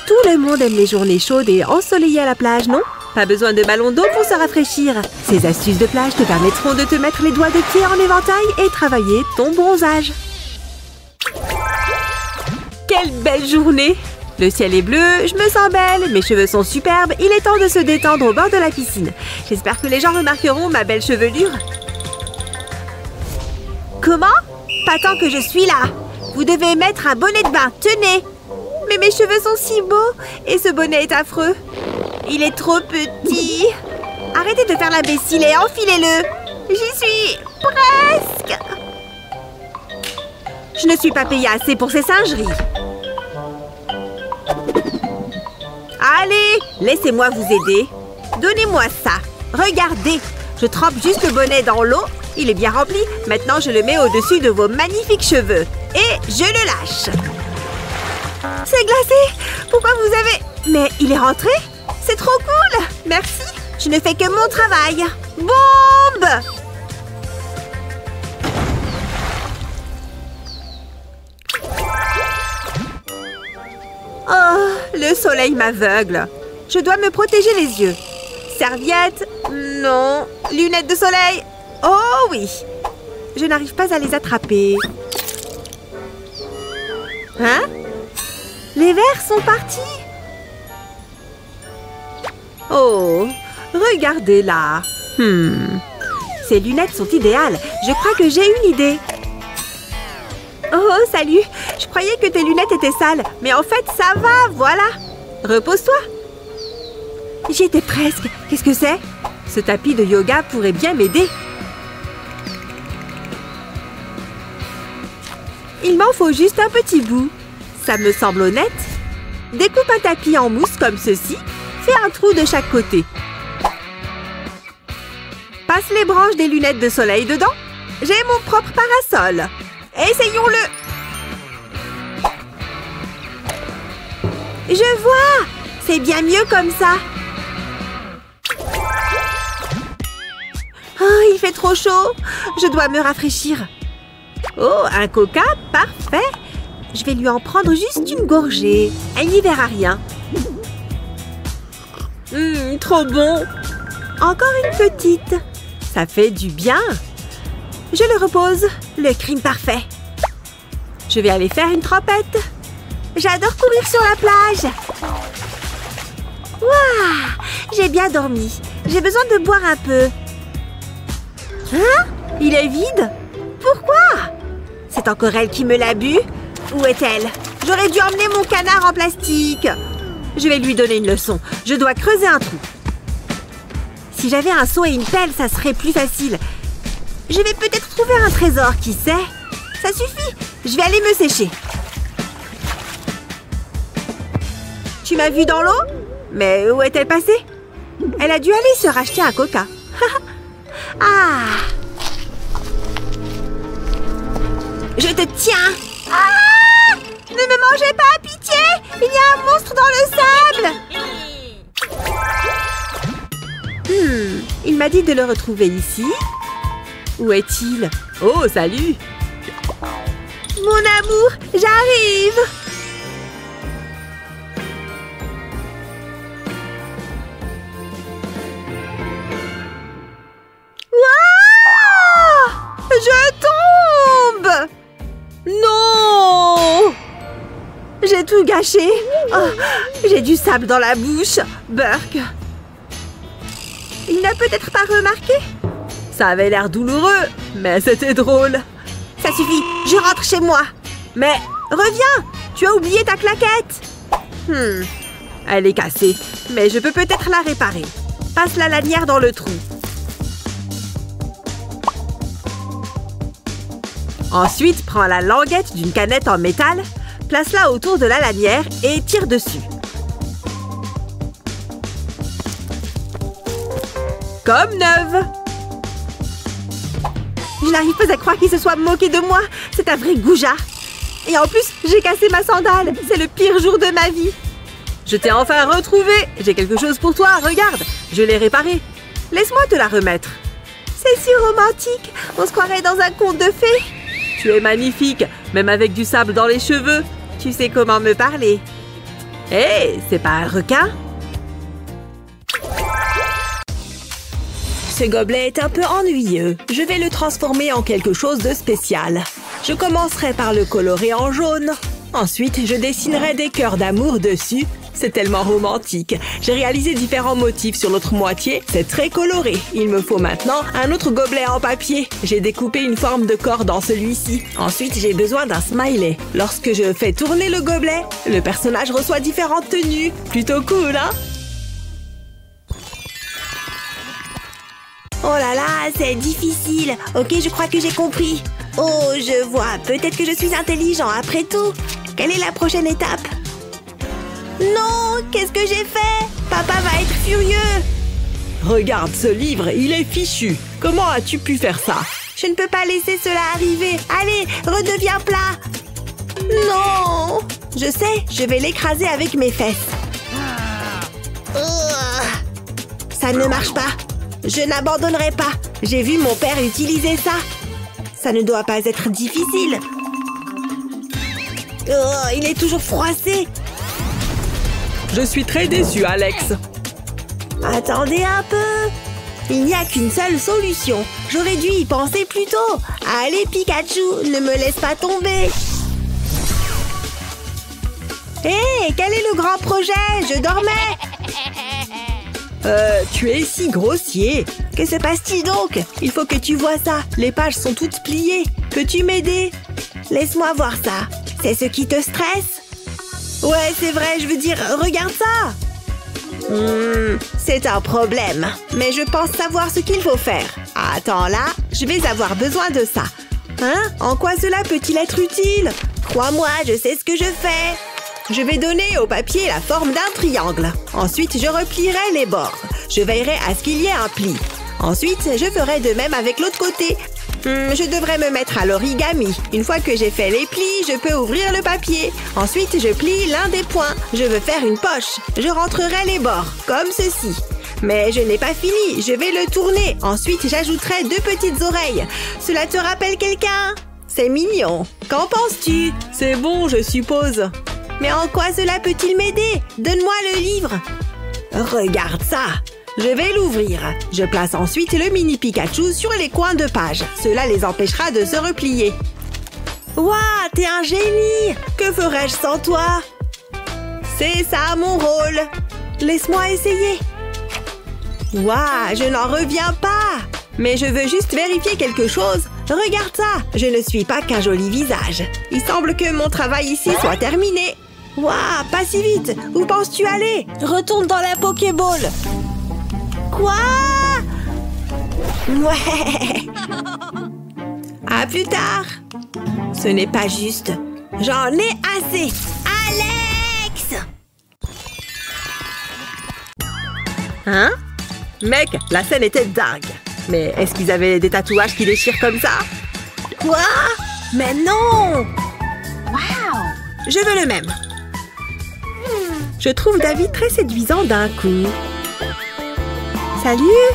Tout le monde aime les journées chaudes et ensoleillées à la plage, non? Pas besoin de ballon d'eau pour se rafraîchir. Ces astuces de plage te permettront de te mettre les doigts de pied en éventail et travailler ton bronzage. Quelle belle journée! Le ciel est bleu, je me sens belle, mes cheveux sont superbes, il est temps de se détendre au bord de la piscine. J'espère que les gens remarqueront ma belle chevelure. Comment? Pas tant que je suis là. Vous devez mettre un bonnet de bain, tenez. Mais mes cheveux sont si beaux et ce bonnet est affreux. Il est trop petit. Arrêtez de faire l'imbécile et enfilez-le. J'y suis presque. Je ne suis pas payée assez pour ces singeries. Allez, laissez-moi vous aider. Donnez-moi ça. Regardez, je trempe juste le bonnet dans l'eau. Il est bien rempli. Maintenant, je le mets au-dessus de vos magnifiques cheveux. Et je le lâche. C'est glacé. Pourquoi vous avez... Mais il est rentré? C'est trop cool. Merci. Je ne fais que mon travail. Bombe! Oh, le soleil m'aveugle. Je dois me protéger les yeux. Serviette? Non. Lunettes de soleil? Oh oui. Je n'arrive pas à les attraper. Hein? Les verres sont partis. Oh, regardez là. Ces lunettes sont idéales. Je crois que j'ai une idée. Oh, salut. Je croyais que tes lunettes étaient sales. Mais en fait, ça va, voilà. Repose-toi. J'y étais presque. Qu'est-ce que c'est? Ce tapis de yoga pourrait bien m'aider. Il m'en faut juste un petit bout. Ça me semble honnête. Découpe un tapis en mousse comme ceci. Fais un trou de chaque côté. Passe les branches des lunettes de soleil dedans. J'ai mon propre parasol. Essayons-le. Je vois. C'est bien mieux comme ça. Oh, il fait trop chaud. Je dois me rafraîchir. Oh, un coca, parfait. Je vais lui en prendre juste une gorgée. Elle n'y verra rien. Trop bon. Encore une petite. Ça fait du bien. Je le repose. Le crime parfait. Je vais aller faire une trempette. J'adore courir sur la plage. Waouh, j'ai bien dormi. J'ai besoin de boire un peu. Hein? Il est vide? Pourquoi? C'est encore elle qui me l'a bu? Où est-elle? J'aurais dû emmener mon canard en plastique. Je vais lui donner une leçon. Je dois creuser un trou. Si j'avais un seau et une pelle, ça serait plus facile. Je vais peut-être trouver un trésor, qui sait? Ça suffit. Je vais aller me sécher. Tu m'as vue dans l'eau? Mais où est-elle passée? Elle a dû aller se racheter un coca. Ah! Je te tiens! Ah! Ne me mangez pas, pitié! Il y a un monstre dans le sable! Il m'a dit de le retrouver ici. Où est-il? Oh, salut! Mon amour, j'arrive! Wow! Je tombe! Non! J'ai tout gâché. Oh, j'ai du sable dans la bouche. Burk. Il n'a peut-être pas remarqué? Ça avait l'air douloureux, mais c'était drôle. Ça suffit, je rentre chez moi. Mais reviens, tu as oublié ta claquette. Elle est cassée, mais je peux peut-être la réparer. Passe la lanière dans le trou. Ensuite, prends la languette d'une canette en métal, place-la autour de la lanière et tire dessus. Comme neuve! Je n'arrive pas à croire qu'il se soit moqué de moi. C'est un vrai goujat. Et en plus, j'ai cassé ma sandale. C'est le pire jour de ma vie. Je t'ai enfin retrouvée. J'ai quelque chose pour toi, regarde. Je l'ai réparée. Laisse-moi te la remettre. C'est si romantique. On se croirait dans un conte de fées. Tu es magnifique, même avec du sable dans les cheveux. Tu sais comment me parler. Hé, c'est pas un requin? Ce gobelet est un peu ennuyeux. Je vais le transformer en quelque chose de spécial. Je commencerai par le colorer en jaune. Ensuite, je dessinerai des cœurs d'amour dessus. C'est tellement romantique. J'ai réalisé différents motifs sur l'autre moitié. C'est très coloré. Il me faut maintenant un autre gobelet en papier. J'ai découpé une forme de corps dans celui-ci. Ensuite, j'ai besoin d'un smiley. Lorsque je fais tourner le gobelet, le personnage reçoit différentes tenues. Plutôt cool, hein? Oh là là, c'est difficile. Ok, je crois que j'ai compris. Oh, je vois. Peut-être que je suis intelligent après tout. Quelle est la prochaine étape? Non, qu'est-ce que j'ai fait? Papa va être furieux. Regarde ce livre, il est fichu. Comment as-tu pu faire ça? Je ne peux pas laisser cela arriver. Allez, redeviens plat. Non. Je sais, je vais l'écraser avec mes fesses. Ça ne marche pas. Je n'abandonnerai pas. J'ai vu mon père utiliser ça. Ça ne doit pas être difficile. Oh, il est toujours froissé. Je suis très déçue, Alex. Attendez un peu. Il n'y a qu'une seule solution. J'aurais dû y penser plus tôt. Allez, Pikachu, ne me laisse pas tomber. Hé, quel est le grand projet? Je dormais. Tu es si grossier. Que se passe-t-il donc? Il faut que tu vois ça. Les pages sont toutes pliées. Peux-tu m'aider? Laisse-moi voir ça. C'est ce qui te stresse? Ouais, c'est vrai, je veux dire, regarde ça. C'est un problème. Mais je pense savoir ce qu'il faut faire. Attends là, je vais avoir besoin de ça. Hein? En quoi cela peut-il être utile? Crois-moi, je sais ce que je fais. Je vais donner au papier la forme d'un triangle. Ensuite, je replierai les bords. Je veillerai à ce qu'il y ait un pli. Ensuite, je ferai de même avec l'autre côté. Je devrais me mettre à l'origami. Une fois que j'ai fait les plis, je peux ouvrir le papier. Ensuite, je plie l'un des points. Je veux faire une poche. Je rentrerai les bords, comme ceci. Mais je n'ai pas fini. Je vais le tourner. Ensuite, j'ajouterai 2 petites oreilles. Cela te rappelle quelqu'un? C'est mignon. Qu'en penses-tu? C'est bon, je suppose. Mais en quoi cela peut-il m'aider? Donne-moi le livre. Regarde ça. Je vais l'ouvrir. Je place ensuite le mini Pikachu sur les coins de page. Cela les empêchera de se replier. Waouh, t'es un génie! Que ferais-je sans toi? C'est ça mon rôle. Laisse-moi essayer. Waouh, je n'en reviens pas. Mais je veux juste vérifier quelque chose. Regarde ça. Je ne suis pas qu'un joli visage. Il semble que mon travail ici soit terminé. Waouh, pas si vite. Où penses-tu aller? Retourne dans la Pokéball. Quoi? Ouais. À plus tard. Ce n'est pas juste. J'en ai assez. Alex! Hein? Mec, la scène était dingue. Mais est-ce qu'ils avaient des tatouages qui déchirent comme ça? Quoi? Mais non! Wow! Je veux le même. Je trouve David très séduisant d'un coup. Salut!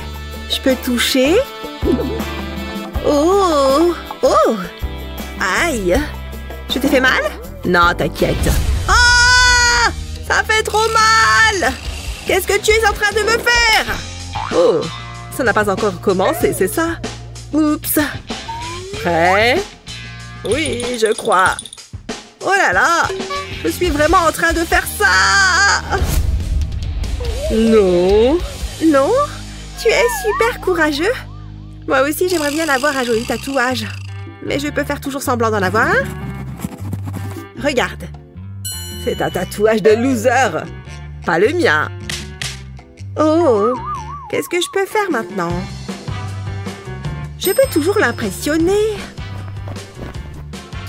Je peux toucher? Oh! Oh! Aïe! Je t'ai fait mal? Non, t'inquiète. Ah! Ça fait trop mal! Qu'est-ce que tu es en train de me faire? Oh! Ça n'a pas encore commencé, c'est ça? Oups! Prêt? Oui, je crois. Oh là là! Je suis vraiment en train de faire ça! Non! Non? Tu es super courageux? Moi aussi, j'aimerais bien avoir un joli tatouage. Mais je peux faire toujours semblant d'en avoir un? Regarde. C'est un tatouage de loser. Pas le mien. Oh! Qu'est-ce que je peux faire maintenant? Je peux toujours l'impressionner.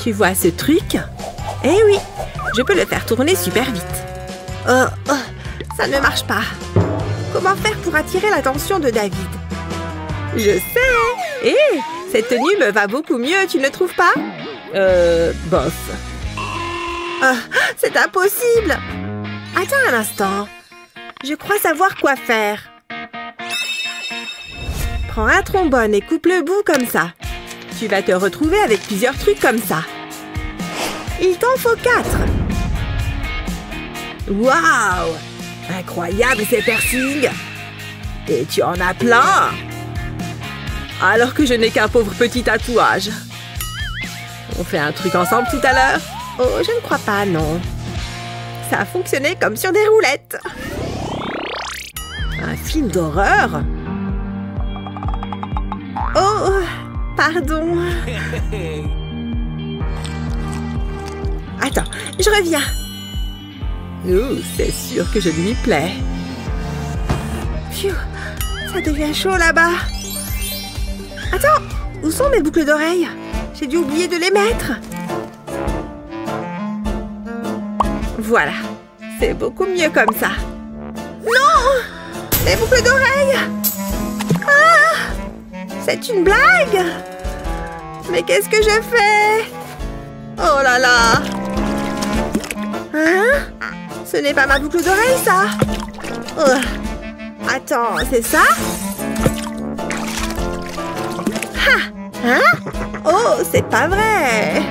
Tu vois ce truc? Eh oui, je peux le faire tourner super vite. Oh, ça ne marche pas. Comment faire pour attirer l'attention de David? Je sais! Hé, cette tenue me va beaucoup mieux, tu ne trouves pas? Bof. C'est impossible! Attends un instant. Je crois savoir quoi faire. Prends un trombone et coupe le bout comme ça. Tu vas te retrouver avec plusieurs trucs comme ça. Il t'en faut 4. Waouh! Incroyable ces piercings! Et tu en as plein! Alors que je n'ai qu'un pauvre petit tatouage. On fait un truc ensemble tout à l'heure? Oh, je ne crois pas, non. Ça a fonctionné comme sur des roulettes. Un film d'horreur? Oh, pardon. Attends, je reviens. Oh, c'est sûr que je lui plais. Phew, ça devient chaud là-bas. Attends, où sont mes boucles d'oreilles? J'ai dû oublier de les mettre. Voilà, c'est beaucoup mieux comme ça. Non! Mes boucles d'oreilles! Ah! C'est une blague! Mais qu'est-ce que je fais? Oh là là! Hein? Ce n'est pas ma boucle d'oreille, ça! Attends, c'est ça? Ha! Hein? Oh, c'est pas vrai!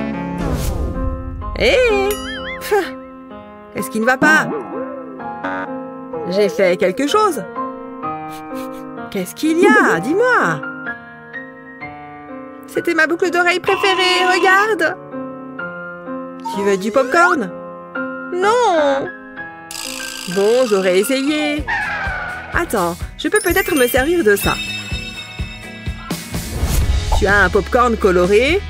Hé! Qu'est-ce qui ne va pas? J'ai fait quelque chose. Qu'est-ce qu'il y a? Dis-moi. C'était ma boucle d'oreille préférée, regarde. Tu veux du popcorn? Non. Bon, j'aurais essayé. Attends, je peux peut-être me servir de ça. Tu as un popcorn coloré?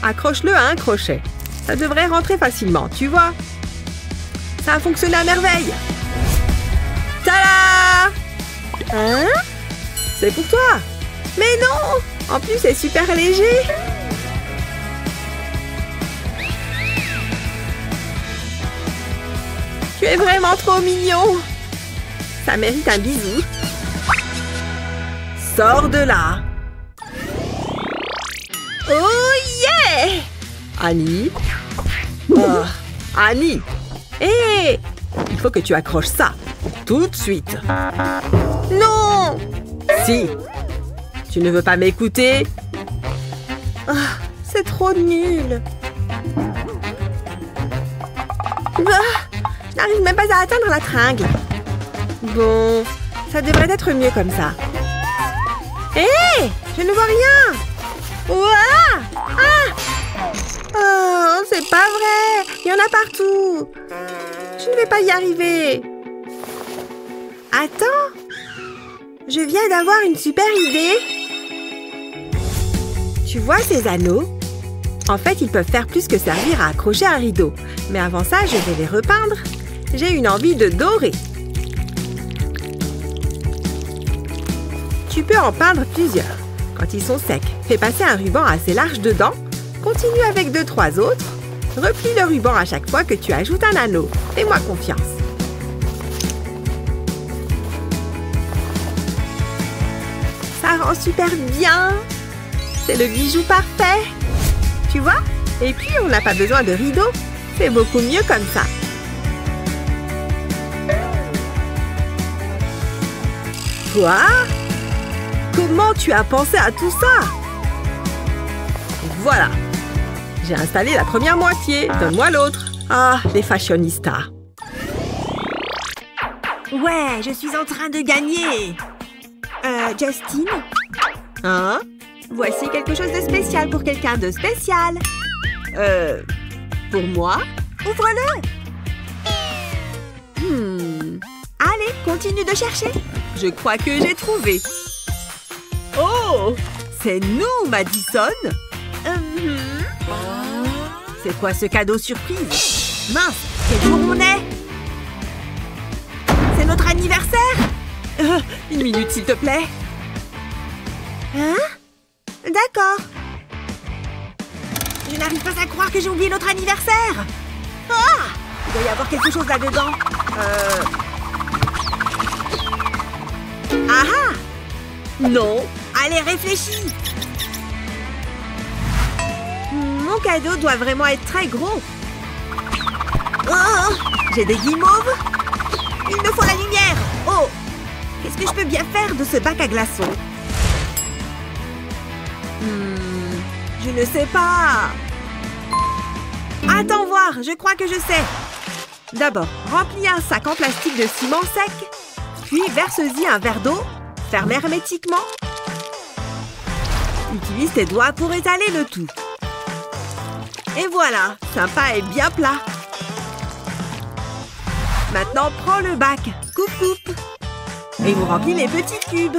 Accroche-le à un crochet. Ça devrait rentrer facilement, tu vois? Ça a fonctionné à merveille. Tada! Hein? C'est pour toi. Mais non! En plus, c'est super léger. Tu es vraiment trop mignon. Ça mérite un bisou. Sors de là. Oh yeah! Annie? Oh, Annie! Hé! Il faut que tu accroches ça. Tout de suite. Non! Si. Tu ne veux pas m'écouter? Oh, c'est trop nul. Je n'arrive même pas à atteindre la tringle. Bon, ça devrait être mieux comme ça. Hé! Je ne vois rien. Ouah! Ah! Oh, c'est pas vrai. Il y en a partout. Je ne vais pas y arriver. Attends. Je viens d'avoir une super idée. Tu vois ces anneaux? En fait, ils peuvent faire plus que servir à accrocher un rideau. Mais avant ça, je vais les repeindre. J'ai une envie de dorer. Tu peux en peindre plusieurs. Quand ils sont secs, fais passer un ruban assez large dedans. Continue avec 2-3 autres. Replie le ruban à chaque fois que tu ajoutes un anneau. Fais-moi confiance. Ça rend super bien. C'est le bijou parfait. Tu vois? Et puis, on n'a pas besoin de rideau. C'est beaucoup mieux comme ça. Quoi? Comment tu as pensé à tout ça? Voilà. J'ai installé la première moitié. Donne-moi l'autre. Ah, les fashionistas. Ouais, je suis en train de gagner. Justine? Hein? Voici quelque chose de spécial pour quelqu'un de spécial. Pour moi? Ouvre-le! Allez, continue de chercher. Je crois que j'ai trouvé. Oh! C'est nous, Madison! C'est quoi ce cadeau surprise? Mince, quel jour on est? C'est notre anniversaire? Une minute, s'il te plaît. Hein? D'accord. Je n'arrive pas à croire que j'ai oublié notre anniversaire. Ah! Il doit y avoir quelque chose là-dedans. Ah ah! Non. Allez, réfléchis. Mon cadeau doit vraiment être très gros. Oh! J'ai des guimauves. Il me faut la lumière. Oh! Qu'est-ce que je peux bien faire de ce bac à glaçons? Je ne sais pas. Attends voir, je crois que je sais. D'abord, remplis un sac en plastique de ciment sec. Puis, verse-y un verre d'eau. Ferme hermétiquement. Utilise tes doigts pour étaler le tout. Et voilà, sympa et bien plat. Maintenant, prends le bac. Coupe. Et vous remplis les petits cubes.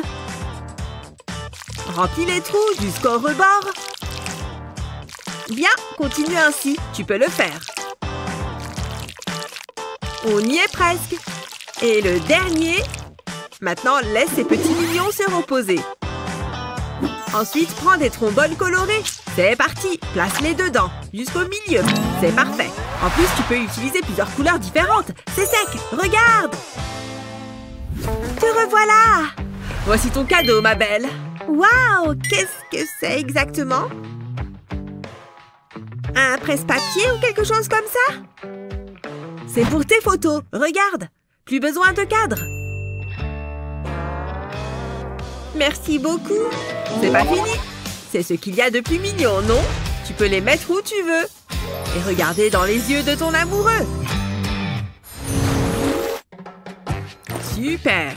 Remplis les trous jusqu'au rebord. Bien, continue ainsi. Tu peux le faire. On y est presque. Et le dernier. Maintenant, laisse ces petits mignons se reposer. Ensuite, prends des trombones colorés. C'est parti. Place-les dedans, jusqu'au milieu. C'est parfait. En plus, tu peux utiliser plusieurs couleurs différentes. C'est sec. Regarde. Te revoilà. Voici ton cadeau, ma belle. Waouh. Qu'est-ce que c'est exactement? Un presse-papier ou quelque chose comme ça? C'est pour tes photos. Regarde. Plus besoin de cadre. Merci beaucoup. C'est pas fini. C'est ce qu'il y a de plus mignon, non? Tu peux les mettre où tu veux. Et regarder dans les yeux de ton amoureux. Super.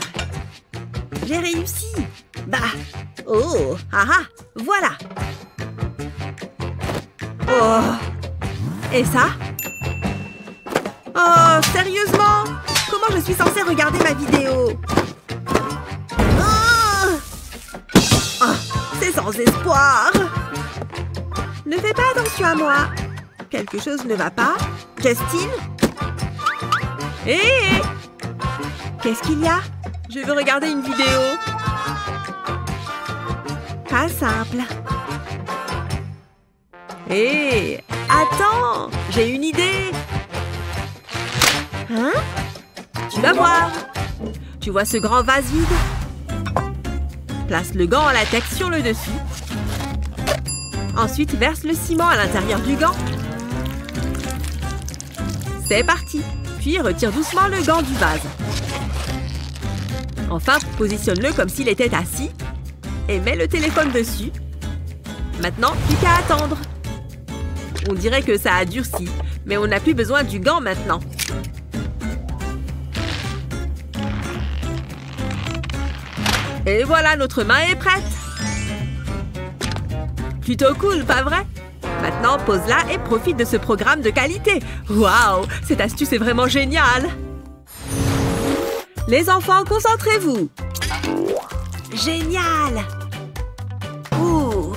J'ai réussi. Bah. Oh. Ah ah. Voilà. Oh. Et ça? Oh, sérieusement? Comment je suis censée regarder ma vidéo? C'est sans espoir. Ne fais pas attention à moi. Quelque chose ne va pas. Justine? Hé! Qu'est-ce qu'il y a? Je veux regarder une vidéo. Pas simple. Hé! Attends! J'ai une idée. Hein? Tu vas voir. Tu vois ce grand vase vide? Place le gant en latex sur le dessus. Ensuite, verse le ciment à l'intérieur du gant. C'est parti. Puis, retire doucement le gant du vase. Enfin, positionne-le comme s'il était assis. Et mets le téléphone dessus. Maintenant, plus qu'à attendre. On dirait que ça a durci, mais on n'a plus besoin du gant maintenant. Et voilà, notre main est prête. Plutôt cool, pas vrai? Maintenant, pose-la et profite de ce programme de qualité. Waouh, cette astuce est vraiment géniale. Les enfants, concentrez-vous. Génial. Ouh,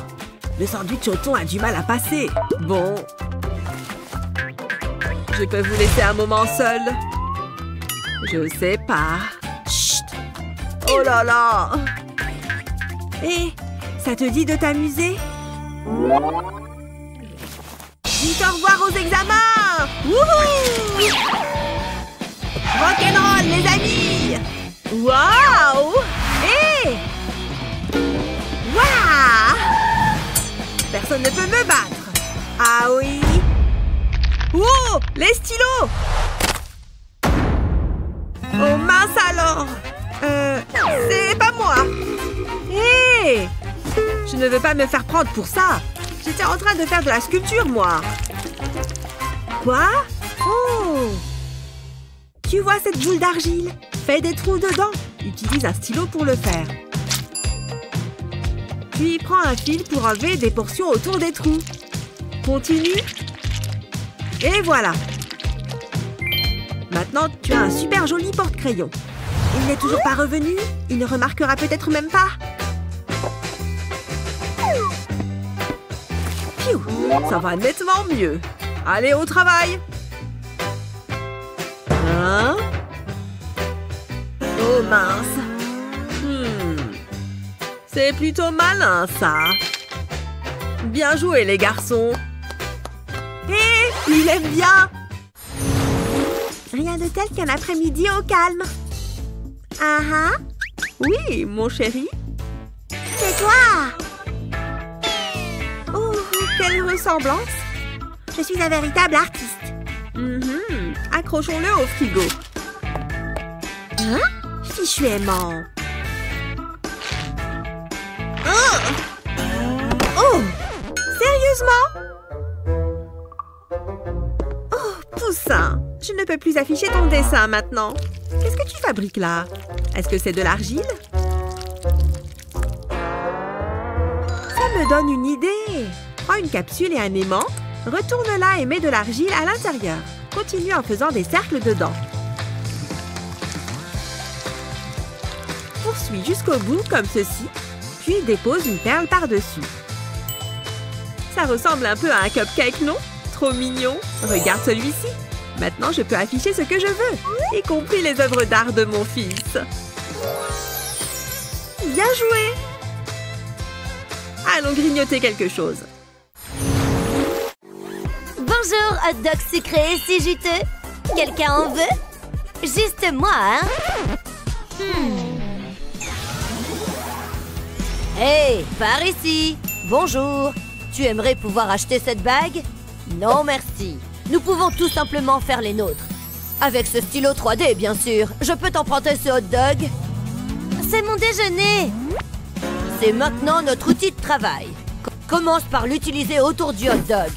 le sandwich au thon a du mal à passer. Bon. Je peux vous laisser un moment seul? Je sais pas. Chut. Oh là là! Hé, ça te dit de t'amuser? Dites au revoir aux examens! Wouhou! Rock'n'roll, les amis! Waouh! Hé! Waouh! Personne ne peut me battre! Ah oui! Oh! Les stylos! Oh mince alors! C'est pas moi! Hé! Je ne veux pas me faire prendre pour ça! J'étais en train de faire de la sculpture, moi! Quoi? Oh! Tu vois cette boule d'argile? Fais des trous dedans! Utilise un stylo pour le faire. Puis prends un fil pour enlever des portions autour des trous. Continue. Et voilà! Maintenant, tu as un super joli porte-crayon. Il n'est toujours pas revenu? Il ne remarquera peut-être même pas. Piou! Ça va nettement mieux. Allez, au travail! Hein? Oh mince! C'est plutôt malin, ça. Bien joué, les garçons. Hé! Il aime bien! Rien de tel qu'un après-midi au calme. Ah ah! Oui, mon chéri. C'est toi! Oh, quelle ressemblance! Je suis un véritable artiste. Accrochons-le au frigo. Hein? Fichu aimant. Oh! Sérieusement? Oh, poussin! Je ne peux plus afficher ton dessin maintenant. Qu'est-ce que tu fabriques là? Est-ce que c'est de l'argile? Ça me donne une idée. Prends une capsule et un aimant, retourne-la et mets de l'argile à l'intérieur. Continue en faisant des cercles dedans. Poursuis jusqu'au bout comme ceci, puis dépose une perle par-dessus. Ça ressemble un peu à un cupcake, non? Trop mignon! Regarde celui-ci! Maintenant, je peux afficher ce que je veux, y compris les œuvres d'art de mon fils. Bien joué! Allons grignoter quelque chose. Bonjour, hot dog sucré et si juteux. Quelqu'un en veut? Juste moi, hein? Hey, par ici! Bonjour! Tu aimerais pouvoir acheter cette bague? Non, merci. Nous pouvons tout simplement faire les nôtres. Avec ce stylo 3D, bien sûr. Je peux t'emprunter ce hot dog? C'est mon déjeuner! C'est maintenant notre outil de travail. Commence par l'utiliser autour du hot dog.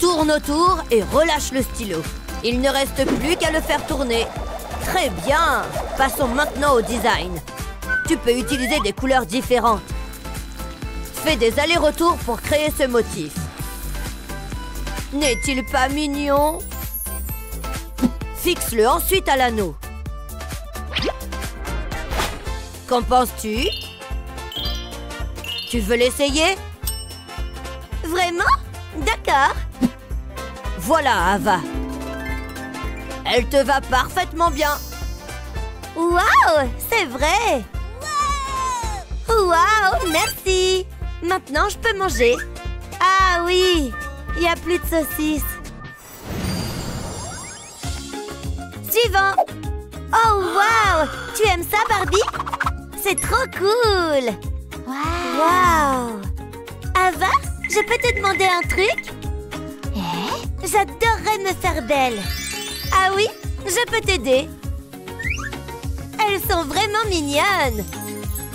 Tourne autour et relâche le stylo. Il ne reste plus qu'à le faire tourner. Très bien! Passons maintenant au design. Tu peux utiliser des couleurs différentes. Fais des allers-retours pour créer ce motif. N'est-il pas mignon? Fixe-le ensuite à l'anneau. Qu'en penses-tu? Tu veux l'essayer? Vraiment? D'accord. Voilà, Ava. Elle te va parfaitement bien. Waouh, c'est vrai. Waouh, merci. Maintenant, je peux manger. Ah oui, il n'y a plus de saucisses. Suivant. Oh, waouh, tu aimes ça, Barbie? C'est trop cool. Waouh. Ava, je peux te demander un truc? J'adorerais me faire belle. Ah oui, je peux t'aider. Elles sont vraiment mignonnes.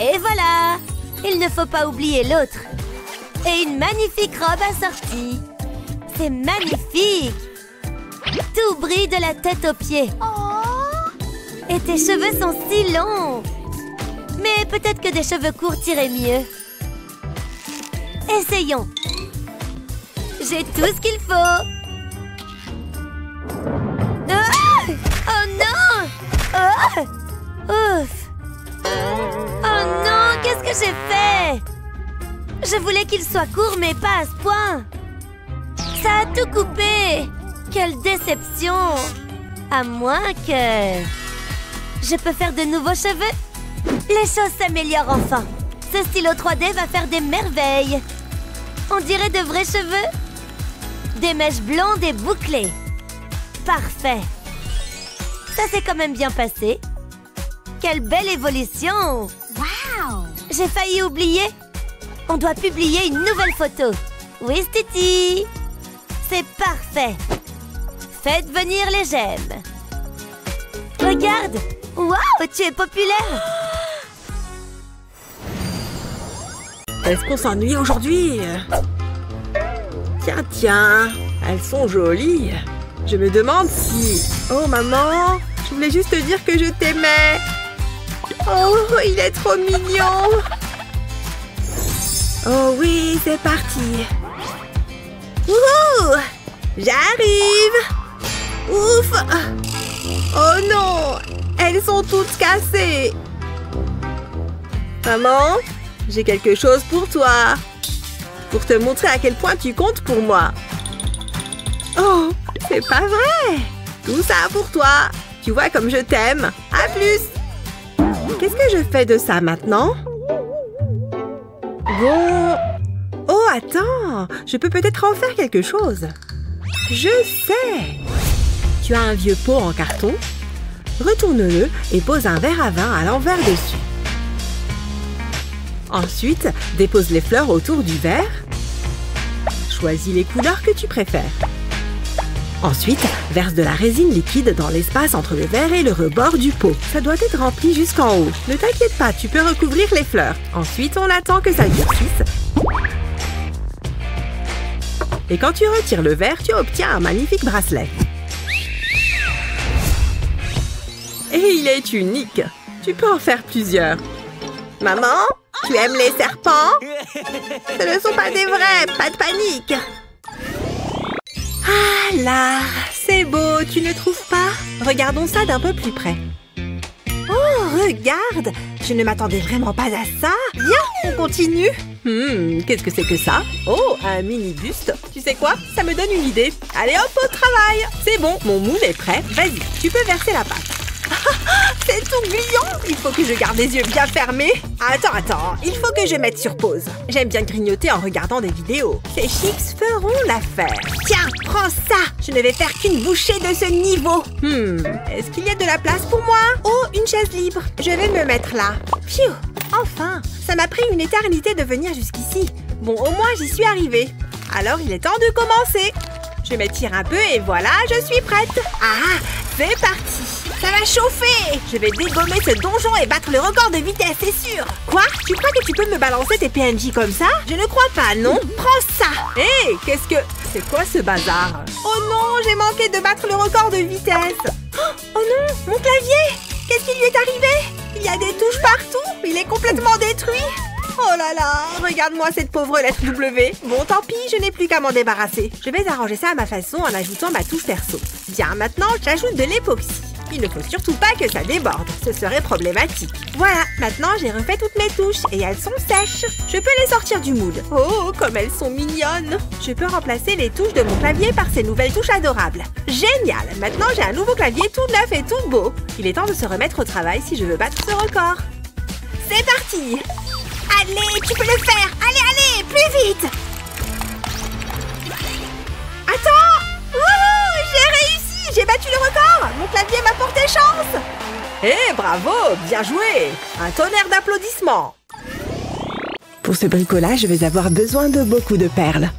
Et voilà. Il ne faut pas oublier l'autre. Et une magnifique robe assortie. C'est magnifique. Tout brille de la tête aux pieds. Et tes cheveux sont si longs. Mais peut-être que des cheveux courts iraient mieux. Essayons. J'ai tout ce qu'il faut. Ah! Oh non! Oh! Ouf! Oh non! Qu'est-ce que j'ai fait? Je voulais qu'il soit court, mais pas à ce point. Ça a tout coupé. Quelle déception! À moins que... Je peux faire de nouveaux cheveux? Les choses s'améliorent enfin. Ce stylo 3D va faire des merveilles. On dirait de vrais cheveux. Des mèches blondes et bouclées. Parfait. Ça s'est quand même bien passé. Quelle belle évolution! Wow! J'ai failli oublier. On doit publier une nouvelle photo. Oui, Titi. C'est parfait. Faites venir les j'aime. Regarde! Waouh, tu es populaire! Est-ce qu'on s'ennuie aujourd'hui? Tiens, tiens, elles sont jolies. Je me demande si... Oh, maman, je voulais juste te dire que je t'aimais. Oh, il est trop mignon. Oh oui, c'est parti. Wouhou! J'arrive. Ouf! Oh non! Elles sont toutes cassées. Maman, j'ai quelque chose pour toi. Pour te montrer à quel point tu comptes pour moi. Oh, c'est pas vrai! Tout ça pour toi. Tu vois comme je t'aime. À plus! Qu'est-ce que je fais de ça maintenant? Bon... Oh, attends! Je peux peut-être en faire quelque chose. Je sais! Tu as un vieux pot en carton. Retourne-le et pose un verre à vin à l'envers dessus. Ensuite, dépose les fleurs autour du verre. Choisis les couleurs que tu préfères. Ensuite, verse de la résine liquide dans l'espace entre le verre et le rebord du pot. Ça doit être rempli jusqu'en haut. Ne t'inquiète pas, tu peux recouvrir les fleurs. Ensuite, on attend que ça durcisse. Et quand tu retires le verre, tu obtiens un magnifique bracelet. Et il est unique. Tu peux en faire plusieurs. Maman, tu aimes les serpents? Ce ne sont pas des vrais, pas de panique. Ah là, c'est beau, tu ne trouves pas? Regardons ça d'un peu plus près. Oh, regarde! Je ne m'attendais vraiment pas à ça. Viens, on continue. Qu'est-ce que c'est que ça? Oh, un mini buste. Tu sais quoi? Ça me donne une idée. Allez hop, au travail. C'est bon, mon moule est prêt. Vas-y, tu peux verser la pâte. C'est tout gluant. Il faut que je garde les yeux bien fermés. Attends, il faut que je mette sur pause. J'aime bien grignoter en regardant des vidéos. Ces chips feront l'affaire. Tiens, prends ça. Je ne vais faire qu'une bouchée de ce niveau. Est-ce qu'il y a de la place pour moi? Oh, une chaise libre. Je vais me mettre là. Pfiou, enfin. Ça m'a pris une éternité de venir jusqu'ici. Bon, au moins j'y suis arrivée. Alors il est temps de commencer. Je m'étire un peu et voilà, je suis prête. Ah, c'est parti. Ça va chauffer. Je vais dégommer ce donjon et battre le record de vitesse, c'est sûr. Quoi? Tu crois que tu peux me balancer tes PNJ comme ça? Je ne crois pas, non? Prends ça. Hé, qu'est-ce que... C'est quoi ce bazar? Oh non, j'ai manqué de battre le record de vitesse. Oh non, mon clavier. Qu'est-ce qui lui est arrivé? Il y a des touches partout. Il est complètement détruit. Oh là là, regarde-moi cette pauvre lettre W. Bon, tant pis, je n'ai plus qu'à m'en débarrasser. Je vais arranger ça à ma façon en ajoutant ma touche perso. Bien, maintenant, j'ajoute de l'époxy. Il ne faut surtout pas que ça déborde, ce serait problématique. Voilà, maintenant j'ai refait toutes mes touches et elles sont sèches. Je peux les sortir du moule. Oh, comme elles sont mignonnes. Je peux remplacer les touches de mon clavier par ces nouvelles touches adorables. Génial, maintenant j'ai un nouveau clavier tout neuf et tout beau. Il est temps de se remettre au travail si je veux battre ce record. C'est parti. Allez, tu peux le faire. Allez, plus vite. Attends. Wouhou, j'ai réussi. J'ai battu le record. Mon clavier m'a porté chance. Bravo, bien joué. Un tonnerre d'applaudissements. Pour ce bricolage, je vais avoir besoin de beaucoup de perles.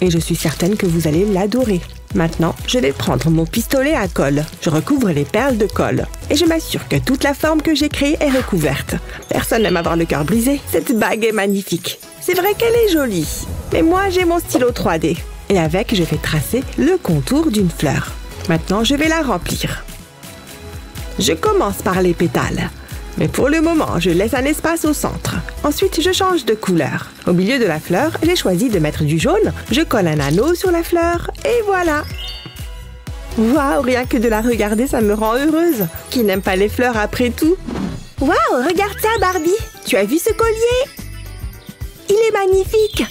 Et je suis certaine que vous allez l'adorer. Maintenant, je vais prendre mon pistolet à colle. Je recouvre les perles de colle. Et je m'assure que toute la forme que j'ai créée est recouverte. Personne n'aime avoir le cœur brisé. Cette bague est magnifique. C'est vrai qu'elle est jolie. Mais moi, j'ai mon stylo 3D. Et avec, je vais tracer le contour d'une fleur. Maintenant, je vais la remplir. Je commence par les pétales. Mais pour le moment, je laisse un espace au centre. Ensuite, je change de couleur. Au milieu de la fleur, j'ai choisi de mettre du jaune. Je colle un anneau sur la fleur et voilà. Waouh, rien que de la regarder, ça me rend heureuse. Qui n'aime pas les fleurs après tout? Waouh, regarde ça, Barbie. Tu as vu ce collier? Il est magnifique.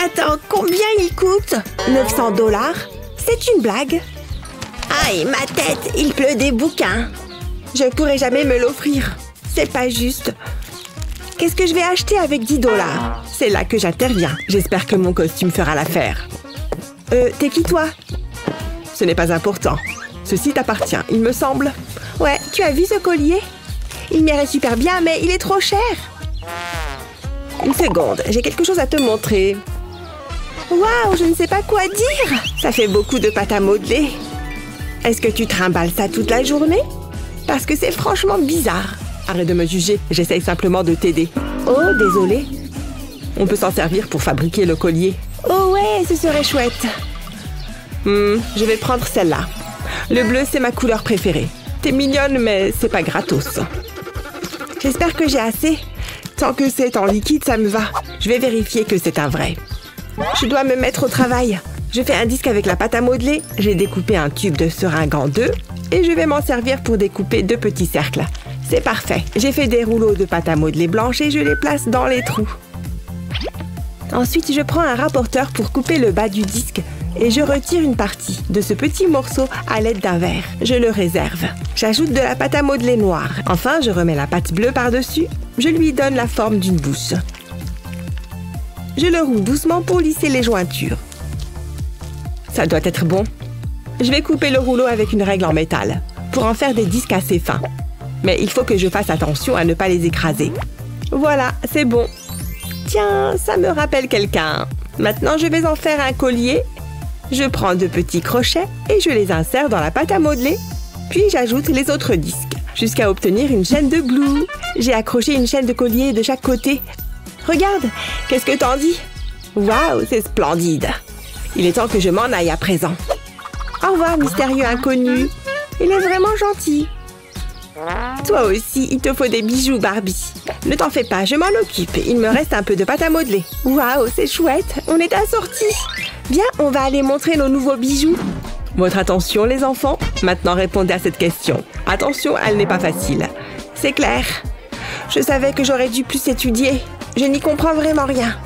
Attends, combien il coûte? 900 $? C'est une blague? Aïe, ma tête, il pleut des bouquins. Je pourrais jamais me l'offrir. C'est pas juste. Qu'est-ce que je vais acheter avec 10 $? C'est là que j'interviens. J'espère que mon costume fera l'affaire. T'es qui, toi? Ce n'est pas important. Ceci t'appartient, il me semble. Ouais, tu as vu ce collier? Il m'irait super bien, mais il est trop cher. Une seconde, j'ai quelque chose à te montrer. Waouh, je ne sais pas quoi dire. Ça fait beaucoup de pâte à modeler. Est-ce que tu trimbales ça toute la journée? Parce que c'est franchement bizarre. Arrête de me juger, j'essaye simplement de t'aider. Oh, désolé. On peut s'en servir pour fabriquer le collier. Oh ouais, ce serait chouette. Je vais prendre celle-là. Le bleu, c'est ma couleur préférée. T'es mignonne, mais c'est pas gratos. J'espère que j'ai assez. Tant que c'est en liquide, ça me va. Je vais vérifier que c'est un vrai. Je dois me mettre au travail. Je fais un disque avec la pâte à modeler. J'ai découpé un tube de seringue en deux. Et je vais m'en servir pour découper 2 petits cercles. C'est parfait. J'ai fait des rouleaux de pâte à modeler blanche et je les place dans les trous. Ensuite, je prends un rapporteur pour couper le bas du disque et je retire une partie de ce petit morceau à l'aide d'un verre. Je le réserve. J'ajoute de la pâte à modeler noire. Enfin, je remets la pâte bleue par-dessus. Je lui donne la forme d'une bouche. Je le roule doucement pour lisser les jointures. Ça doit être bon. Je vais couper le rouleau avec une règle en métal pour en faire des disques assez fins. Mais il faut que je fasse attention à ne pas les écraser. Voilà, c'est bon. Tiens, ça me rappelle quelqu'un. Maintenant, je vais en faire un collier. Je prends 2 petits crochets et je les insère dans la pâte à modeler. Puis j'ajoute les autres disques jusqu'à obtenir une chaîne de blue. J'ai accroché une chaîne de collier de chaque côté. Regarde, qu'est-ce que t'en dis? Waouh, c'est splendide. Il est temps que je m'en aille à présent. Au revoir, mystérieux inconnu. Il est vraiment gentil. Toi aussi, il te faut des bijoux, Barbie. Ne t'en fais pas, je m'en occupe. Il me reste un peu de pâte à modeler. Waouh, c'est chouette, on est assortis. Bien, on va aller montrer nos nouveaux bijoux. Votre attention, les enfants. Maintenant, répondez à cette question. Attention, elle n'est pas facile. C'est clair. Je savais que j'aurais dû plus étudier. Je n'y comprends vraiment rien.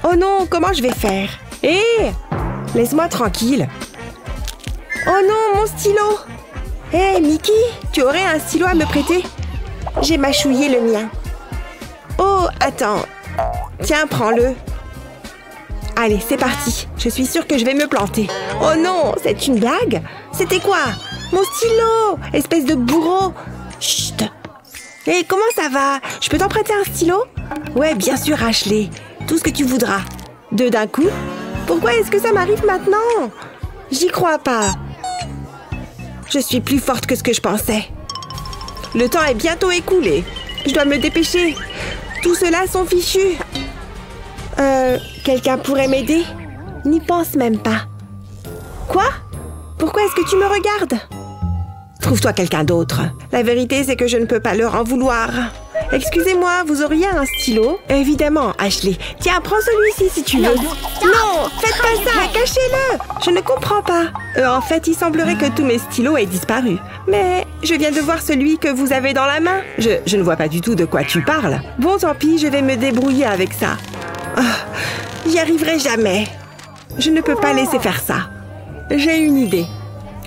Oh non, comment je vais faire? Hé, laisse-moi tranquille. Oh non, mon stylo. Hé, Mickey, tu aurais un stylo à me prêter? J'ai mâchouillé le mien. Oh, attends. Tiens, prends-le. Allez, c'est parti. Je suis sûre que je vais me planter. Oh non, c'est une blague? C'était quoi? Mon stylo! Espèce de bourreau! Chut! Hé, comment ça va? Je peux t'en prêter un stylo? Ouais, bien sûr, Ashley. Tout ce que tu voudras. Deux d'un coup? Pourquoi est-ce que ça m'arrive maintenant? J'y crois pas. Je suis plus forte que ce que je pensais. Le temps est bientôt écoulé. Je dois me dépêcher. Tous ceux-là sont fichus. Quelqu'un pourrait m'aider? N'y pense même pas. Quoi? Pourquoi est-ce que tu me regardes? Trouve-toi quelqu'un d'autre. La vérité, c'est que je ne peux pas leur en vouloir. Excusez-moi, vous auriez un stylo? Évidemment, Ashley. Tiens, prends celui-ci si tu veux. Non, faites pas ça, cachez-le. Je ne comprends pas. En fait, il semblerait que tous mes stylos aient disparu. Mais je viens de voir celui que vous avez dans la main. Je ne vois pas du tout de quoi tu parles. Bon, tant pis, je vais me débrouiller avec ça. Oh, j'y arriverai jamais. Je ne peux pas laisser faire ça. J'ai une idée.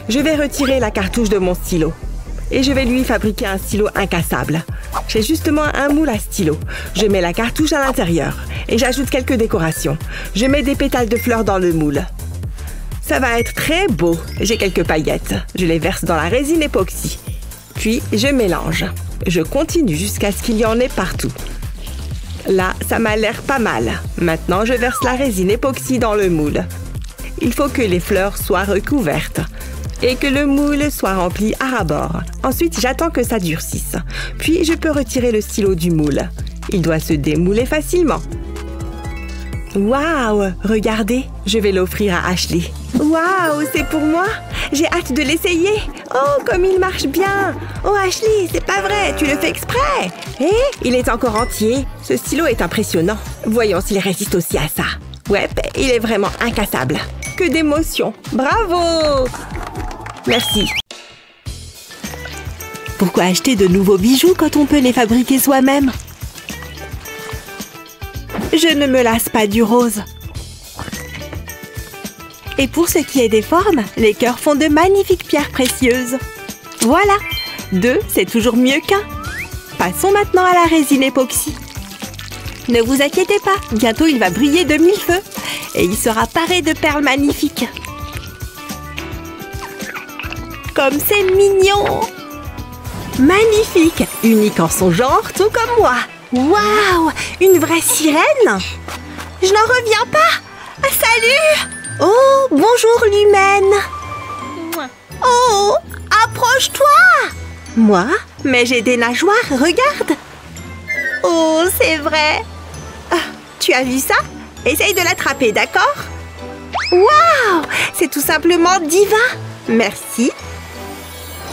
Je vais retirer la cartouche de mon stylo. Et je vais lui fabriquer un stylo incassable. J'ai justement un moule à stylo. Je mets la cartouche à l'intérieur. Et j'ajoute quelques décorations. Je mets des pétales de fleurs dans le moule. Ça va être très beau. J'ai quelques paillettes. Je les verse dans la résine époxy. Puis, je mélange. Je continue jusqu'à ce qu'il y en ait partout. Là, ça m'a l'air pas mal. Maintenant, je verse la résine époxy dans le moule. Il faut que les fleurs soient recouvertes et que le moule soit rempli à ras-bord. Ensuite, j'attends que ça durcisse. Puis, je peux retirer le stylo du moule. Il doit se démouler facilement. Waouh! Regardez, je vais l'offrir à Ashley. Waouh, c'est pour moi? J'ai hâte de l'essayer. Oh, comme il marche bien. Oh, Ashley, c'est pas vrai, tu le fais exprès. Hé, il est encore entier. Ce stylo est impressionnant. Voyons s'il résiste aussi à ça. Ouais, il est vraiment incassable. Que d'émotion. Bravo! Merci. Pourquoi acheter de nouveaux bijoux quand on peut les fabriquer soi-même? Je ne me lasse pas du rose. Et pour ce qui est des formes, les cœurs font de magnifiques pierres précieuses. Voilà, 2, c'est toujours mieux qu'un. Passons maintenant à la résine époxy. Ne vous inquiétez pas, bientôt il va briller de mille feux. Et il sera paré de perles magnifiques. Comme c'est mignon! Magnifique! Unique en son genre, tout comme moi. Waouh! Une vraie sirène? Je n'en reviens pas! Salut! Oh, bonjour l'humaine! Oh, approche-toi! Moi? Mais j'ai des nageoires, regarde! Oh, c'est vrai! Ah, tu as vu ça? Essaye de l'attraper, d'accord? Waouh! C'est tout simplement divin! Merci!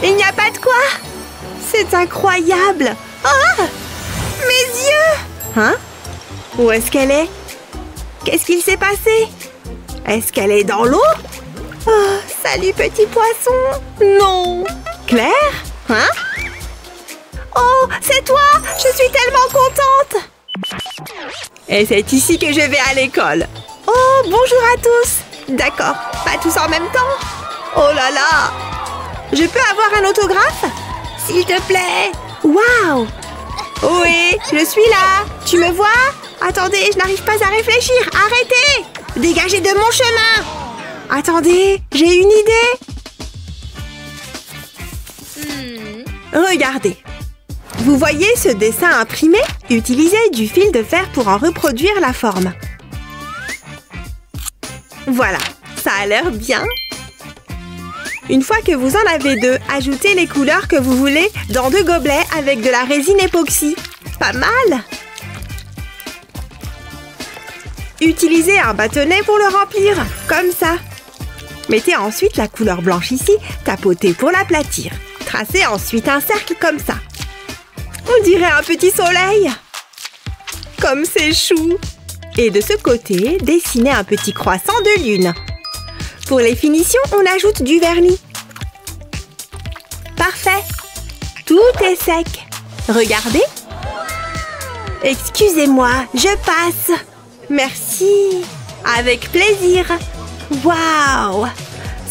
Il n'y a pas de quoi! C'est incroyable! Oh! Mes yeux! Hein? Où est-ce qu'elle est? Qu'est-ce qu'il s'est passé? Est-ce qu'elle est dans l'eau? Oh, salut petit poisson! Non! Claire? Hein? Oh, c'est toi! Je suis tellement contente! Et c'est ici que je vais à l'école. Oh, bonjour à tous! D'accord, pas tous en même temps? Oh là là! Je peux avoir un autographe? S'il te plaît! Waouh! Oui, je suis là! Tu me vois? Attendez, je n'arrive pas à réfléchir! Arrêtez! Dégagez de mon chemin! Attendez, j'ai une idée! Regardez! Vous voyez ce dessin imprimé? Utilisez du fil de fer pour en reproduire la forme. Voilà, ça a l'air bien. Une fois que vous en avez 2, ajoutez les couleurs que vous voulez dans 2 gobelets avec de la résine époxy. Pas mal! Utilisez un bâtonnet pour le remplir, comme ça. Mettez ensuite la couleur blanche ici, tapotez pour l'aplatir. Tracez ensuite un cercle comme ça. On dirait un petit soleil. Comme c'est chou. Et de ce côté, dessinez un petit croissant de lune. Pour les finitions, on ajoute du vernis. Parfait. Tout est sec. Regardez. Excusez-moi, je passe. Merci. Avec plaisir. Waouh!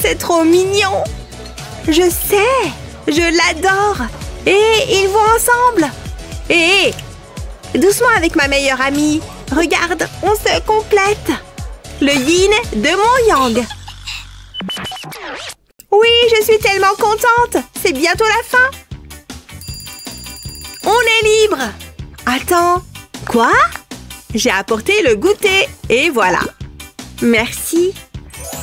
C'est trop mignon. Je sais. Je l'adore. Et ils vont ensemble. Et doucement avec ma meilleure amie. Regarde, on se complète. Le yin de mon yang. Oui, je suis tellement contente. C'est bientôt la fin. On est libre. Attends. Quoi? J'ai apporté le goûter. Et voilà. Merci.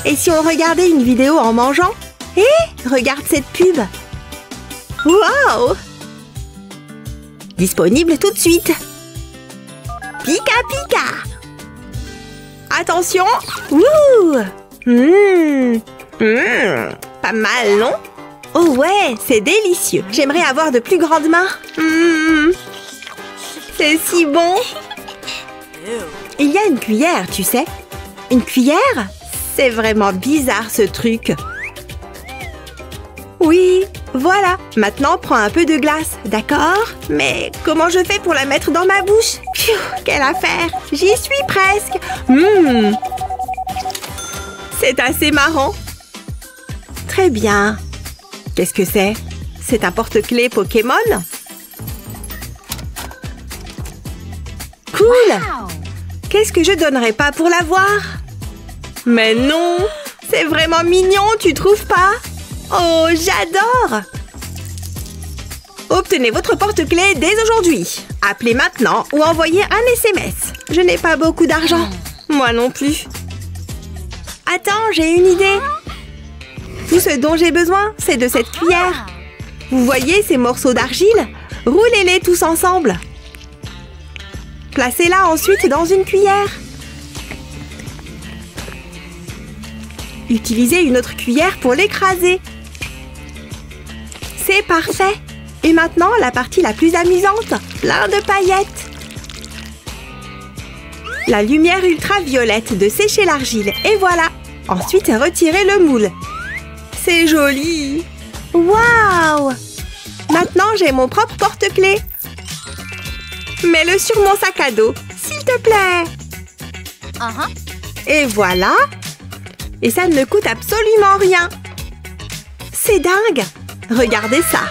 Et si on regardait une vidéo en mangeant? Hé, regarde cette pub. Wow! Disponible tout de suite. Pika pika. Attention. Ouh. Pas mal, non? Oh ouais, c'est délicieux. J'aimerais avoir de plus grandes mains. C'est si bon. Il y a une cuillère, tu sais. Une cuillère? C'est vraiment bizarre ce truc. Oui, voilà. Maintenant, prends un peu de glace, d'accord? Mais comment je fais pour la mettre dans ma bouche? Pfiou, quelle affaire! J'y suis presque. C'est assez marrant. Très bien. Qu'est-ce que c'est? C'est un porte-clés Pokémon? Cool! Wow. Qu'est-ce que je donnerais pas pour l'avoir? Mais non! C'est vraiment mignon, tu trouves pas? Oh, j'adore! Obtenez votre porte-clés dès aujourd'hui. Appelez maintenant ou envoyez un SMS. Je n'ai pas beaucoup d'argent. Moi non plus. Attends, j'ai une idée. Tout ce dont j'ai besoin, c'est de cette cuillère. Vous voyez ces morceaux d'argile? Roulez-les tous ensemble. Placez-la ensuite dans une cuillère. Utilisez une autre cuillère pour l'écraser. C'est parfait. Et maintenant, la partie la plus amusante, plein de paillettes. La lumière ultraviolette de sécher l'argile. Et voilà. Ensuite, retirez le moule. C'est joli. Waouh! Maintenant, j'ai mon propre porte-clés. Mets-le sur mon sac à dos, s'il te plaît. Et voilà. Et ça ne me coûte absolument rien. C'est dingue. Regardez ça.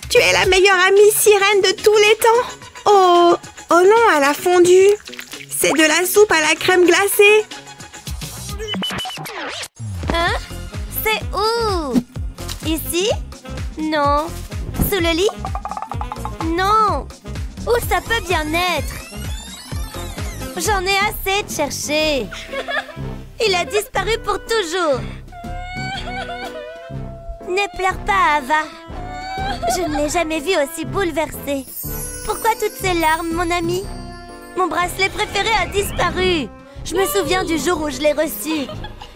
Tu es la meilleure amie sirène de tous les temps. Oh, oh non, elle a fondu. C'est de la soupe à la crème glacée. Hein? C'est où? Ici? Non. Sous le lit? Non. Où ça peut bien être? J'en ai assez de chercher. Il a disparu pour toujours. Ne pleure pas, Ava. Je ne l'ai jamais vu aussi bouleversée. Pourquoi toutes ces larmes, mon ami? Mon bracelet préféré a disparu. Je me souviens du jour où je l'ai reçu.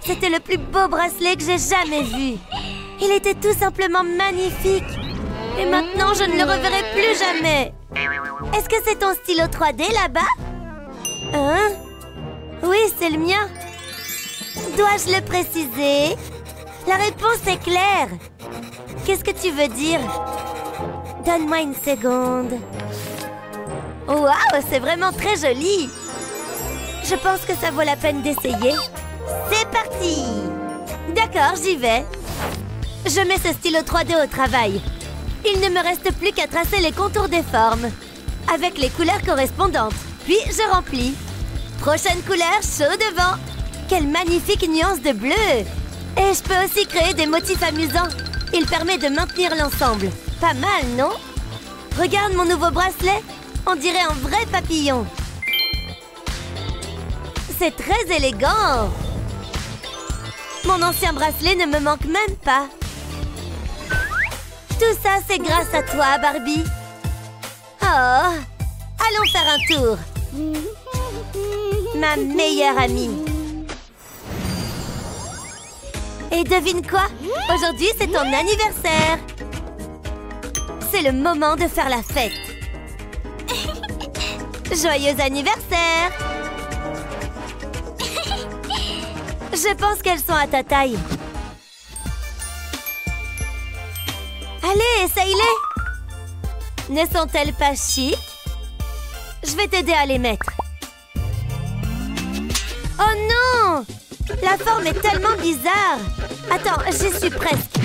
C'était le plus beau bracelet que j'ai jamais vu. Il était tout simplement magnifique. Et maintenant, je ne le reverrai plus jamais. Est-ce que c'est ton stylo 3D là-bas? Hein? Oui, c'est le mien. Dois-je le préciser? La réponse est claire. Qu'est-ce que tu veux dire? Donne-moi une seconde. Waouh, c'est vraiment très joli. Je pense que ça vaut la peine d'essayer. C'est parti! D'accord, j'y vais. Je mets ce stylo 3D au travail. Il ne me reste plus qu'à tracer les contours des formes, avec les couleurs correspondantes. Puis je remplis. Prochaine couleur, chaud devant. Quelle magnifique nuance de bleu! Et je peux aussi créer des motifs amusants. Il permet de maintenir l'ensemble. Pas mal, non? Regarde mon nouveau bracelet. On dirait un vrai papillon. C'est très élégant. Mon ancien bracelet ne me manque même pas. Tout ça, c'est grâce à toi, Barbie. Oh, allons faire un tour. Ma meilleure amie. Et devine quoi? Aujourd'hui, c'est ton anniversaire. C'est le moment de faire la fête. Joyeux anniversaire! Je pense qu'elles sont à ta taille. Allez, essaye-les! Ne sont-elles pas chic? Je vais t'aider à les mettre. Oh non! La forme est tellement bizarre. Attends, j'y suis presque.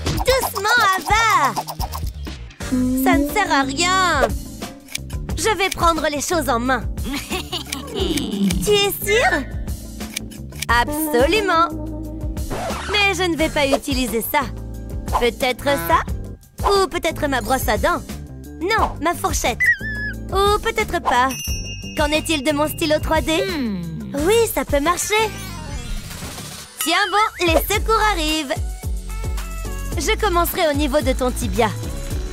Doucement, Ava! Ça ne sert à rien. Je vais prendre les choses en main. Tu es sûre? Absolument. Mais je ne vais pas utiliser ça. Peut-être ça? Ou peut-être ma brosse à dents? Non, ma fourchette. Ou peut-être pas. Qu'en est-il de mon stylo 3D? Oui, ça peut marcher. Tiens bon, les secours arrivent. Je commencerai au niveau de ton tibia.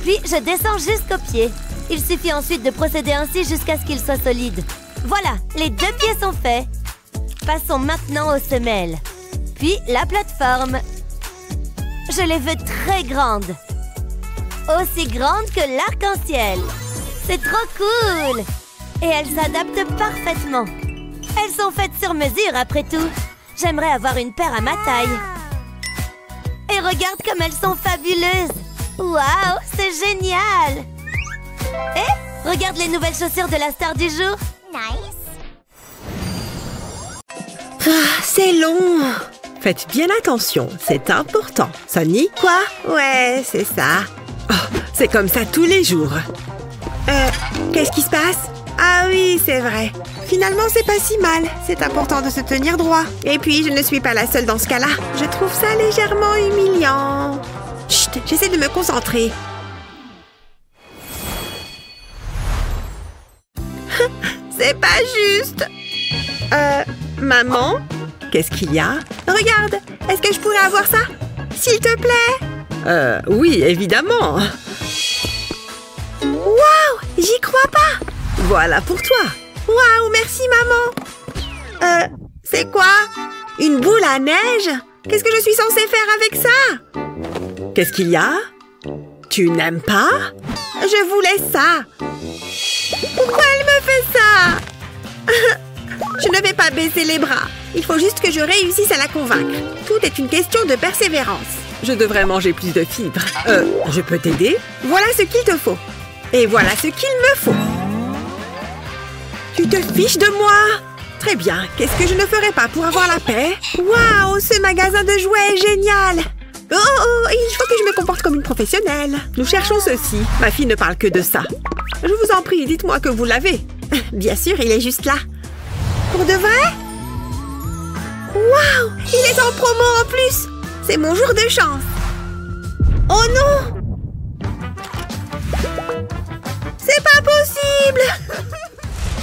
Puis je descends jusqu'au pied. Il suffit ensuite de procéder ainsi jusqu'à ce qu'il soit solide. Voilà, les 2 pieds sont faits. Passons maintenant aux semelles. Puis la plateforme. Je les veux très grandes. Aussi grandes que l'arc-en-ciel. C'est trop cool. Et elles s'adaptent parfaitement. Elles sont faites sur mesure après tout. J'aimerais avoir une paire à ma taille. Et regarde comme elles sont fabuleuses. Waouh, c'est génial. Eh, regarde les nouvelles chaussures de la star du jour. Nice. Ah, c'est long. Faites bien attention, c'est important. Sunny? Quoi? Ouais, c'est ça. Oh, c'est comme ça tous les jours. Qu'est-ce qui se passe? Ah oui, c'est vrai. Finalement, c'est pas si mal. C'est important de se tenir droit. Et puis, je ne suis pas la seule dans ce cas-là. Je trouve ça légèrement humiliant. Chut, j'essaie de me concentrer. C'est pas juste. Maman? Qu'est-ce qu'il y a? Regarde, est-ce que je pourrais avoir ça? S'il te plaît? Oui, évidemment. Waouh, j'y crois pas. Voilà pour toi. Waouh, merci maman. C'est quoi? Une boule à neige? Qu'est-ce que je suis censée faire avec ça? Qu'est-ce qu'il y a? Tu n'aimes pas? Je voulais ça. Pourquoi elle me fait ça? Je ne vais pas baisser les bras. Il faut juste que je réussisse à la convaincre. Tout est une question de persévérance. Je devrais manger plus de fibres. Je peux t'aider? Voilà ce qu'il te faut. Et voilà ce qu'il me faut. Tu te fiches de moi? Très bien. Qu'est-ce que je ne ferais pas pour avoir la paix? Waouh, ce magasin de jouets est génial. Oh, il faut que je me comporte comme une professionnelle. Nous cherchons ceci. Ma fille ne parle que de ça. Je vous en prie, dites-moi que vous l'avez. Bien sûr, il est juste là. Pour de vrai? Waouh, il est en promo en plus. C'est mon jour de chance. Oh non! C'est pas possible!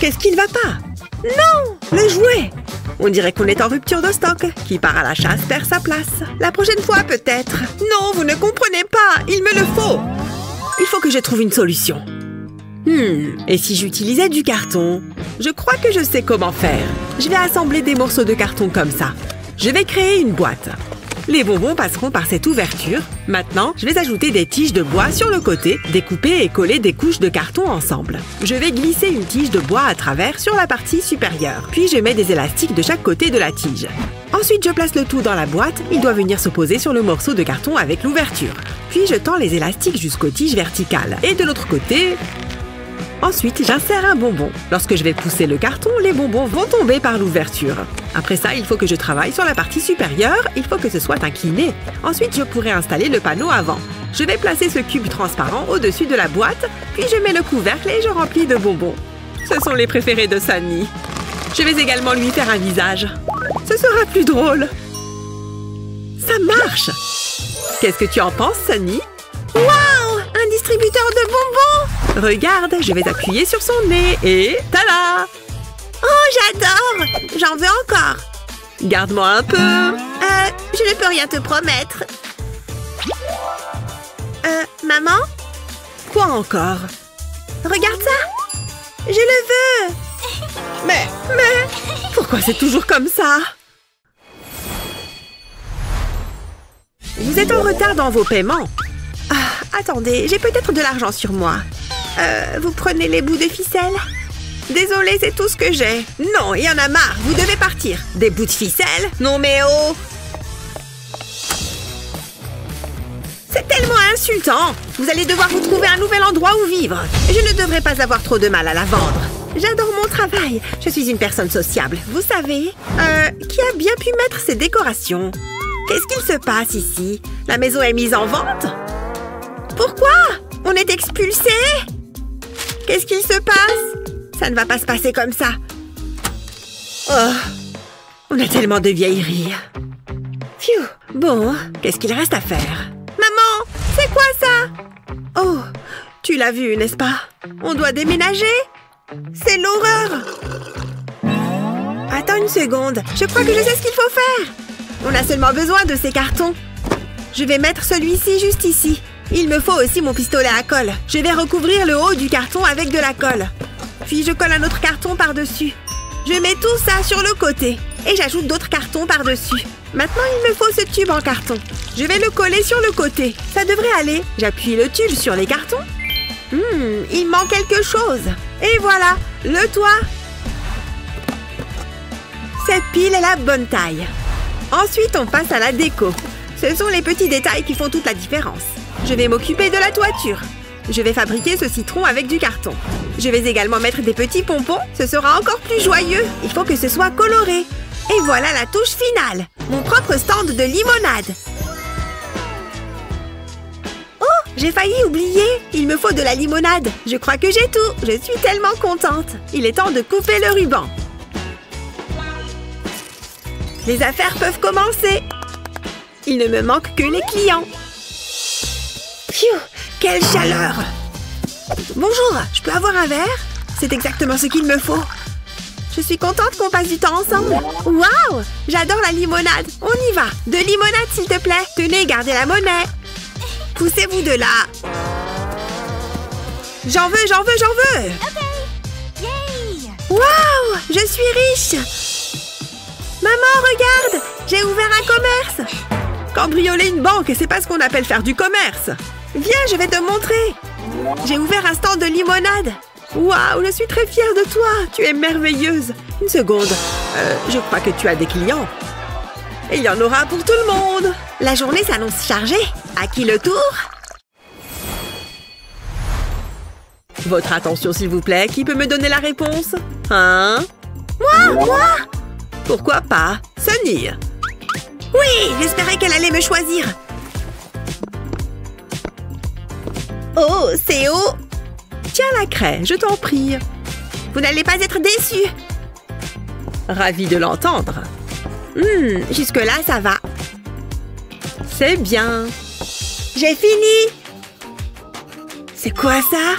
Qu'est-ce qu'il va pas? Non! Le jouet! On dirait qu'on est en rupture de stock. Qui part à la chasse perd sa place. La prochaine fois, peut-être. Non, vous ne comprenez pas. Il me le faut. Il faut que je trouve une solution. Et si j'utilisais du carton? Je crois que je sais comment faire. Je vais assembler des morceaux de carton comme ça. Je vais créer une boîte. Les bonbons passeront par cette ouverture. Maintenant, je vais ajouter des tiges de bois sur le côté, découper et coller des couches de carton ensemble. Je vais glisser une tige de bois à travers sur la partie supérieure. Puis je mets des élastiques de chaque côté de la tige. Ensuite, je place le tout dans la boîte. Il doit venir se poser sur le morceau de carton avec l'ouverture. Puis je tends les élastiques jusqu'aux tiges verticales. Et de l'autre côté... Ensuite, j'insère un bonbon. Lorsque je vais pousser le carton, les bonbons vont tomber par l'ouverture. Après ça, il faut que je travaille sur la partie supérieure. Il faut que ce soit incliné. Ensuite, je pourrai installer le panneau avant. Je vais placer ce cube transparent au-dessus de la boîte. Puis je mets le couvercle et je remplis de bonbons. Ce sont les préférés de Sunny. Je vais également lui faire un visage. Ce sera plus drôle. Ça marche! Qu'est-ce que tu en penses, Sunny? Waouh! Un distributeur de bonbons! Regarde, je vais appuyer sur son nez et... tada! Oh, j'adore! J'en veux encore! Garde-moi un peu! Je ne peux rien te promettre. Maman? Quoi encore? Regarde ça! Je le veux! Mais... Pourquoi c'est toujours comme ça? Vous êtes en retard dans vos paiements. Ah, attendez, j'ai peut-être de l'argent sur moi. Vous prenez les bouts de ficelle? Désolée, c'est tout ce que j'ai. Non, il y en a marre, vous devez partir. Des bouts de ficelle? Non mais oh! C'est tellement insultant! Vous allez devoir vous trouver un nouvel endroit où vivre. Je ne devrais pas avoir trop de mal à la vendre. J'adore mon travail. Je suis une personne sociable, vous savez. Qui a bien pu mettre ces décorations? Qu'est-ce qu'il se passe ici? La maison est mise en vente? Pourquoi? On est expulsés? Qu'est-ce qu'il se passe? Ça ne va pas se passer comme ça. Oh, on a tellement de vieilleries. Phew. Bon, qu'est-ce qu'il reste à faire? Maman, c'est quoi ça? Oh, tu l'as vu, n'est-ce pas? On doit déménager? C'est l'horreur! Attends une seconde, je crois que je sais ce qu'il faut faire. On a seulement besoin de ces cartons. Je vais mettre celui-ci juste ici. Il me faut aussi mon pistolet à colle. Je vais recouvrir le haut du carton avec de la colle. Puis je colle un autre carton par-dessus. Je mets tout ça sur le côté. Et j'ajoute d'autres cartons par-dessus. Maintenant, il me faut ce tube en carton. Je vais le coller sur le côté. Ça devrait aller. J'appuie le tube sur les cartons. Il manque quelque chose. Et voilà, le toit. Cette pile est la bonne taille. Ensuite, on passe à la déco. Ce sont les petits détails qui font toute la différence. Je vais m'occuper de la toiture. Je vais fabriquer ce citron avec du carton. Je vais également mettre des petits pompons. Ce sera encore plus joyeux. Il faut que ce soit coloré. Et voilà la touche finale. Mon propre stand de limonade. Oh, j'ai failli oublier. Il me faut de la limonade. Je crois que j'ai tout. Je suis tellement contente. Il est temps de couper le ruban. Les affaires peuvent commencer. Il ne me manque que les clients. Phew, quelle chaleur! Bonjour, je peux avoir un verre? C'est exactement ce qu'il me faut. Je suis contente qu'on passe du temps ensemble. Waouh! J'adore la limonade. On y va. De limonade, s'il te plaît. Tenez, gardez la monnaie. Poussez-vous de là. J'en veux, j'en veux, j'en veux. Waouh! Je suis riche. Maman, regarde! J'ai ouvert un commerce. Cambrioler une banque, c'est pas ce qu'on appelle faire du commerce. Viens, je vais te montrer. J'ai ouvert un stand de limonade. Waouh, je suis très fière de toi. Tu es merveilleuse. Une seconde. Je crois que tu as des clients. Et il y en aura pour tout le monde. La journée s'annonce chargée. À qui le tour? Votre attention, s'il vous plaît. Qui peut me donner la réponse? Hein? Moi? Pourquoi pas? Sunny. Oui, j'espérais qu'elle allait me choisir. Oh, c'est haut. Tiens la craie, je t'en prie. Vous n'allez pas être déçus. Ravie de l'entendre. Jusque-là, ça va. C'est bien. J'ai fini. C'est quoi ça?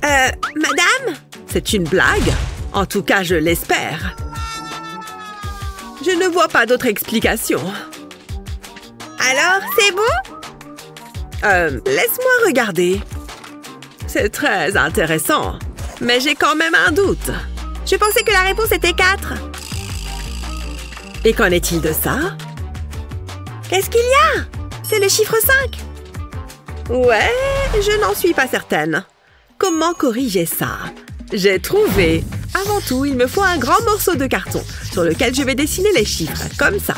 Madame? C'est une blague? En tout cas, je l'espère. Je ne vois pas d'autre explication. Alors, c'est bon? Laisse-moi regarder. C'est très intéressant. Mais j'ai quand même un doute. Je pensais que la réponse était 4. Et qu'en est-il de ça? Qu'est-ce qu'il y a? C'est le chiffre 5. Ouais, je n'en suis pas certaine. Comment corriger ça? J'ai trouvé. Avant tout, il me faut un grand morceau de carton sur lequel je vais dessiner les chiffres, comme ça.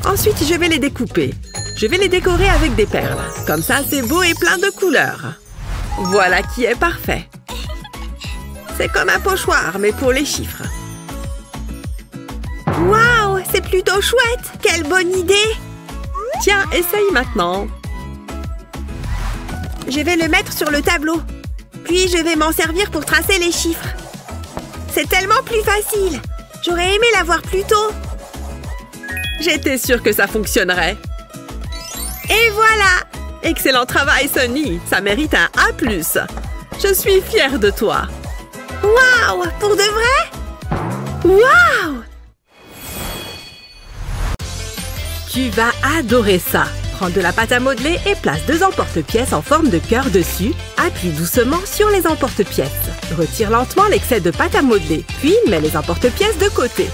Ensuite, je vais les découper. Je vais les décorer avec des perles. Comme ça, c'est beau et plein de couleurs. Voilà qui est parfait. C'est comme un pochoir, mais pour les chiffres. Waouh, c'est plutôt chouette! Quelle bonne idée! Tiens, essaye maintenant. Je vais le mettre sur le tableau. Puis, je vais m'en servir pour tracer les chiffres. C'est tellement plus facile. J'aurais aimé l'avoir plus tôt. J'étais sûre que ça fonctionnerait. Et voilà! Excellent travail, Sunny. Ça mérite un A+. Je suis fière de toi. Waouh! Pour de vrai? Waouh! Tu vas adorer ça. Prends de la pâte à modeler et place 2 emporte-pièces en forme de cœur dessus. Appuie doucement sur les emporte-pièces. Retire lentement l'excès de pâte à modeler. Puis, mets les emporte-pièces de côté.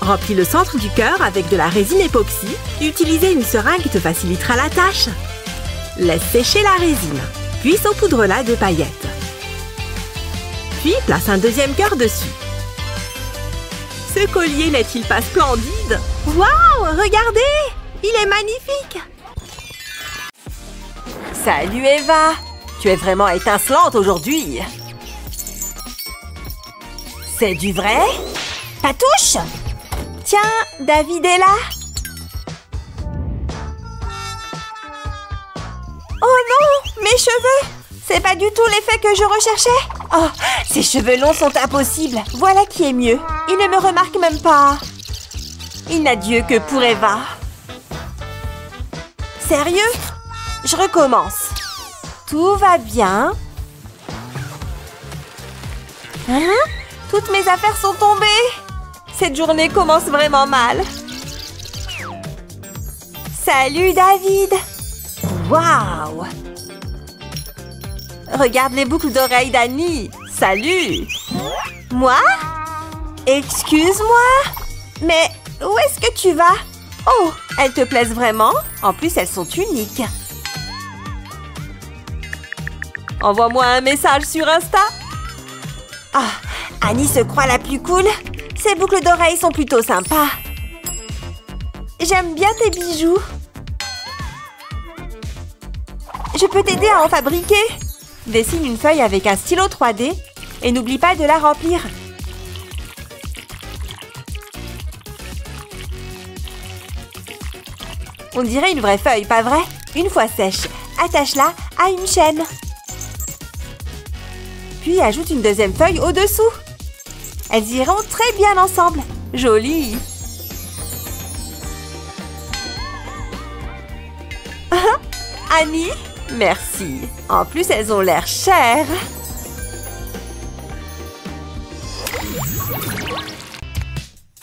Remplis le centre du cœur avec de la résine époxy. Utilisez une seringue te facilitera la tâche. Laisse sécher la résine, puis saupoudre-la de paillettes. Puis place un deuxième cœur dessus. Ce collier n'est-il pas splendide? Waouh, regardez! Il est magnifique! Salut Eva! Tu es vraiment étincelante aujourd'hui! C'est du vrai? Patouche! Tiens, David est là! Oh non! Mes cheveux! C'est pas du tout l'effet que je recherchais! Oh, ces cheveux longs sont impossibles! Voilà qui est mieux! Il ne me remarque même pas! Il n'a Dieu que pour Eva! Sérieux? Je recommence! Tout va bien? Hein? Toutes mes affaires sont tombées! Cette journée commence vraiment mal! Salut David! Waouh! Regarde les boucles d'oreilles d'Annie! Salut! Moi? Excuse-moi? Mais où est-ce que tu vas? Oh, elles te plaisent vraiment? En plus, elles sont uniques. Envoie-moi un message sur Insta. Ah, Annie se croit la plus cool. Ces boucles d'oreilles sont plutôt sympas. J'aime bien tes bijoux. Je peux t'aider à en fabriquer. Dessine une feuille avec un stylo 3D et n'oublie pas de la remplir. On dirait une vraie feuille, pas vrai? Une fois sèche, attache-la à une chaîne. Puis ajoute une deuxième feuille au-dessous. Elles iront très bien ensemble. Joli! Annie? Merci. En plus, elles ont l'air chères.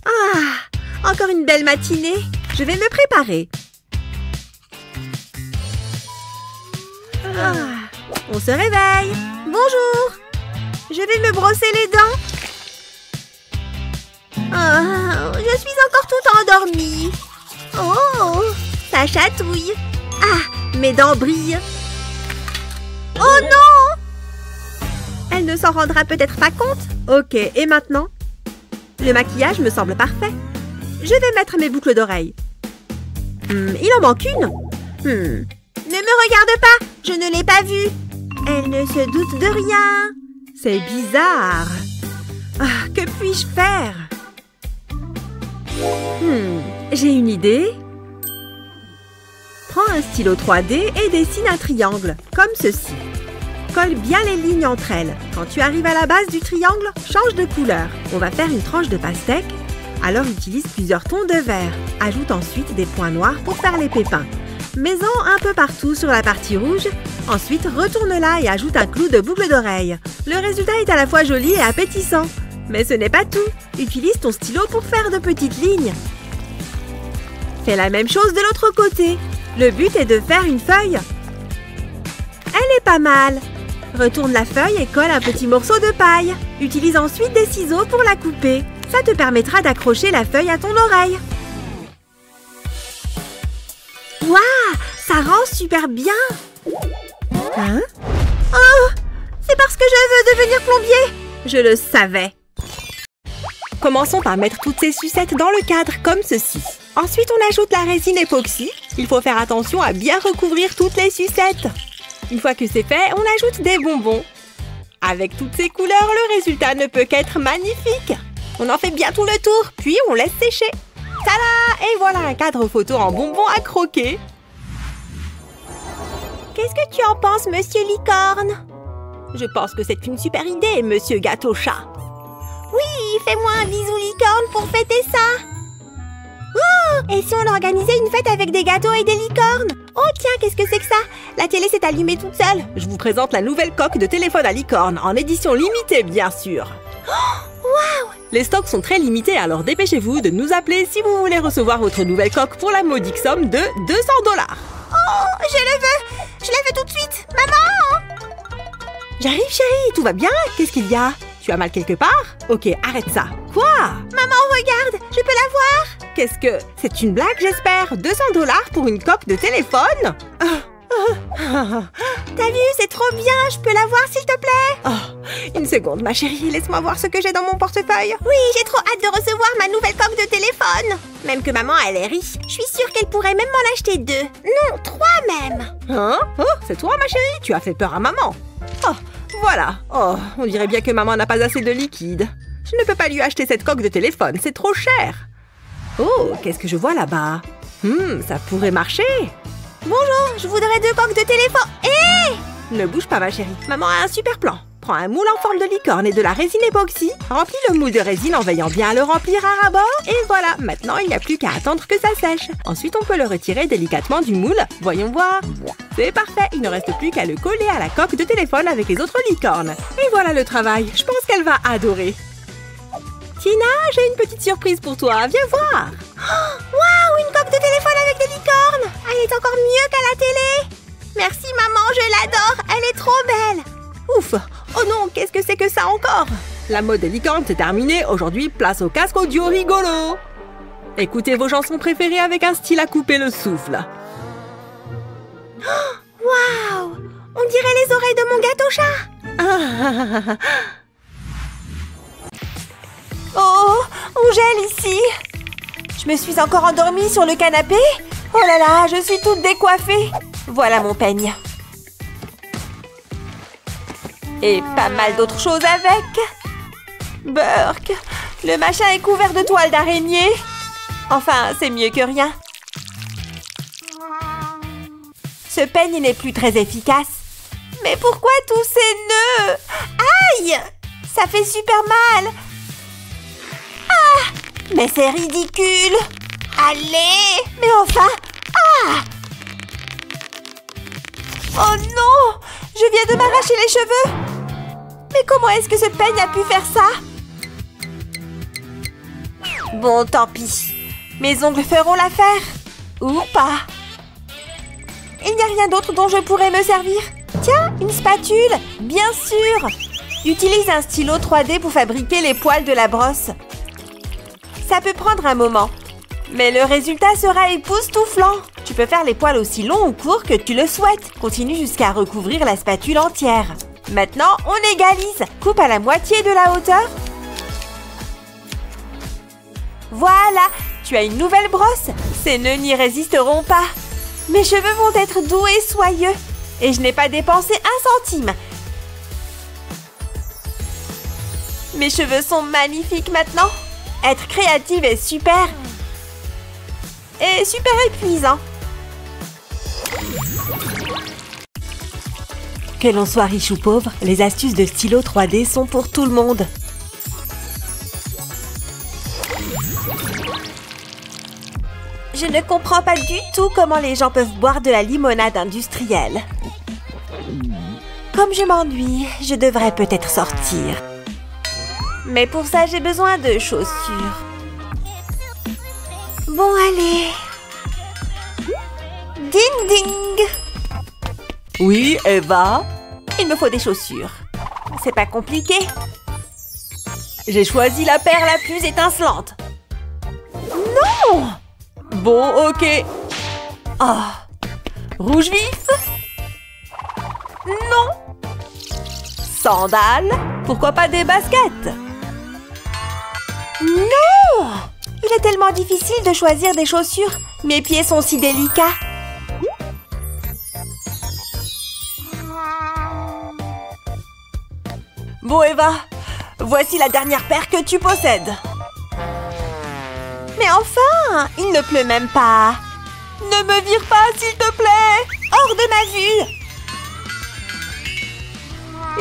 Ah! Encore une belle matinée. Je vais me préparer. Ah, on se réveille. Bonjour. Je vais me brosser les dents. Oh, je suis encore toute endormie. Oh, ça chatouille. Ah, mes dents brillent. Oh non! Elle ne s'en rendra peut-être pas compte. Ok, et maintenant? Le maquillage me semble parfait. Je vais mettre mes boucles d'oreilles. Il en manque une. Ne me regarde pas, je ne l'ai pas vue. Elle ne se doute de rien. C'est bizarre. Ah, que puis-je faire? J'ai une idée. Prends un stylo 3D et dessine un triangle, comme ceci. Colle bien les lignes entre elles. Quand tu arrives à la base du triangle, change de couleur. On va faire une tranche de pastèque. Alors utilise plusieurs tons de vert. Ajoute ensuite des points noirs pour faire les pépins. Mets-en un peu partout sur la partie rouge. Ensuite, retourne-la et ajoute un clou de boucle d'oreille. Le résultat est à la fois joli et appétissant. Mais ce n'est pas tout. Utilise ton stylo pour faire de petites lignes. Fais la même chose de l'autre côté. Le but est de faire une feuille. Elle est pas mal. Retourne la feuille et colle un petit morceau de paille. Utilise ensuite des ciseaux pour la couper. Ça te permettra d'accrocher la feuille à ton oreille. Waouh, ça rend super bien. Hein? Oh, c'est parce que je veux devenir plombier. Je le savais. Commençons par mettre toutes ces sucettes dans le cadre, comme ceci. Ensuite, on ajoute la résine époxy. Il faut faire attention à bien recouvrir toutes les sucettes. Une fois que c'est fait, on ajoute des bonbons. Avec toutes ces couleurs, le résultat ne peut qu'être magnifique. On en fait bien tout le tour, puis on laisse sécher. Tada! Et voilà un cadre photo en bonbons à croquer. Qu'est-ce que tu en penses, monsieur Licorne? Je pense que c'est une super idée, monsieur Gâteau-Chat. Oui, fais-moi un bisou licorne pour fêter ça. Oh, et si on organisait une fête avec des gâteaux et des licornes? Oh tiens, qu'est-ce que c'est que ça? La télé s'est allumée toute seule. Je vous présente la nouvelle coque de téléphone à licorne, en édition limitée bien sûr. Oh, waouh! Les stocks sont très limités, alors dépêchez-vous de nous appeler si vous voulez recevoir votre nouvelle coque pour la modique somme de 200 $. Oh, je le veux! Je le veux tout de suite! Maman! J'arrive chérie, tout va bien? Qu'est-ce qu'il y a? Tu as mal quelque part? Ok, arrête ça. Quoi? Maman, regarde, je peux la voir. Qu'est-ce que... C'est une blague, j'espère? 200 $ pour une coque de téléphone? T'as vu, c'est trop bien, je peux la voir s'il te plaît? Oh, une seconde, ma chérie, laisse-moi voir ce que j'ai dans mon portefeuille. Oui, j'ai trop hâte de recevoir ma nouvelle coque de téléphone. Même que maman, elle est riche. Je suis sûre qu'elle pourrait même m'en acheter 2. Non, 3 même. Hein? Oh, c'est toi, ma chérie? Tu as fait peur à maman. Oh, voilà. Oh, on dirait bien que maman n'a pas assez de liquide. Je ne peux pas lui acheter cette coque de téléphone, c'est trop cher. Oh, qu'est-ce que je vois là-bas? Ça pourrait marcher. Bonjour, je voudrais 2 coques de téléphone. Hé! Ne bouge pas, ma chérie. Maman a un super plan. Prends un moule en forme de licorne et de la résine époxy. Remplis le moule de résine en veillant bien à le remplir à ras-bord. Et voilà, maintenant il n'y a plus qu'à attendre que ça sèche. Ensuite, on peut le retirer délicatement du moule. Voyons voir. C'est parfait, il ne reste plus qu'à le coller à la coque de téléphone avec les autres licornes. Et voilà le travail. Je pense qu'elle va adorer. Tina, j'ai une petite surprise pour toi. Viens voir. Waouh, une coque de téléphone avec des licornes. Elle est encore mieux qu'à la télé. Merci maman, je l'adore. Elle est trop belle. Ouf! Oh non, qu'est-ce que c'est que ça encore? La mode des licornes, c'est terminé. Aujourd'hui, place au casque audio rigolo. Écoutez vos chansons préférées avec un style à couper le souffle. Waouh! On dirait les oreilles de mon gâteau-chat. Oh, on gèle ici. Je me suis encore endormie sur le canapé. Oh là là, je suis toute décoiffée. Voilà mon peigne. Et pas mal d'autres choses avec. Burk, le machin est couvert de toiles d'araignée. Enfin, c'est mieux que rien. Ce peigne n'est plus très efficace. Mais pourquoi tous ces nœuds? Aïe! Ça fait super mal. Ah! Mais c'est ridicule. Allez! Mais enfin! Ah! Oh non! Je viens de m'arracher les cheveux. Mais comment est-ce que ce peigne a pu faire ça? Bon, tant pis. Mes ongles feront l'affaire. Ou pas. Il n'y a rien d'autre dont je pourrais me servir. Tiens, une spatule. Bien sûr. Utilise un stylo 3D pour fabriquer les poils de la brosse. Ça peut prendre un moment. Mais le résultat sera époustouflant. Tu peux faire les poils aussi longs ou courts que tu le souhaites. Continue jusqu'à recouvrir la spatule entière. Maintenant, on égalise. Coupe à la moitié de la hauteur. Voilà, tu as une nouvelle brosse. Ces nœuds n'y résisteront pas. Mes cheveux vont être doux et soyeux. Et je n'ai pas dépensé 1 centime. Mes cheveux sont magnifiques maintenant. Être créative est super. Et super épuisant. Que l'on soit riche ou pauvre, les astuces de stylo 3D sont pour tout le monde. Je ne comprends pas du tout comment les gens peuvent boire de la limonade industrielle. Comme je m'ennuie, je devrais peut-être sortir. Mais pour ça, j'ai besoin de chaussures. Bon, allez. Ding ding. Oui, Eva? Il me faut des chaussures. C'est pas compliqué. J'ai choisi la paire la plus étincelante. Non! Bon, ok. Oh. Rouge vif? Non. Sandales? Pourquoi pas des baskets? Non! Il est tellement difficile de choisir des chaussures. Mes pieds sont si délicats. Bon, Eva, voici la dernière paire que tu possèdes. Mais enfin, il ne pleut même pas. Ne me vire pas, s'il te plaît. Hors de ma vue.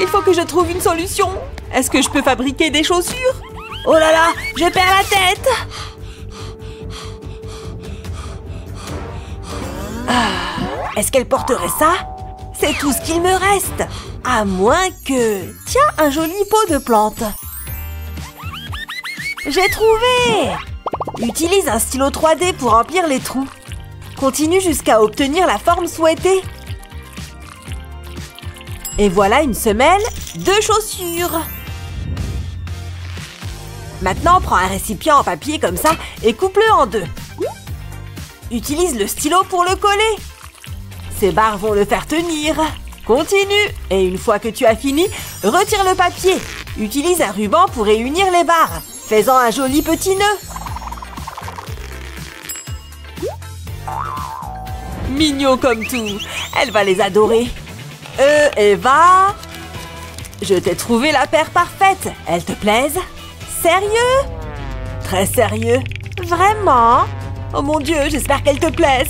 Il faut que je trouve une solution. Est-ce que je peux fabriquer des chaussures? Oh là là, je perds la tête. Est-ce qu'elle porterait ça? C'est tout ce qu'il me reste. À moins que... Tiens, un joli pot de plantes. J'ai trouvé! Utilise un stylo 3D pour remplir les trous. Continue jusqu'à obtenir la forme souhaitée. Et voilà une semelle de chaussures. Maintenant, prends un récipient en papier comme ça et coupe-le en deux. Utilise le stylo pour le coller. Ces barres vont le faire tenir. Continue. Et une fois que tu as fini, retire le papier. Utilise un ruban pour réunir les barres. Fais-en un joli petit nœud. Mignon comme tout. Elle va les adorer. Eva, je t'ai trouvé la paire parfaite. Elle te plaise? Sérieux? Très sérieux. Vraiment? Oh mon Dieu, j'espère qu'elle te plaise.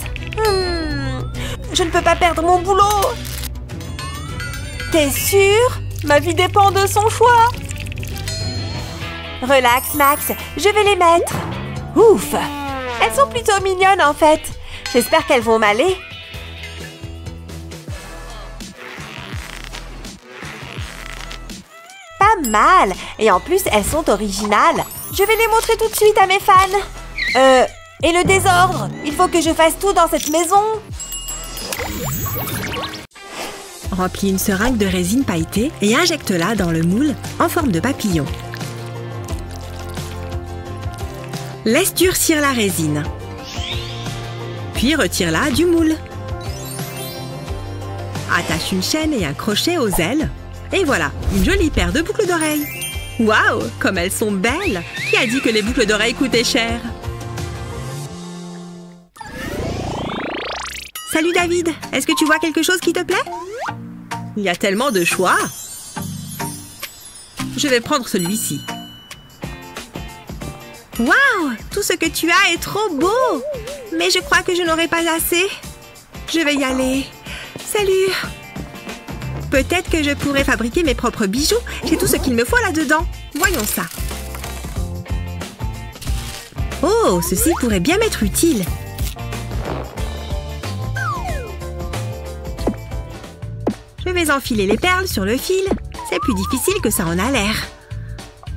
Je ne peux pas perdre mon boulot. T'es sûre? Ma vie dépend de son choix. Relax, Max. Je vais les mettre. Ouf! Elles sont plutôt mignonnes, en fait. J'espère qu'elles vont m'aller. Pas mal. Et en plus, elles sont originales. Je vais les montrer tout de suite à mes fans. Et le désordre? Il faut que je fasse tout dans cette maison. Remplis une seringue de résine pailletée et injecte-la dans le moule en forme de papillon. Laisse durcir la résine. Puis retire-la du moule. Attache une chaîne et un crochet aux ailes. Et voilà, une jolie paire de boucles d'oreilles. Waouh, comme elles sont belles! Qui a dit que les boucles d'oreilles coûtaient cher? Salut David, est-ce que tu vois quelque chose qui te plaît? Il y a tellement de choix. Je vais prendre celui-ci. Waouh! Tout ce que tu as est trop beau! Mais je crois que je n'aurai pas assez. Je vais y aller. Salut! Peut-être que je pourrais fabriquer mes propres bijoux. J'ai tout ce qu'il me faut là-dedans. Voyons ça. Oh, ceci pourrait bien m'être utile. Je vais enfiler les perles sur le fil. C'est plus difficile que ça en a l'air.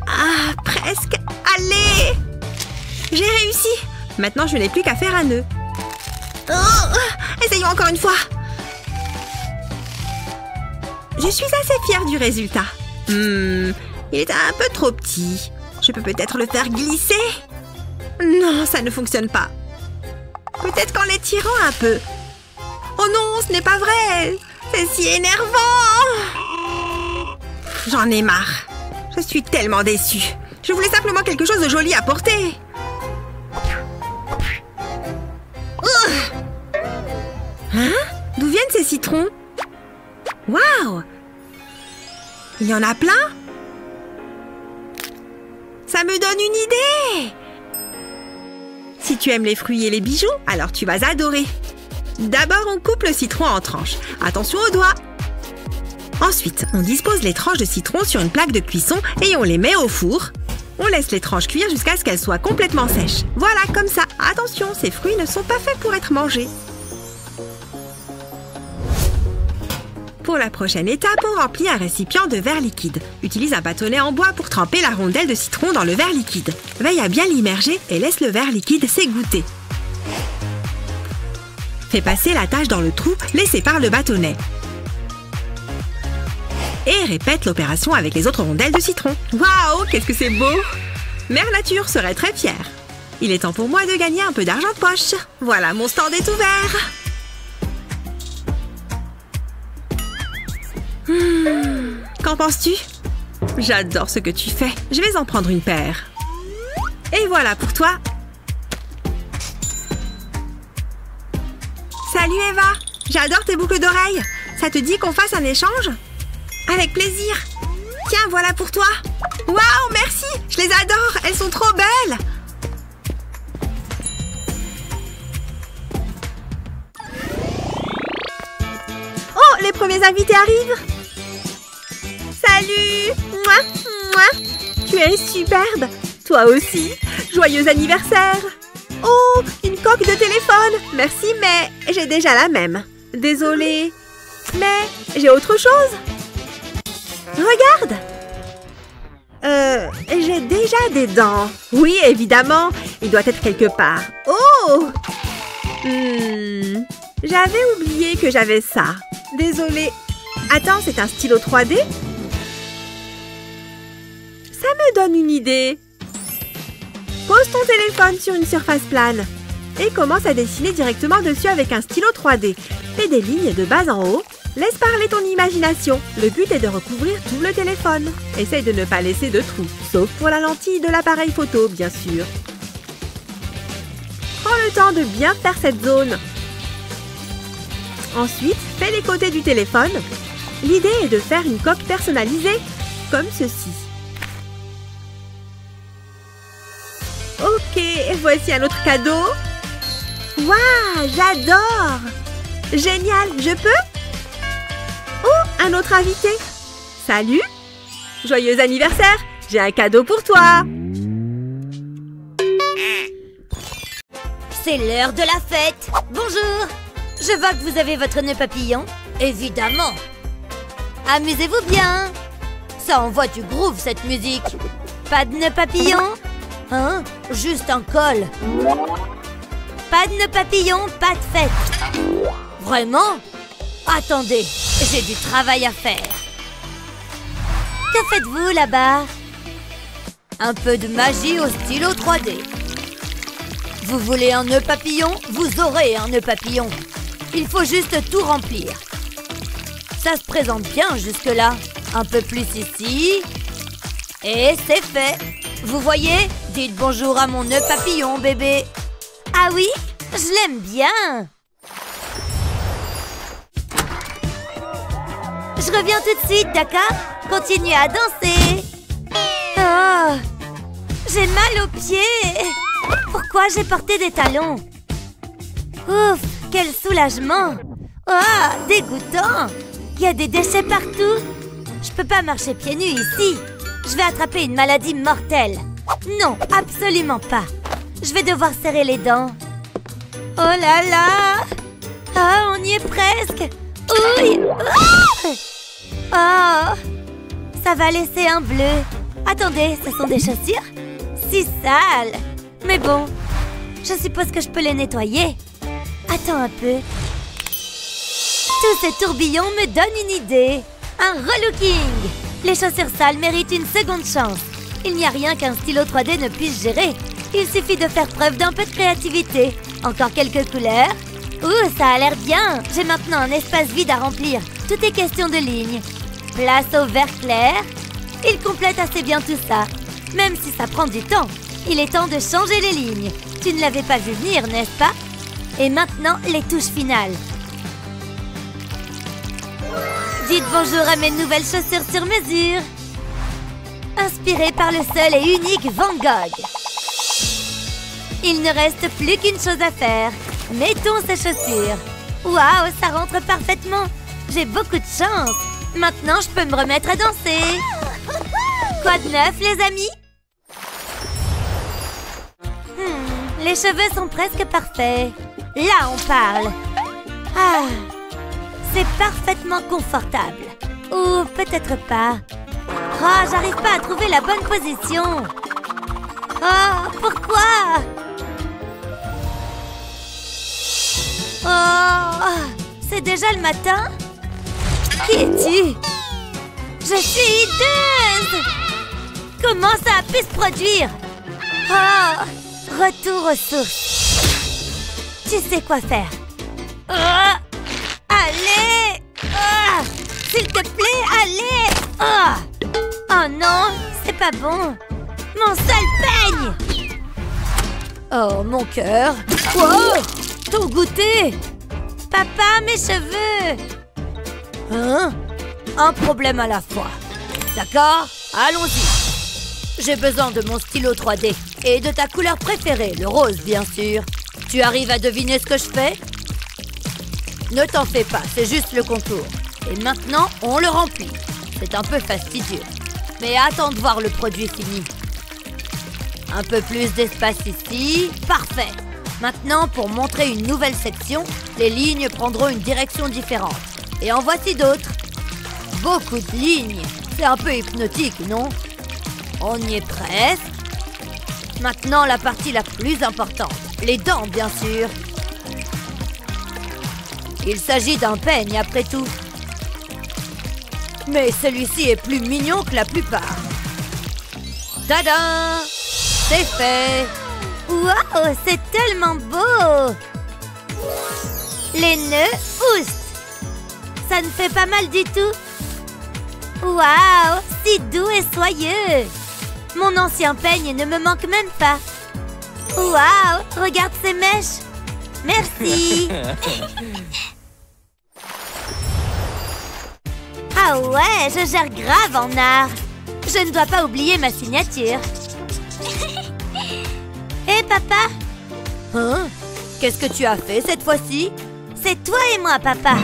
Ah, presque. Allez! J'ai réussi. Maintenant, je n'ai plus qu'à faire un nœud. Oh, essayons encore une fois. Je suis assez fière du résultat. Il est un peu trop petit. Je peux peut-être le faire glisser. Non, ça ne fonctionne pas. Peut-être qu'en l'étirant un peu. Oh non, ce n'est pas vrai. C'est si énervant. J'en ai marre. Je suis tellement déçue. Je voulais simplement quelque chose de joli à porter. Hein? D'où viennent ces citrons? Waouh! Il y en a plein? Ça me donne une idée! Si tu aimes les fruits et les bijoux, alors tu vas adorer. D'abord, on coupe le citron en tranches. Attention aux doigts! Ensuite, on dispose les tranches de citron sur une plaque de cuisson et on les met au four. On laisse les tranches cuire jusqu'à ce qu'elles soient complètement sèches. Voilà, comme ça. Attention, ces fruits ne sont pas faits pour être mangés. Pour la prochaine étape, on remplit un récipient de verre liquide. Utilise un bâtonnet en bois pour tremper la rondelle de citron dans le verre liquide. Veille à bien l'immerger et laisse le verre liquide s'égoutter. Fais passer la tache dans le trou laissé par le bâtonnet. Et répète l'opération avec les autres rondelles de citron. Waouh, qu'est-ce que c'est beau! Mère Nature serait très fière. Il est temps pour moi de gagner un peu d'argent de poche. Voilà, mon stand est ouvert. Qu'en penses-tu? J'adore ce que tu fais. Je vais en prendre une paire. Et voilà pour toi. Salut Eva. J'adore tes boucles d'oreilles. Ça te dit qu'on fasse un échange? Avec plaisir. Tiens, voilà pour toi. Waouh, merci. Je les adore. Elles sont trop belles. Oh, les premiers invités arrivent. Salut! Mouah, mouah. Tu es superbe! Toi aussi! Joyeux anniversaire! Oh! Une coque de téléphone! Merci, mais j'ai déjà la même. Désolée. Mais j'ai autre chose. Regarde! J'ai déjà des dents. Oui, évidemment. Il doit être quelque part. Oh! J'avais oublié que j'avais ça. Désolée. Attends, c'est un stylo 3D? Ça me donne une idée. Pose ton téléphone sur une surface plane et commence à dessiner directement dessus avec un stylo 3D. Fais des lignes de bas en haut. Laisse parler ton imagination. Le but est de recouvrir tout le téléphone. Essaye de ne pas laisser de trous, sauf pour la lentille de l'appareil photo, bien sûr. Prends le temps de bien faire cette zone. Ensuite, fais les côtés du téléphone. L'idée est de faire une coque personnalisée, comme ceci. Ok, voici un autre cadeau. Waouh, j'adore! Génial, je peux? Oh, un autre invité. Salut! Joyeux anniversaire! J'ai un cadeau pour toi! C'est l'heure de la fête. Bonjour. Je vois que vous avez votre nœud papillon. Évidemment. Amusez-vous bien. Ça envoie du groove, cette musique. Pas de nœud papillon? Hein? Juste un col. Pas de nœud papillon, pas de fête. Vraiment? Attendez, j'ai du travail à faire. Que faites-vous là-bas? Un peu de magie au stylo 3D. Vous voulez un nœud papillon? Vous aurez un nœud papillon. Il faut juste tout remplir. Ça se présente bien jusque-là. Un peu plus ici. Et c'est fait. Vous voyez? Dites bonjour à mon nœud papillon, bébé. Ah oui? Je l'aime bien. Je reviens tout de suite, d'accord? Continuez à danser. Oh, j'ai mal aux pieds. Pourquoi j'ai porté des talons? Ouf, quel soulagement. Oh, dégoûtant. Il y a des déchets partout. Je peux pas marcher pieds nus ici. Je vais attraper une maladie mortelle. Non, absolument pas. Je vais devoir serrer les dents. Oh là là. Ah, on y est presque. Ouille. Oh, ça va laisser un bleu. Attendez, ce sont des chaussures? Si sales. Mais bon, je suppose que je peux les nettoyer. Attends un peu. Tous ces tourbillons me donnent une idée. Un relooking. Les chaussures sales méritent une seconde chance. Il n'y a rien qu'un stylo 3D ne puisse gérer. Il suffit de faire preuve d'un peu de créativité. Encore quelques couleurs. Ouh, ça a l'air bien. J'ai maintenant un espace vide à remplir. Tout est question de lignes. Place au vert clair. Il complète assez bien tout ça. Même si ça prend du temps. Il est temps de changer les lignes. Tu ne l'avais pas vu venir, n'est-ce pas? Et maintenant, les touches finales. Dites bonjour à mes nouvelles chaussures sur mesure. Inspirées par le seul et unique Van Gogh. Il ne reste plus qu'une chose à faire. Mettons ces chaussures. Waouh, ça rentre parfaitement. J'ai beaucoup de chance. Maintenant, je peux me remettre à danser. Quoi de neuf, les amis? Les cheveux sont presque parfaits. Là, on parle. Ah, c'est parfaitement confortable. Ou peut-être pas. Oh, j'arrive pas à trouver la bonne position. Oh, pourquoi? Oh, c'est déjà le matin? Qui es-tu? Je suis hideuse! Comment ça a pu se produire? Oh, retour aux sources. Tu sais quoi faire. Allez! S'il te plaît, allez! Oh non, c'est pas bon. Mon seul peigne! Oh, mon cœur! Wow! Ton goûter! Papa, mes cheveux! Hein? Un problème à la fois. D'accord? Allons-y. J'ai besoin de mon stylo 3D et de ta couleur préférée, le rose, bien sûr. Tu arrives à deviner ce que je fais? Ne t'en fais pas, c'est juste le contour. Et maintenant, on le remplit. C'est un peu fastidieux. Mais attends de voir le produit fini. Un peu plus d'espace ici. Parfait. Maintenant, pour montrer une nouvelle section, les lignes prendront une direction différente. Et en voici d'autres. Beaucoup de lignes. C'est un peu hypnotique, non? On y est presque. Maintenant, la partie la plus importante. Les dents, bien sûr. Il s'agit d'un peigne, après tout. Mais celui-ci est plus mignon que la plupart. Tada! C'est fait. Wow, c'est tellement beau. Les nœuds oust. Ça ne fait pas mal du tout. Wow, si doux et soyeux. Mon ancien peigne ne me manque même pas. Wow, regarde ces mèches. Merci. Ah ouais, je gère grave en art. Je ne dois pas oublier ma signature. Hé, papa. Hein? Qu'est-ce que tu as fait cette fois-ci? C'est toi et moi, papa.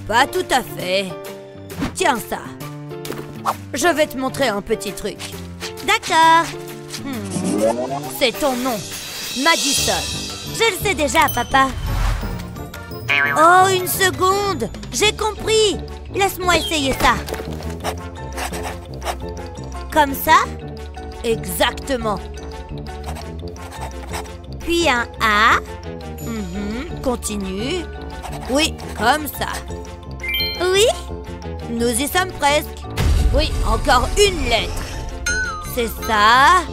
Pas tout à fait. Tiens ça. Je vais te montrer un petit truc. D'accord. C'est ton nom. Madison. Je le sais déjà, papa. Oh, une seconde. J'ai compris. Laisse-moi essayer ça. Comme ça? Exactement. Puis un A. Continue. Oui, comme ça. Oui? Nous y sommes presque. Oui, encore une lettre. C'est ça.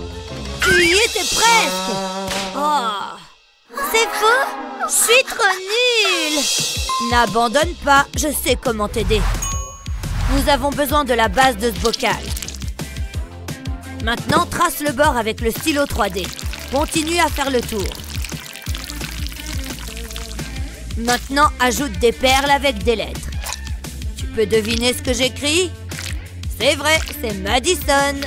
Tu y étais presque. Oh. C'est faux? Je suis trop nulle. N'abandonne pas, je sais comment t'aider. Nous avons besoin de la base de ce bocal. Maintenant, trace le bord avec le stylo 3D. Continue à faire le tour. Maintenant, ajoute des perles avec des lettres. Tu peux deviner ce que j'écris? C'est vrai, c'est Madison.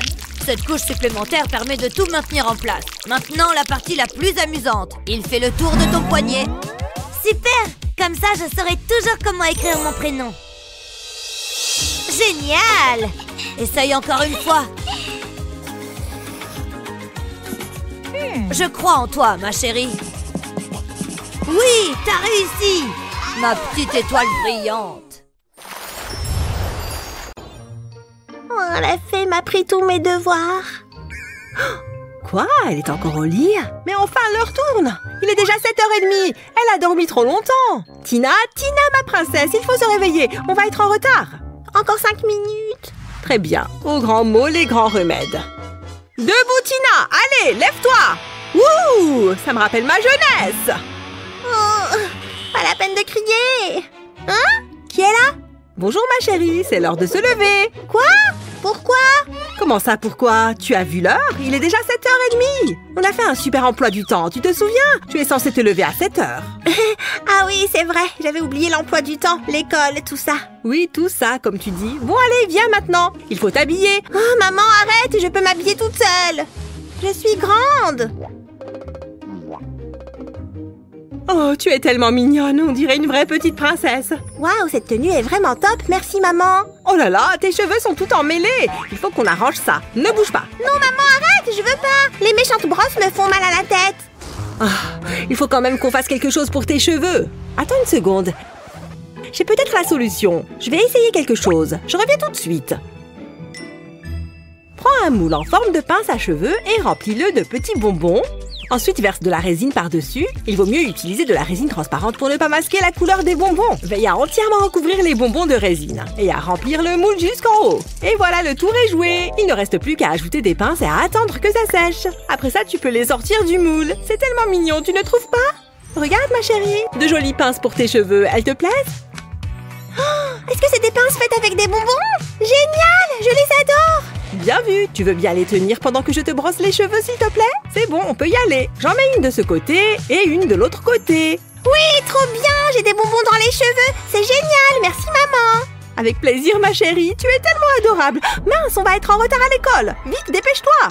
Cette couche supplémentaire permet de tout maintenir en place. Maintenant, la partie la plus amusante. Il fait le tour de ton poignet. Super! Comme ça, je saurai toujours comment écrire mon prénom. Génial! Essaye encore une fois. Je crois en toi, ma chérie. Oui, t'as réussi! Ma petite étoile brillante. Oh, la fée m'a pris tous mes devoirs. Quoi? Elle est encore au lit? Mais enfin, l'heure tourne! Il est déjà 7h30! Elle a dormi trop longtemps! Tina, ma princesse, il faut se réveiller! On va être en retard! Encore 5 minutes. Très bien. Aux grands mots, les grands remèdes. Debout, Tina! Allez, lève-toi! Wouh! Ça me rappelle ma jeunesse! Oh, pas la peine de crier. Hein? Qui est là? Bonjour, ma chérie, c'est l'heure de se lever! Quoi? Pourquoi? Comment ça, pourquoi? Tu as vu l'heure? Il est déjà 7h30! On a fait un super emploi du temps, tu te souviens? Tu es censé te lever à 7h. Ah oui, c'est vrai, j'avais oublié l'emploi du temps, l'école, tout ça. Oui, tout ça, comme tu dis. Bon, allez, viens maintenant. Il faut t'habiller. Oh, maman, arrête, je peux m'habiller toute seule. Je suis grande. Oh, tu es tellement mignonne, on dirait une vraie petite princesse. Waouh, cette tenue est vraiment top, merci maman. Oh là là, tes cheveux sont tout emmêlés. Il faut qu'on arrange ça. Ne bouge pas. Non maman, arrête, je veux pas. Les méchantes brosses me font mal à la tête. Ah, il faut quand même qu'on fasse quelque chose pour tes cheveux. Attends une seconde. J'ai peut-être la solution. Je vais essayer quelque chose. Je reviens tout de suite. Prends un moule en forme de pince à cheveux et remplis-le de petits bonbons. Ensuite, verse de la résine par-dessus. Il vaut mieux utiliser de la résine transparente pour ne pas masquer la couleur des bonbons. Veille à entièrement recouvrir les bonbons de résine et à remplir le moule jusqu'en haut. Et voilà, le tour est joué. Il ne reste plus qu'à ajouter des pinces et à attendre que ça sèche. Après ça, tu peux les sortir du moule. C'est tellement mignon, tu ne trouves pas? Regarde, ma chérie. De jolies pinces pour tes cheveux, elles te plaisent? Oh, est-ce que c'est des pinces faites avec des bonbons? Génial, je les adore. Bien vu, tu veux bien les tenir pendant que je te brosse les cheveux, s'il te plaît? C'est bon, on peut y aller. J'en mets une de ce côté et une de l'autre côté. Oui, trop bien, j'ai des bonbons dans les cheveux. C'est génial, merci maman. Avec plaisir, ma chérie, tu es tellement adorable. Mince, on va être en retard à l'école. Vite, dépêche-toi.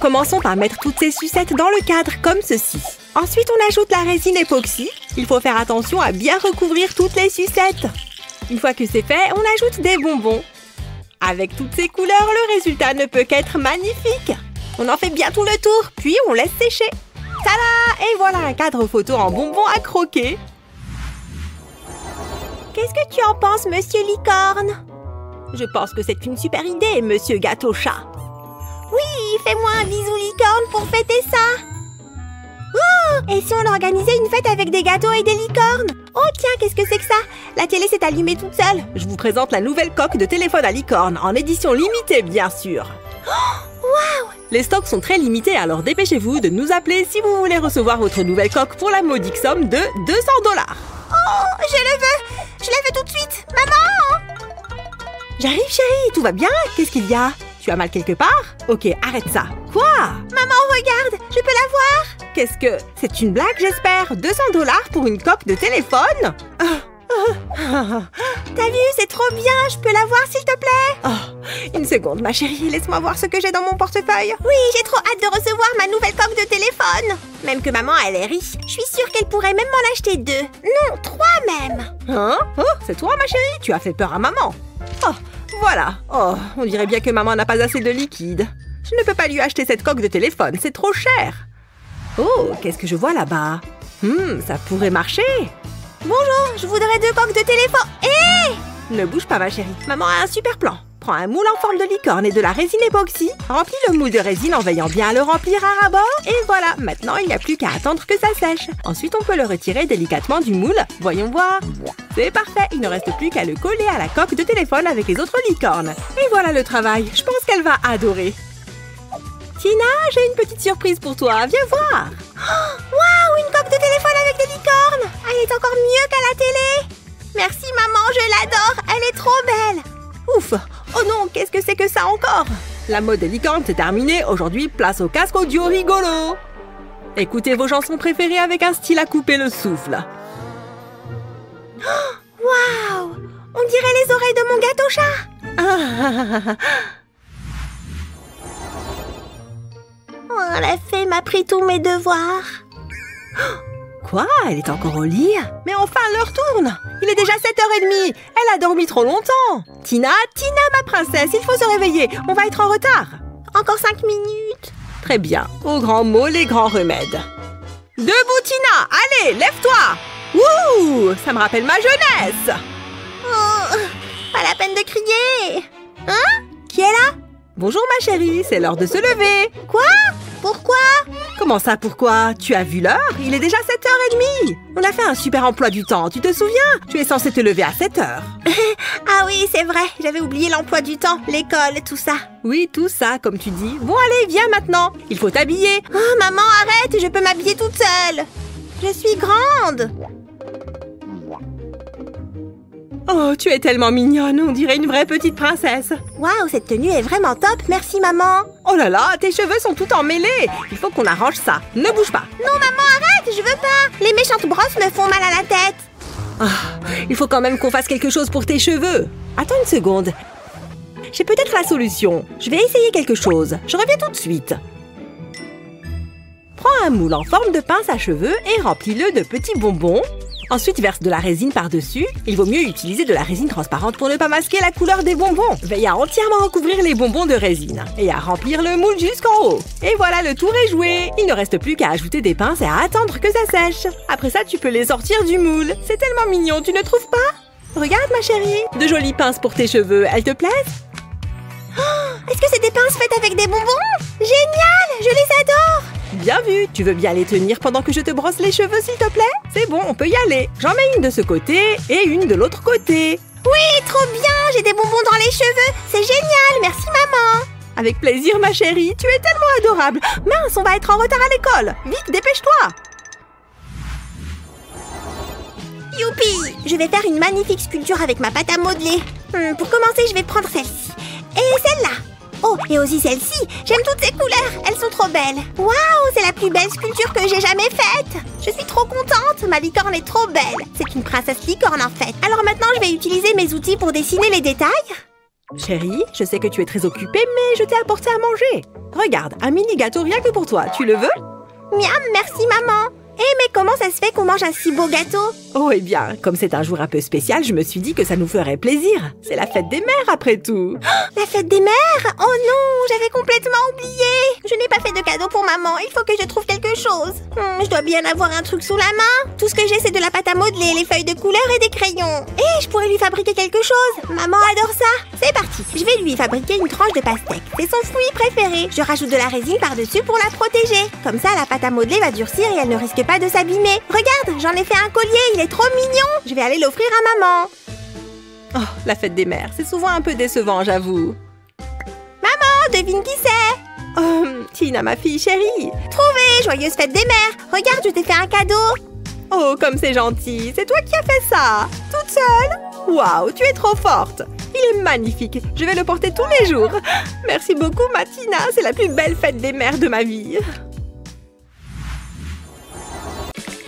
Commençons par mettre toutes ces sucettes dans le cadre, comme ceci. Ensuite, on ajoute la résine époxy. Il faut faire attention à bien recouvrir toutes les sucettes. Une fois que c'est fait, on ajoute des bonbons. Avec toutes ces couleurs, le résultat ne peut qu'être magnifique. On en fait bien tout le tour, puis on laisse sécher. Tada! Et voilà un cadre photo en bonbons à croquer. Qu'est-ce que tu en penses, monsieur Licorne? Je pense que c'est une super idée, monsieur Gâteau-Chat. Oui, fais-moi un bisou licorne pour fêter ça. Oh, et si on organisait une fête avec des gâteaux et des licornes? Oh tiens, qu'est-ce que c'est que ça? La La télé s'est allumée toute seule. Je vous présente la nouvelle coque de téléphone à licorne, en édition limitée bien sûr. Waouh! Les stocks sont très limités, alors dépêchez-vous de nous appeler si vous voulez recevoir votre nouvelle coque pour la modique somme de 200 $. Oh, je le veux! Je la veux tout de suite! Maman! J'arrive chérie, tout va bien? Qu'est-ce qu'il y a? Tu as mal quelque part? Ok, arrête ça. Quoi? Maman, regarde! Je peux la voir? Qu'est-ce que... C'est une blague, j'espère? 200 $ pour une coque de téléphone? T'as vu, c'est trop bien! Je peux la voir, s'il te plaît? Oh, une seconde, ma chérie, laisse-moi voir ce que j'ai dans mon portefeuille. Oui, j'ai trop hâte de recevoir ma nouvelle coque de téléphone! Même que maman, elle est riche. Je suis sûre qu'elle pourrait même m'en acheter 2. Non, 3 même! Hein? Oh, c'est toi, ma chérie? Tu as fait peur à maman. Oh, voilà. Oh, on dirait bien que maman n'a pas assez de liquide. Je ne peux pas lui acheter cette coque de téléphone, c'est trop cher. Oh, qu'est-ce que je vois là-bas? Ça pourrait marcher. Bonjour, je voudrais 2 coques de téléphone. Hé! Ne bouge pas, ma chérie. Maman a un super plan. Prends un moule en forme de licorne et de la résine époxy. Remplis le moule de résine en veillant bien à le remplir à ras-bord. Et voilà, maintenant il n'y a plus qu'à attendre que ça sèche. Ensuite, on peut le retirer délicatement du moule. Voyons voir. C'est parfait, il ne reste plus qu'à le coller à la coque de téléphone avec les autres licornes. Et voilà le travail. Je pense qu'elle va adorer. Tina, j'ai une petite surprise pour toi. Viens voir. Waouh, une coque de téléphone avec des licornes! Elle est encore mieux qu'à la télé! Merci maman, je l'adore! Elle est trop belle! Ouf! Oh non, qu'est-ce que c'est que ça encore? La mode des licornes, c'est terminé. Aujourd'hui, place au casque audio rigolo. Écoutez vos chansons préférées avec un style à couper le souffle. Waouh! On dirait les oreilles de mon gâteau chat! Oh, la fée m'a pris tous mes devoirs. Quoi? Elle est encore au lit? Mais enfin, l'heure tourne! Il est déjà 7h30! Elle a dormi trop longtemps! Tina, ma princesse, il faut se réveiller! On va être en retard! Encore 5 minutes. Très bien. Aux grands mots, les grands remèdes. Debout, Tina! Allez, lève-toi! Wouh! Ça me rappelle ma jeunesse! Oh, pas la peine de crier. Hein? Qui est là? Bonjour, ma chérie, c'est l'heure de se lever! Quoi? Pourquoi? Comment ça, pourquoi? Tu as vu l'heure? Il est déjà 7h30! On a fait un super emploi du temps, tu te souviens? Tu es censé te lever à 7h. Ah oui, c'est vrai, j'avais oublié l'emploi du temps, l'école, tout ça. Oui, tout ça, comme tu dis. Bon, allez, viens maintenant. Il faut t'habiller. Oh, maman, arrête, je peux m'habiller toute seule. Je suis grande. Oh, tu es tellement mignonne, on dirait une vraie petite princesse. Waouh, cette tenue est vraiment top, merci maman. Oh là là, tes cheveux sont tout emmêlés. Il faut qu'on arrange ça. Ne bouge pas. Non maman, arrête, je veux pas. Les méchantes brosses me font mal à la tête. Il faut quand même qu'on fasse quelque chose pour tes cheveux. Attends une seconde. J'ai peut-être la solution. Je vais essayer quelque chose. Je reviens tout de suite. Prends un moule en forme de pince à cheveux et remplis-le de petits bonbons. Ensuite, verse de la résine par-dessus. Il vaut mieux utiliser de la résine transparente pour ne pas masquer la couleur des bonbons. Veille à entièrement recouvrir les bonbons de résine et à remplir le moule jusqu'en haut. Et voilà, le tour est joué. Il ne reste plus qu'à ajouter des pinces et à attendre que ça sèche. Après ça, tu peux les sortir du moule. C'est tellement mignon, tu ne trouves pas? Regarde, ma chérie. De jolies pinces pour tes cheveux. Elles te plaisent? Oh, est-ce que c'est des pinces faites avec des bonbons? Génial, je les adore. Bien vu. Tu veux bien les tenir pendant que je te brosse les cheveux, s'il te plaît? C'est bon, on peut y aller. J'en mets une de ce côté et une de l'autre côté. Oui, trop bien. J'ai des bonbons dans les cheveux. C'est génial. Merci, maman. Avec plaisir, ma chérie. Tu es tellement adorable. Mince, on va être en retard à l'école. Vite, dépêche-toi. Youpi! Je vais faire une magnifique sculpture avec ma pâte à modeler. Pour commencer, je vais prendre celle-ci. Et celle-là. Oh, et aussi celle-ci. J'aime toutes ces couleurs. Elles sont trop belles. Waouh, c'est la plus belle sculpture que j'ai jamais faite. Je suis trop contente. Ma licorne est trop belle. C'est une princesse licorne en fait. Alors maintenant, je vais utiliser mes outils pour dessiner les détails. Chérie, je sais que tu es très occupée, mais je t'ai apporté à manger. Regarde, un mini gâteau rien que pour toi. Tu le veux? Miam, merci maman. Mais comment ça se fait qu'on mange un si beau gâteau? Oh, eh bien, comme c'est un jour un peu spécial, je me suis dit que ça nous ferait plaisir. C'est la fête des mères, après tout. La fête des mères? Oh non, j'avais complètement oublié. Je n'ai pas fait de cadeau pour maman. Il faut que je trouve quelque chose. Je dois bien avoir un truc sous la main. Tout ce que j'ai, c'est de la pâte à modeler, les feuilles de couleur et des crayons. Et je pourrais lui fabriquer quelque chose. Maman adore ça. C'est parti. Je vais lui fabriquer une tranche de pastèque. C'est son fruit préféré. Je rajoute de la résine par-dessus pour la protéger. Comme ça, la pâte à modeler va durcir et elle ne risque risquez pas de s'abîmer. Regarde, j'en ai fait un collier, il est trop mignon. Je vais aller l'offrir à maman. Oh, la fête des mères, c'est souvent un peu décevant, j'avoue. Maman, devine qui c'est? Oh, Tina, ma fille chérie. Trouvé, joyeuse fête des mères. Regarde, je t'ai fait un cadeau. Oh, comme c'est gentil. C'est toi qui as fait ça. Toute seule? Waouh, tu es trop forte. Il est magnifique. Je vais le porter tous les jours. Merci beaucoup, ma Tina. C'est la plus belle fête des mères de ma vie.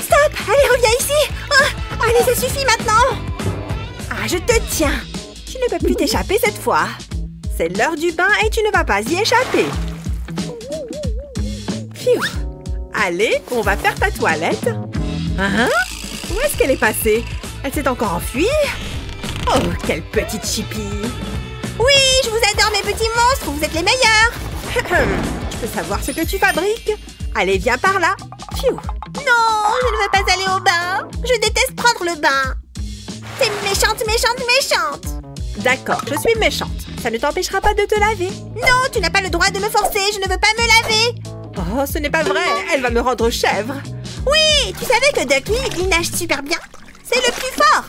Stop! Allez, reviens ici! Oh, allez, ça suffit maintenant! Ah, je te tiens! Tu ne peux plus t'échapper cette fois. C'est l'heure du bain et tu ne vas pas y échapper. Pfiou. Allez, on va faire ta toilette. Hein? Où est-ce qu'elle est passée? Elle s'est encore enfuie? Oh, quelle petite chipie! Oui, je vous adore mes petits monstres, vous êtes les meilleurs! Je peux savoir ce que tu fabriques? Allez, viens par là. Pfiou. Non, je ne veux pas aller au bain. Je déteste prendre le bain. T'es méchante, méchante, méchante. D'accord, je suis méchante. Ça ne t'empêchera pas de te laver. Non, tu n'as pas le droit de me forcer. Je ne veux pas me laver. Oh, ce n'est pas vrai. Elle va me rendre chèvre. Oui, tu savais que Ducky, il nage super bien. C'est le plus fort.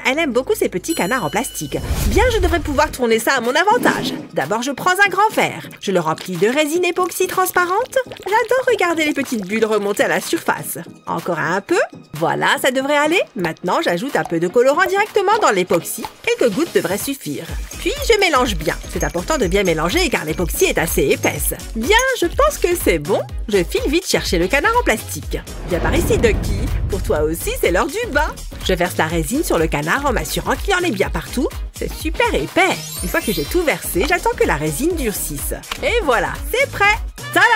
Elle aime beaucoup ces petits canards en plastique. Bien, je devrais pouvoir tourner ça à mon avantage. D'abord, je prends un grand verre. Je le remplis de résine époxy transparente. J'adore regarder les petites bulles remonter à la surface. Encore un peu. Voilà, ça devrait aller. Maintenant, j'ajoute un peu de colorant directement dans l'époxy. Quelques gouttes devraient suffire. Puis, je mélange bien. C'est important de bien mélanger car l'époxy est assez épaisse. Bien, je pense que c'est bon. Je file vite chercher le canard en plastique. Viens par ici, Ducky. Pour toi aussi, c'est l'heure du bain. Je verse la résine sur le canard en m'assurant qu'il y en ait bien partout. C'est super épais. Une fois que j'ai tout versé, j'attends que la résine durcisse. Et voilà, c'est prêt. Tada!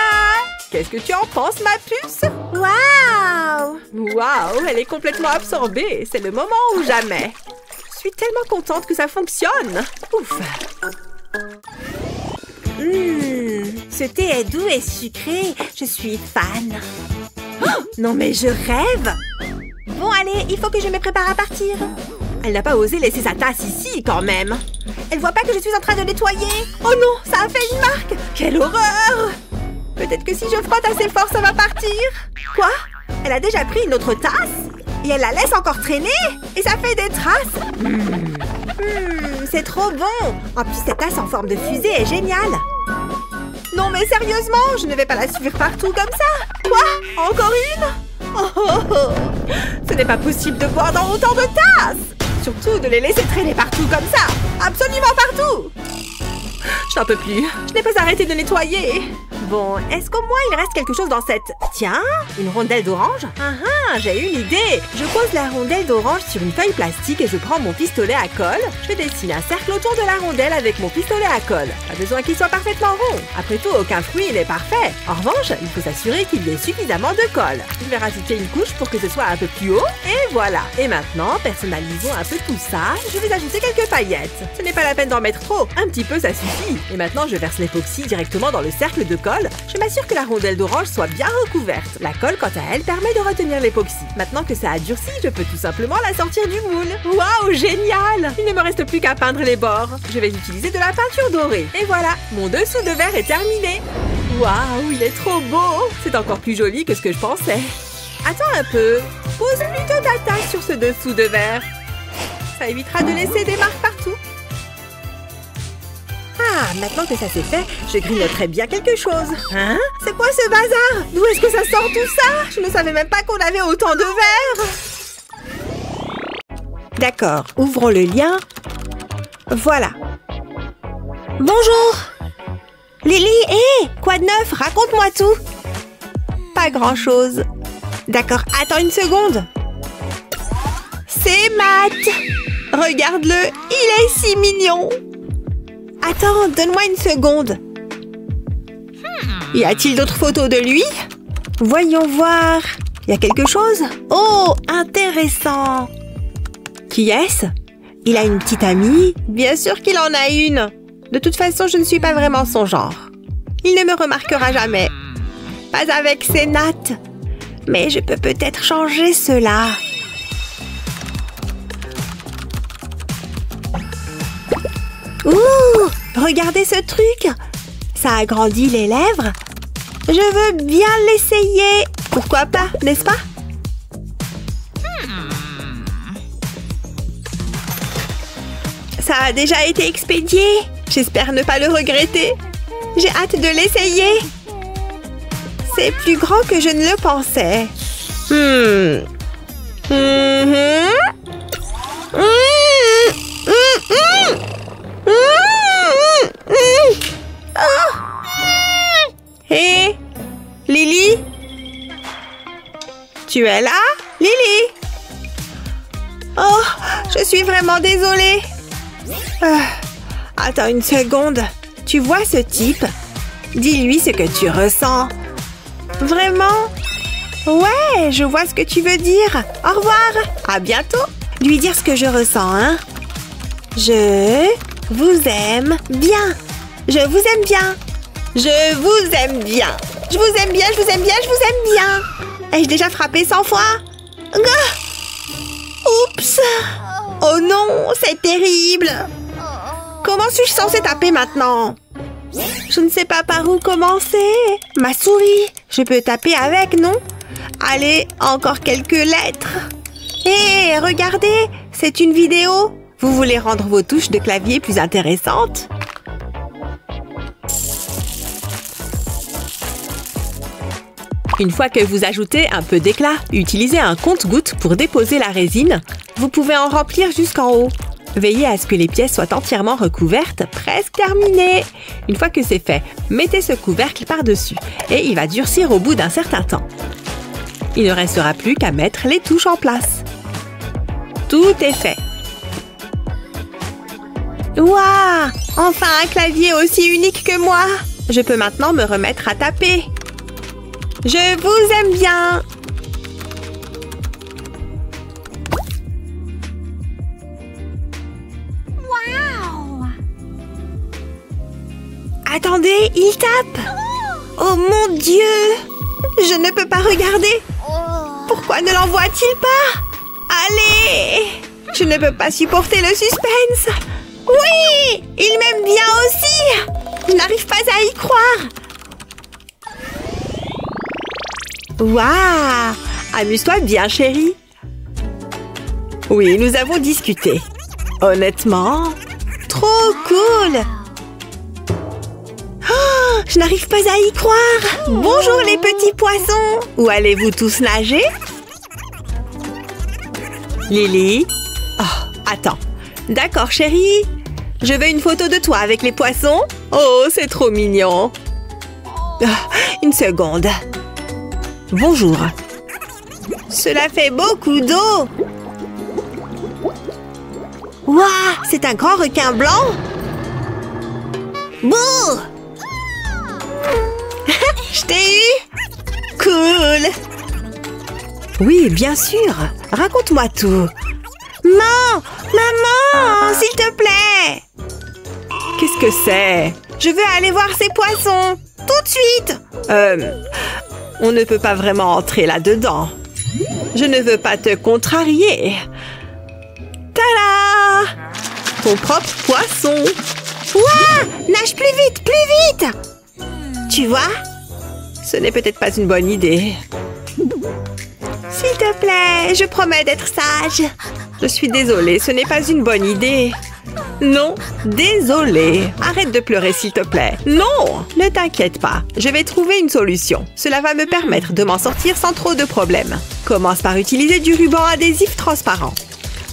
Qu'est-ce que tu en penses, ma puce? Waouh! Waouh, elle est complètement absorbée. C'est le moment ou jamais. Je suis tellement contente que ça fonctionne. Ouf! Ce thé est doux et sucré. Je suis fan. Oh, non mais je rêve! Bon, allez, il faut que je me prépare à partir. Elle n'a pas osé laisser sa tasse ici, quand même. Elle voit pas que je suis en train de nettoyer. Oh non, ça a fait une marque. Quelle horreur! Peut-être que si je frotte assez fort, ça va partir. Quoi? Elle a déjà pris une autre tasse? Et elle la laisse encore traîner? Et ça fait des traces? C'est trop bon. En plus, cette tasse en forme de fusée est géniale. Non mais sérieusement, je ne vais pas la suivre partout comme ça. Quoi? Encore une? Oh. Ce n'est pas possible de boire dans autant de tasses. Surtout de les laisser traîner partout comme ça. Absolument partout. Je n'en peux plus. Je n'ai pas arrêté de nettoyer. Bon, est-ce qu'au moins il reste quelque chose dans cette... Tiens, une rondelle d'orange? J'ai une idée. Je pose la rondelle d'orange sur une feuille plastique et je prends mon pistolet à colle. Je dessine un cercle autour de la rondelle avec mon pistolet à colle. Pas besoin qu'il soit parfaitement rond. Après tout, aucun fruit n'est parfait. En revanche, il faut s'assurer qu'il y ait suffisamment de colle. Je vais rajouter une couche pour que ce soit un peu plus haut. Et voilà. Et maintenant, personnalisons un peu tout ça. Je vais ajouter quelques paillettes. Ce n'est pas la peine d'en mettre trop. Un petit peu, ça suffit. Et maintenant, je verse l'époxy directement dans le cercle de colle. Je m'assure que la rondelle d'orange soit bien recouverte. La colle, quant à elle, permet de retenir l'époxy. Maintenant que ça a durci, je peux tout simplement la sortir du moule. Waouh, génial! Il ne me reste plus qu'à peindre les bords. Je vais utiliser de la peinture dorée. Et voilà, mon dessous de verre est terminé. Waouh, il est trop beau! C'est encore plus joli que ce que je pensais. Attends un peu. Pose plutôt ta tasse sur ce dessous de verre. Ça évitera de laisser des marques partout. Ah, maintenant que ça c'est fait, je grignoterai bien quelque chose. Hein? C'est quoi ce bazar? D'où est-ce que ça sort tout ça? Je ne savais même pas qu'on avait autant de verres. D'accord, ouvrons le lien. Voilà. Bonjour. Lily, hé! Quoi de neuf? Raconte-moi tout. Pas grand-chose. D'accord, attends une seconde. C'est Matt. Regarde-le, il est si mignon. Attends, donne-moi une seconde. Y a-t-il d'autres photos de lui? Voyons voir. Y a quelque chose? Oh, intéressant. Qui est-ce? Il a une petite amie? Bien sûr qu'il en a une. De toute façon, je ne suis pas vraiment son genre. Il ne me remarquera jamais. Pas avec ses nattes. Mais je peux peut-être changer cela. Ouh! Regardez ce truc! Ça agrandit les lèvres. Je veux bien l'essayer. Pourquoi pas, n'est-ce pas? Ça a déjà été expédié. J'espère ne pas le regretter. J'ai hâte de l'essayer. C'est plus grand que je ne le pensais. Hé, Lily? Tu es là, Lily? Oh, je suis vraiment désolée. Attends une seconde. Tu vois ce type? Dis-lui ce que tu ressens. Vraiment? Ouais, je vois ce que tu veux dire. Au revoir. À bientôt. Lui dire ce que je ressens, hein? Je vous aime bien. Je vous aime bien. Je vous aime bien. Je vous aime bien, je vous aime bien, je vous aime bien. Ai-je déjà frappé 100 fois? Oups. Oh non, c'est terrible. Comment suis-je censée taper maintenant? Je ne sais pas par où commencer. Ma souris. Je peux taper avec, non? Allez, encore quelques lettres. Hé, regardez, c'est une vidéo. Vous voulez rendre vos touches de clavier plus intéressantes? Une fois que vous ajoutez un peu d'éclat, utilisez un compte-gouttes pour déposer la résine. Vous pouvez en remplir jusqu'en haut. Veillez à ce que les pièces soient entièrement recouvertes, presque terminées. Une fois que c'est fait, mettez ce couvercle par-dessus et il va durcir au bout d'un certain temps. Il ne restera plus qu'à mettre les touches en place. Tout est fait. Waouh! Enfin un clavier aussi unique que moi! Je peux maintenant me remettre à taper. Je vous aime bien! Attendez, il tape! Oh mon Dieu! Je ne peux pas regarder! Pourquoi ne l'envoie-t-il pas? Allez! Je ne peux pas supporter le suspense! Oui! Il m'aime bien aussi! Je n'arrive pas à y croire! Waouh! Amuse-toi bien, chérie! Oui, nous avons discuté. Honnêtement, trop cool! Oh, je n'arrive pas à y croire! Bonjour les petits poissons! Où allez-vous tous nager? Lily? Oh, attends. D'accord, chérie. Je veux une photo de toi avec les poissons. Oh, c'est trop mignon. Une seconde. Bonjour. Cela fait beaucoup d'eau. Waouh, c'est un grand requin blanc. Bouh! Je t'ai eu? Cool! Oui, bien sûr. Raconte-moi tout. Maman, s'il te plaît! Qu'est-ce que c'est? Je veux aller voir ces poissons. Tout de suite! On ne peut pas vraiment entrer là-dedans. Je ne veux pas te contrarier. Tada! Ton propre poisson. Ouah! Nage plus vite! Tu vois? Ce n'est peut-être pas une bonne idée. S'il te plaît, je promets d'être sage. Je suis désolée, ce n'est pas une bonne idée. Non, désolée. Arrête de pleurer, s'il te plaît. Non, ne t'inquiète pas. Je vais trouver une solution. Cela va me permettre de m'en sortir sans trop de problèmes. Commence par utiliser du ruban adhésif transparent.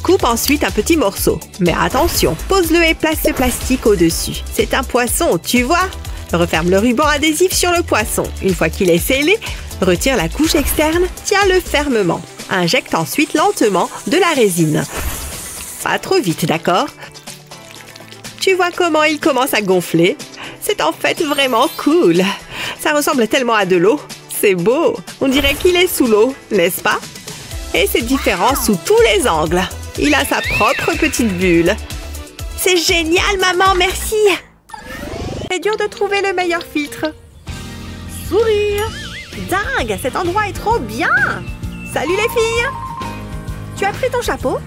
Coupe ensuite un petit morceau. Mais attention, pose-le et place ce plastique au-dessus. C'est un poisson, tu vois? Referme le ruban adhésif sur le poisson. Une fois qu'il est scellé, retire la couche externe, tiens-le fermement. Injecte ensuite lentement de la résine. Pas trop vite, d'accord? Tu vois comment il commence à gonfler? C'est en fait vraiment cool. Ça ressemble tellement à de l'eau. C'est beau. On dirait qu'il est sous l'eau, n'est-ce pas? Et c'est différent sous tous les angles. Il a sa propre petite bulle. C'est génial, maman, merci. C'est dur de trouver le meilleur filtre. Sourire. Dingue, cet endroit est trop bien. Salut les filles. Tu as pris ton chapeau?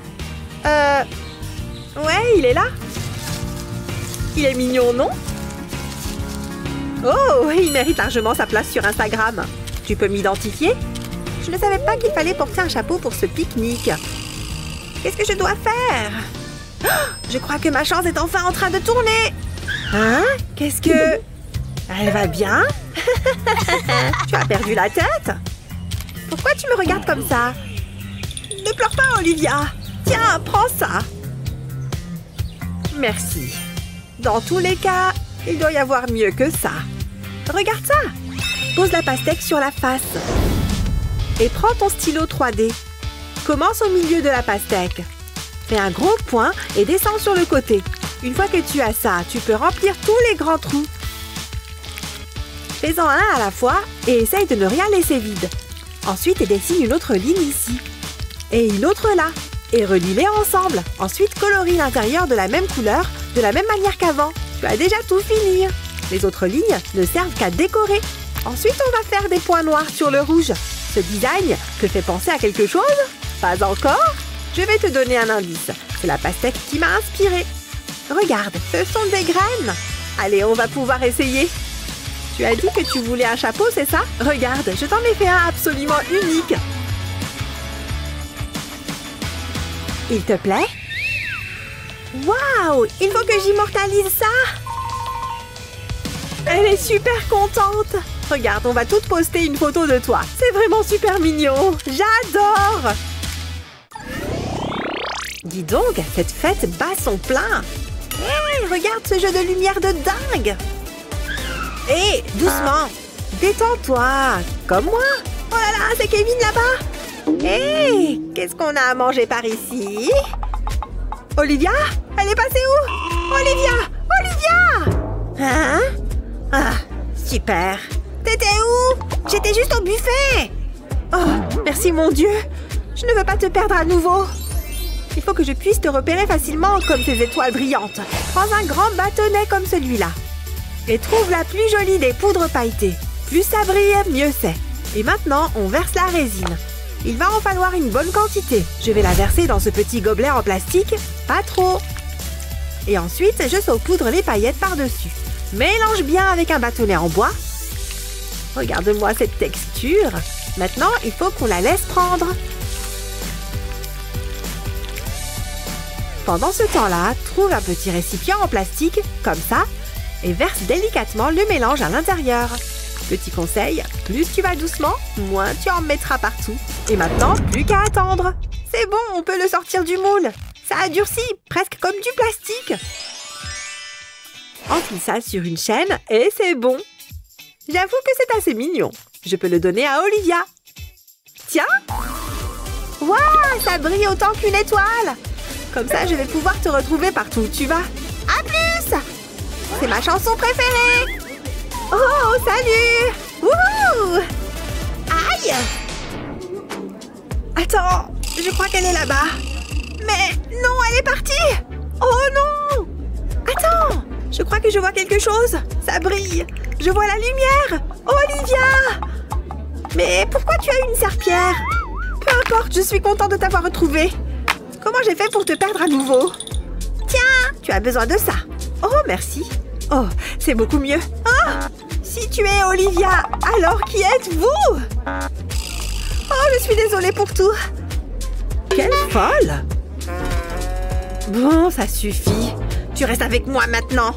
Ouais, il est là. Il est mignon, non? Oh, il mérite largement sa place sur Instagram. Tu peux m'identifier? Je ne savais pas qu'il fallait porter un chapeau pour ce pique-nique. Qu'est-ce que je dois faire? Je crois que ma chance est enfin en train de tourner. Hein? Qu'est-ce que... Elle va bien? Tu as perdu la tête? Pourquoi tu me regardes comme ça? Ne pleure pas, Olivia. Tiens, prends ça. Merci. Dans tous les cas, il doit y avoir mieux que ça. Regarde ça. Pose la pastèque sur la face. Et prends ton stylo 3D. Commence au milieu de la pastèque. Fais un gros point et descends sur le côté. Une fois que tu as ça, tu peux remplir tous les grands trous. Fais-en un à la fois et essaye de ne rien laisser vide. Ensuite, dessine une autre ligne ici. Et une autre là. Et relie-les ensemble. Ensuite, colorie l'intérieur de la même couleur, de la même manière qu'avant. Tu as déjà tout fini. Les autres lignes ne servent qu'à décorer. Ensuite, on va faire des points noirs sur le rouge. Ce design te fait penser à quelque chose? Pas encore? Je vais te donner un indice. C'est la pastèque qui m'a inspirée. Regarde, ce sont des graines. Allez, on va pouvoir essayer. Tu as dit que tu voulais un chapeau, c'est ça? Regarde, je t'en ai fait un absolument unique. Il te plaît? Waouh! Il faut que j'immortalise ça! Elle est super contente! Regarde, on va toutes poster une photo de toi. C'est vraiment super mignon! J'adore! Dis donc, cette fête bat son plein! Hey, regarde ce jeu de lumière de dingue! Hé, doucement! Détends-toi! Comme moi! Oh là là, c'est Kevin là-bas! Hé! Qu'est-ce qu'on a à manger par ici? Olivia? Elle est passée où? Olivia! Olivia! Hein? Ah, super! T'étais où? J'étais juste au buffet! Oh, merci mon Dieu! Je ne veux pas te perdre à nouveau! Il faut que je puisse te repérer facilement comme ces étoiles brillantes. Prends un grand bâtonnet comme celui-là. Et trouve la plus jolie des poudres pailletées. Plus ça brille, mieux c'est. Et maintenant, on verse la résine. Il va en falloir une bonne quantité. Je vais la verser dans ce petit gobelet en plastique. Pas trop. Et ensuite, je saupoudre les paillettes par-dessus. Mélange bien avec un bâtonnet en bois. Regarde-moi cette texture. Maintenant, il faut qu'on la laisse prendre. Pendant ce temps-là, trouve un petit récipient en plastique, comme ça, et verse délicatement le mélange à l'intérieur. Petit conseil, plus tu vas doucement, moins tu en mettras partout. Et maintenant, plus qu'à attendre. C'est bon, on peut le sortir du moule. Ça a durci, presque comme du plastique. Enfile ça sur une chaîne et c'est bon. J'avoue que c'est assez mignon. Je peux le donner à Olivia. Tiens! Waouh, ça brille autant qu'une étoile! Comme ça, je vais pouvoir te retrouver partout où tu vas. À plus! C'est ma chanson préférée! Oh, salut! Wouhou! Aïe! Attends, je crois qu'elle est là-bas. Mais non, elle est partie! Oh non! Attends, je crois que je vois quelque chose. Ça brille. Je vois la lumière. Olivia! Mais pourquoi tu as une serpillière? Peu importe, je suis contente de t'avoir retrouvée. Comment j'ai fait pour te perdre à nouveau? Tiens, tu as besoin de ça. Oh, merci. Oh, c'est beaucoup mieux. Oh, si tu es Olivia, alors qui êtes-vous? Oh, je suis désolée pour tout. Quelle folle! Bon, ça suffit. Tu restes avec moi maintenant.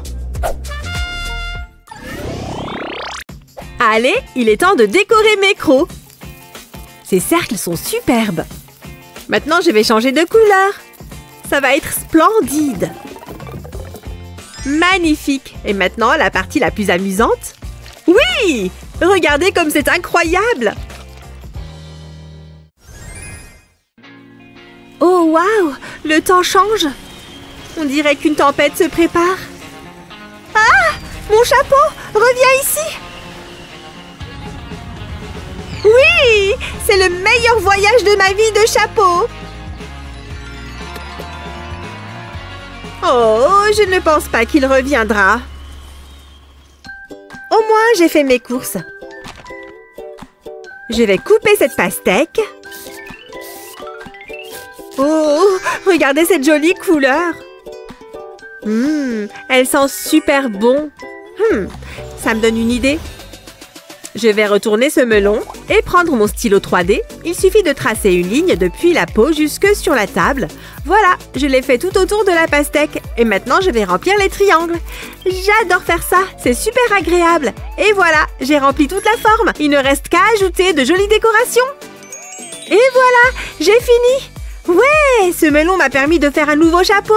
Allez, il est temps de décorer mes crocs. Ces cercles sont superbes. Maintenant, je vais changer de couleur. Ça va être splendide. Magnifique. Et maintenant, la partie la plus amusante. Oui! Regardez comme c'est incroyable. Oh, waouh! Le temps change. On dirait qu'une tempête se prépare. Ah! Mon chapeau! Reviens ici! Oui! C'est le meilleur voyage de ma vie de chapeau! Oh, je ne pense pas qu'il reviendra. Au moins, j'ai fait mes courses. Je vais couper cette pastèque. Oh, regardez cette jolie couleur. Elle sent super bon. Ça me donne une idée. Je vais retourner ce melon et prendre mon stylo 3D. Il suffit de tracer une ligne depuis la peau jusque sur la table. Voilà, je l'ai fait tout autour de la pastèque. Et maintenant, je vais remplir les triangles. J'adore faire ça, c'est super agréable. Et voilà, j'ai rempli toute la forme. Il ne reste qu'à ajouter de jolies décorations. Et voilà, j'ai fini. Ouais, ce melon m'a permis de faire un nouveau chapeau.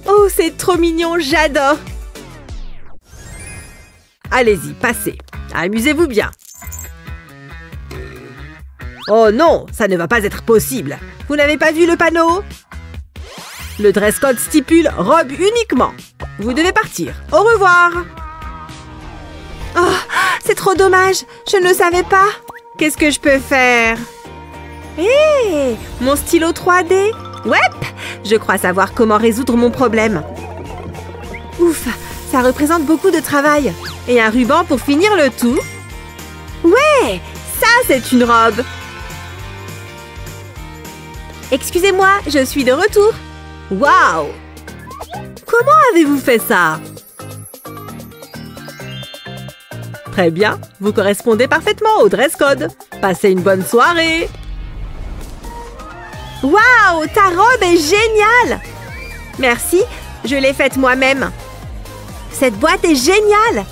Oh, c'est trop mignon, j'adore. Allez-y, passez. Amusez-vous bien. Oh non, ça ne va pas être possible. Vous n'avez pas vu le panneau? Le dress code stipule robe uniquement. Vous devez partir. Au revoir. Oh, c'est trop dommage. Je ne savais pas. Qu'est-ce que je peux faire? Hé, mon stylo 3D. Ouais, je crois savoir comment résoudre mon problème. Ouf, ça représente beaucoup de travail. Et un ruban pour finir le tout. Ouais, ça c'est une robe. Excusez-moi, je suis de retour. Waouh! Comment avez-vous fait ça? Très bien, vous correspondez parfaitement au dress code. Passez une bonne soirée. Waouh, ta robe est géniale! Merci, je l'ai faite moi-même. Cette boîte est géniale!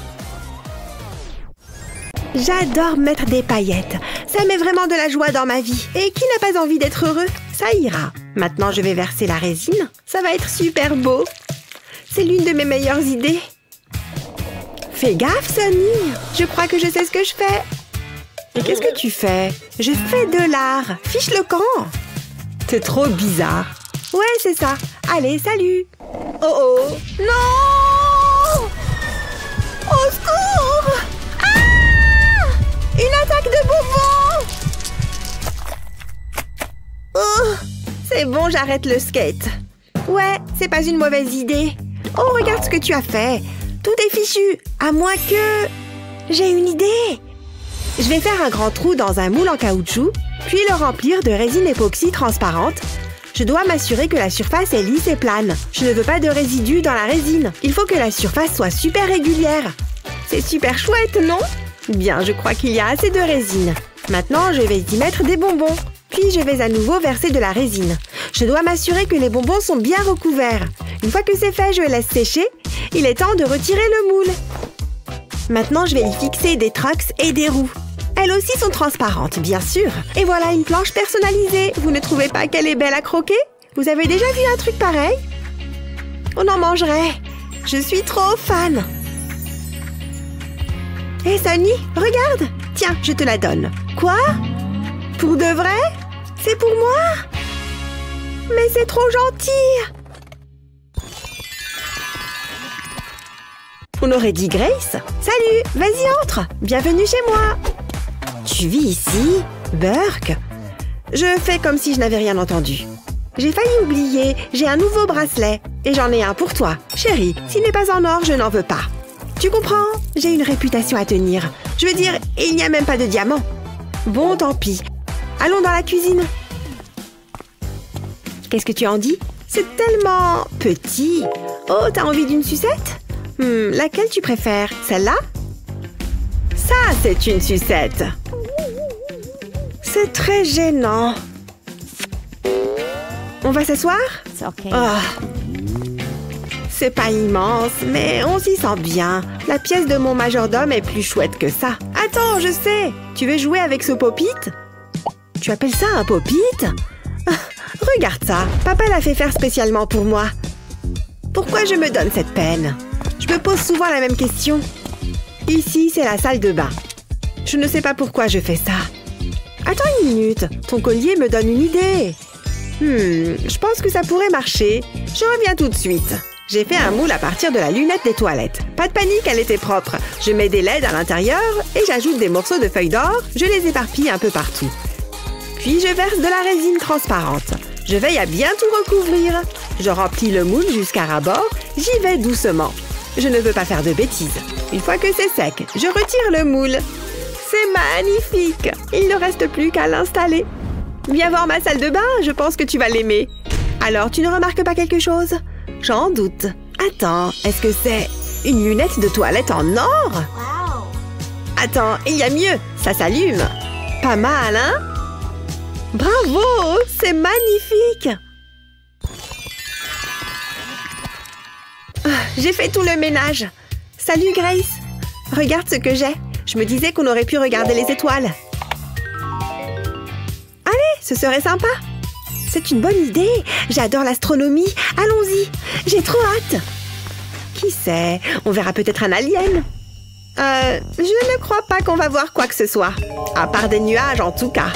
J'adore mettre des paillettes. Ça met vraiment de la joie dans ma vie. Et qui n'a pas envie d'être heureux? Ça ira. Maintenant, je vais verser la résine. Ça va être super beau. C'est l'une de mes meilleures idées. Fais gaffe, Sonny. Je crois que je sais ce que je fais. Et qu'est-ce que tu fais? Je fais de l'art. Fiche le camp. C'est trop bizarre. Ouais, c'est ça. Allez, salut. Oh oh. Non! Au secours! Une attaque de bonbons! Oh, c'est bon, j'arrête le skate. Ouais, c'est pas une mauvaise idée. Oh, regarde ce que tu as fait. Tout est fichu, à moins que... J'ai une idée. Je vais faire un grand trou dans un moule en caoutchouc, puis le remplir de résine époxy transparente. Je dois m'assurer que la surface est lisse et plane. Je ne veux pas de résidus dans la résine. Il faut que la surface soit super régulière. C'est super chouette, non? Bien, je crois qu'il y a assez de résine. Maintenant, je vais y mettre des bonbons. Puis, je vais à nouveau verser de la résine. Je dois m'assurer que les bonbons sont bien recouverts. Une fois que c'est fait, je laisse sécher. Il est temps de retirer le moule. Maintenant, je vais y fixer des trucks et des roues. Elles aussi sont transparentes, bien sûr. Et voilà une planche personnalisée. Vous ne trouvez pas qu'elle est belle à croquer? Vous avez déjà vu un truc pareil? On en mangerait. Je suis trop fan. Hé, Sonny, regarde! Tiens, je te la donne. Quoi? Pour de vrai? C'est pour moi? Mais c'est trop gentil! On aurait dit Grace. Salut, vas-y, entre. Bienvenue chez moi. Tu vis ici? Burke? Je fais comme si je n'avais rien entendu. J'ai failli oublier, j'ai un nouveau bracelet. Et j'en ai un pour toi. Chérie, s'il n'est pas en or, je n'en veux pas. Tu comprends? J'ai une réputation à tenir. Je veux dire, il n'y a même pas de diamant. Bon, tant pis. Allons dans la cuisine. Qu'est-ce que tu en dis? C'est tellement petit. Oh, t'as envie d'une sucette? Laquelle tu préfères? Celle-là? Ça, c'est une sucette. C'est très gênant. On va s'asseoir? Oh. C'est pas immense, mais on s'y sent bien. La pièce de mon majordome est plus chouette que ça. Attends, je sais. Tu veux jouer avec ce pop-it? Tu appelles ça un pop-it? Regarde ça. Papa l'a fait faire spécialement pour moi. Pourquoi je me donne cette peine? Je me pose souvent la même question. Ici, c'est la salle de bain. Je ne sais pas pourquoi je fais ça. Attends une minute. Ton collier me donne une idée. Je pense que ça pourrait marcher. Je reviens tout de suite. J'ai fait un moule à partir de la lunette des toilettes. Pas de panique, elle était propre. Je mets des LED à l'intérieur et j'ajoute des morceaux de feuilles d'or. Je les éparpille un peu partout. Puis je verse de la résine transparente. Je veille à bien tout recouvrir. Je remplis le moule jusqu'à ras-bord. J'y vais doucement. Je ne veux pas faire de bêtises. Une fois que c'est sec, je retire le moule. C'est magnifique! Il ne reste plus qu'à l'installer. Viens voir ma salle de bain, je pense que tu vas l'aimer. Alors, tu ne remarques pas quelque chose? J'en doute. Attends, est-ce que c'est une lunette de toilette en or? Attends, il y a mieux. Ça s'allume. Pas mal, hein? Bravo! C'est magnifique! J'ai fait tout le ménage. Salut, Grace. Regarde ce que j'ai. Je me disais qu'on aurait pu regarder les étoiles. Allez, ce serait sympa. C'est une bonne idée. J'adore l'astronomie. Allons-y. J'ai trop hâte. Qui sait? On verra peut-être un alien. Je ne crois pas qu'on va voir quoi que ce soit. À part des nuages, en tout cas.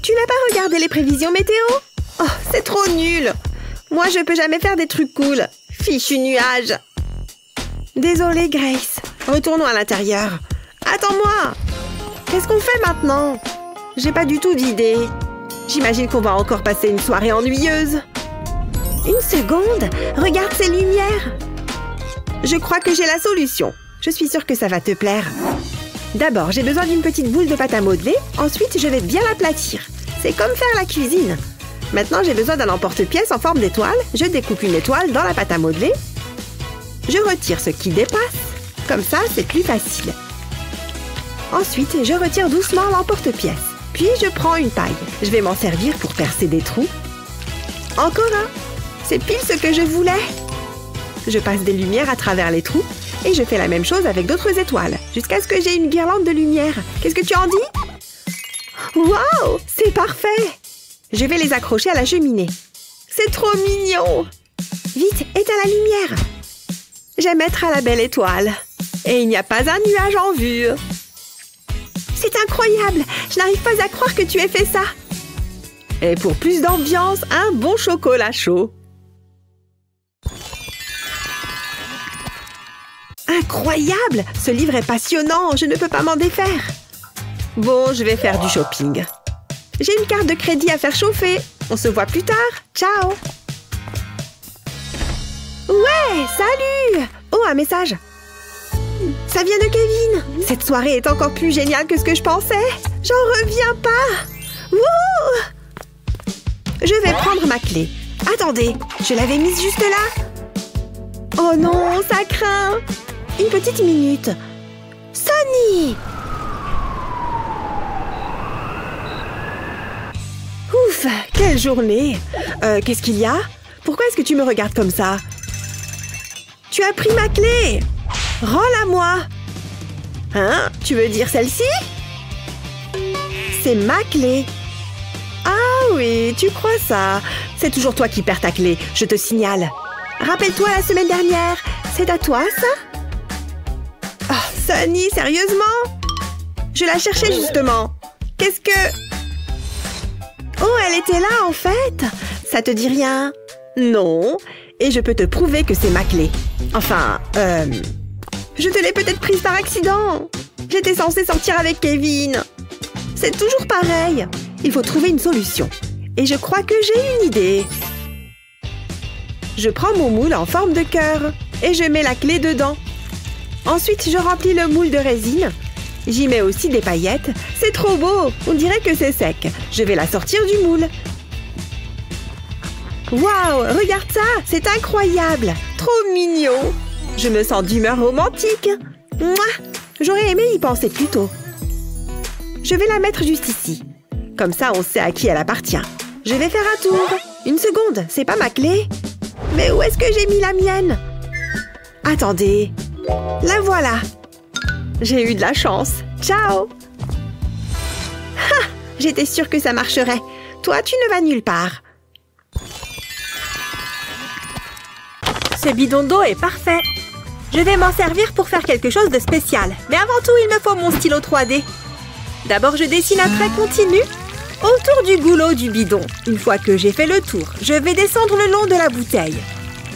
Tu n'as pas regardé les prévisions météo? Oh, c'est trop nul. Moi, je peux jamais faire des trucs cool. Fichu nuage. Désolée, Grace. Retournons à l'intérieur. Attends-moi. Qu'est-ce qu'on fait maintenant? J'ai pas du tout d'idée. J'imagine qu'on va encore passer une soirée ennuyeuse. Une seconde. Regarde ces lumières. Je crois que j'ai la solution. Je suis sûre que ça va te plaire. D'abord, j'ai besoin d'une petite boule de pâte à modeler. Ensuite, je vais bien l'aplatir. C'est comme faire la cuisine. Maintenant, j'ai besoin d'un emporte-pièce en forme d'étoile. Je découpe une étoile dans la pâte à modeler. Je retire ce qui dépasse. Comme ça, c'est plus facile. Ensuite, je retire doucement l'emporte-pièce. Puis, je prends une paille. Je vais m'en servir pour percer des trous. Encore un. C'est pile ce que je voulais. Je passe des lumières à travers les trous. Et je fais la même chose avec d'autres étoiles. Jusqu'à ce que j'ai une guirlande de lumière. Qu'est-ce que tu en dis? Waouh! C'est parfait! Je vais les accrocher à la cheminée. C'est trop mignon! Vite, éteins la lumière! J'aime être à la belle étoile. Et il n'y a pas un nuage en vue. C'est incroyable! Je n'arrive pas à croire que tu aies fait ça. Et pour plus d'ambiance, un bon chocolat chaud. Incroyable! Ce livre est passionnant, je ne peux pas m'en défaire. Bon, je vais faire du shopping. J'ai une carte de crédit à faire chauffer. On se voit plus tard. Ciao! Ouais, salut! Oh, un message. Ça vient de Kevin. Cette soirée est encore plus géniale que ce que je pensais. J'en reviens pas. Wouhou! Je vais prendre ma clé. Attendez, je l'avais mise juste là. Oh non, ça craint. Une petite minute. Sonny! Ouf, quelle journée! Qu'est-ce qu'il y a? Pourquoi est-ce que tu me regardes comme ça? Tu as pris ma clé! Rends-la-moi! Hein? Tu veux dire celle-ci? C'est ma clé! Ah oui, tu crois ça? C'est toujours toi qui perds ta clé, je te signale. Rappelle-toi la semaine dernière, c'est à toi ça? Oh, Sonny, sérieusement? Je la cherchais justement. Qu'est-ce que... Oh, elle était là en fait. Ça te dit rien? Non. Et je peux te prouver que c'est ma clé. Enfin, je te l'ai peut-être prise par accident. J'étais censée sortir avec Kevin. C'est toujours pareil. Il faut trouver une solution. Et je crois que j'ai une idée. Je prends mon moule en forme de cœur et je mets la clé dedans. Ensuite, je remplis le moule de résine. J'y mets aussi des paillettes. C'est trop beau! On dirait que c'est sec. Je vais la sortir du moule. Waouh! Regarde ça! C'est incroyable! Trop mignon! Je me sens d'humeur romantique. Mouah! J'aurais aimé y penser plus tôt. Je vais la mettre juste ici. Comme ça, on sait à qui elle appartient. Je vais faire un tour. Une seconde, c'est pas ma clé? Mais où est-ce que j'ai mis la mienne? Attendez. La voilà. J'ai eu de la chance. Ciao! Ha! J'étais sûre que ça marcherait. Toi, tu ne vas nulle part. Ce bidon d'eau est parfait. Je vais m'en servir pour faire quelque chose de spécial. Mais avant tout, il me faut mon stylo 3D. D'abord, je dessine un trait continu autour du goulot du bidon. Une fois que j'ai fait le tour, je vais descendre le long de la bouteille.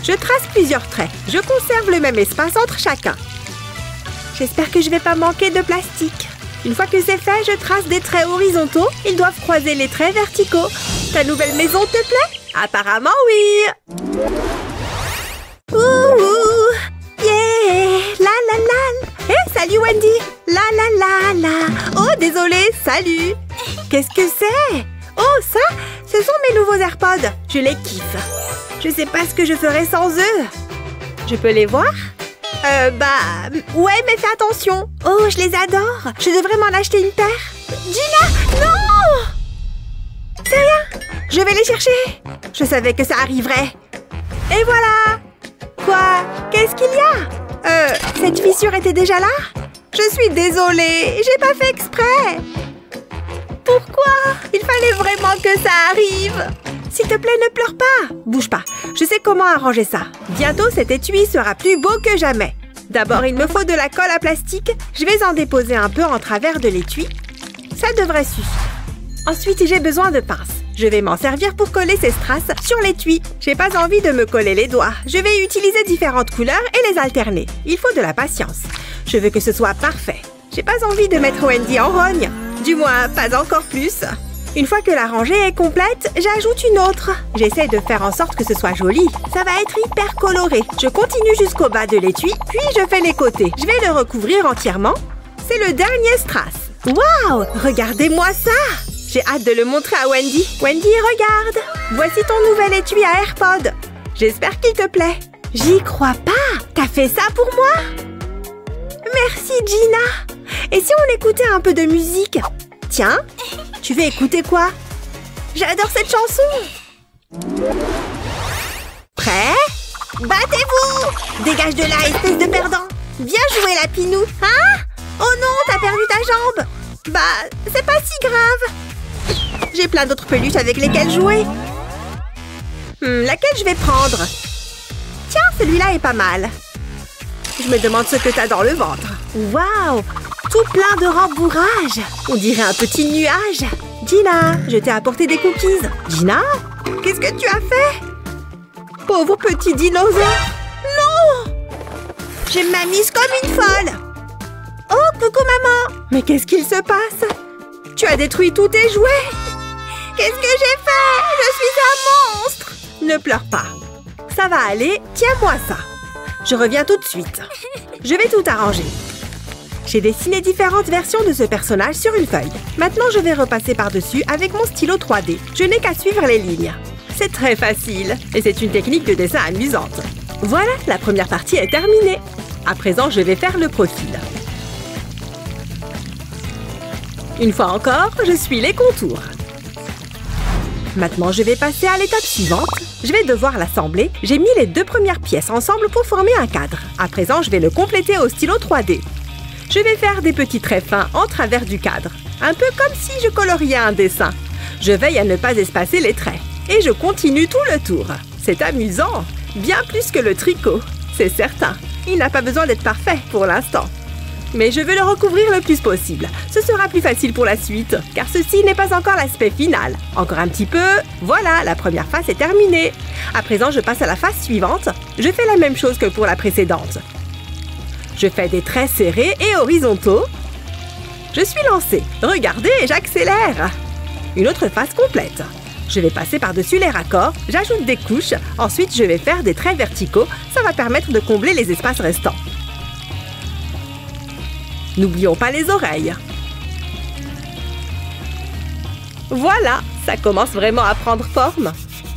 Je trace plusieurs traits. Je conserve le même espace entre chacun. J'espère que je ne vais pas manquer de plastique. Une fois que c'est fait, je trace des traits horizontaux. Ils doivent croiser les traits verticaux. Ta nouvelle maison te plaît? Apparemment, oui. Ouh! Yeah! La la la! Hey, salut Wendy! La la la la! Oh, désolée, salut! Qu'est-ce que c'est? Oh, ça, ce sont mes nouveaux AirPods. Je les kiffe. Je sais pas ce que je ferais sans eux. Je peux les voir? Ouais, mais fais attention. Oh, je les adore. Je devrais m'en acheter une paire. Gina, non! C'est rien. Je vais les chercher. Je savais que ça arriverait. Et voilà. Quoi? Qu'est-ce qu'il y a? Cette fissure était déjà là? Je suis désolée. J'ai pas fait exprès. Pourquoi? Il fallait vraiment que ça arrive. S'il te plaît, ne pleure pas. Bouge pas. Je sais comment arranger ça. Bientôt, cet étui sera plus beau que jamais. D'abord, il me faut de la colle à plastique. Je vais en déposer un peu en travers de l'étui. Ça devrait suffire. Ensuite, j'ai besoin de pinces. Je vais m'en servir pour coller ces strass sur l'étui. J'ai pas envie de me coller les doigts. Je vais utiliser différentes couleurs et les alterner. Il faut de la patience. Je veux que ce soit parfait. J'ai pas envie de mettre Wendy en rogne. Du moins, pas encore plus. Une fois que la rangée est complète, j'ajoute une autre. J'essaie de faire en sorte que ce soit joli. Ça va être hyper coloré. Je continue jusqu'au bas de l'étui, puis je fais les côtés. Je vais le recouvrir entièrement. C'est le dernier strass. Waouh! Regardez-moi ça! J'ai hâte de le montrer à Wendy. Wendy, regarde! Voici ton nouvel étui à AirPod. J'espère qu'il te plaît. J'y crois pas! T'as fait ça pour moi? Merci, Gina! Et si on écoutait un peu de musique? Tiens, tu veux écouter quoi? J'adore cette chanson! Prêt? Battez-vous! Dégage de là, espèce de perdant! Bien joué, la Pinou! Hein? Oh non, t'as perdu ta jambe! Bah, c'est pas si grave! J'ai plein d'autres peluches avec lesquelles jouer. Laquelle je vais prendre? Tiens, celui-là est pas mal. Je me demande ce que t'as dans le ventre. Waouh! Tout plein de rembourrage. On dirait un petit nuage. Gina, je t'ai apporté des cookies. Gina? Qu'est-ce que tu as fait? Pauvre petit dinosaure. Non! Je m'amuse comme une folle. Oh, coucou maman. Mais qu'est-ce qu'il se passe? Tu as détruit tous tes jouets. Qu'est-ce que j'ai fait? Je suis un monstre. Ne pleure pas. Ça va aller. Tiens-moi ça. Je reviens tout de suite. Je vais tout arranger. J'ai dessiné différentes versions de ce personnage sur une feuille. Maintenant, je vais repasser par-dessus avec mon stylo 3D. Je n'ai qu'à suivre les lignes. C'est très facile et c'est une technique de dessin amusante. Voilà, la première partie est terminée. À présent, je vais faire le profil. Une fois encore, je suis les contours. Maintenant, je vais passer à l'étape suivante. Je vais devoir l'assembler. J'ai mis les deux premières pièces ensemble pour former un cadre. À présent, je vais le compléter au stylo 3D. Je vais faire des petits traits fins en travers du cadre. Un peu comme si je coloriais un dessin. Je veille à ne pas espacer les traits. Et je continue tout le tour. C'est amusant. Bien plus que le tricot. C'est certain. Il n'a pas besoin d'être parfait pour l'instant. Mais je veux le recouvrir le plus possible. Ce sera plus facile pour la suite, car ceci n'est pas encore l'aspect final. Encore un petit peu. Voilà, la première face est terminée. À présent, je passe à la face suivante. Je fais la même chose que pour la précédente. Je fais des traits serrés et horizontaux. Je suis lancée. Regardez, j'accélère. Une autre face complète. Je vais passer par-dessus les raccords, j'ajoute des couches. Ensuite, je vais faire des traits verticaux. Ça va permettre de combler les espaces restants. N'oublions pas les oreilles. Voilà, ça commence vraiment à prendre forme.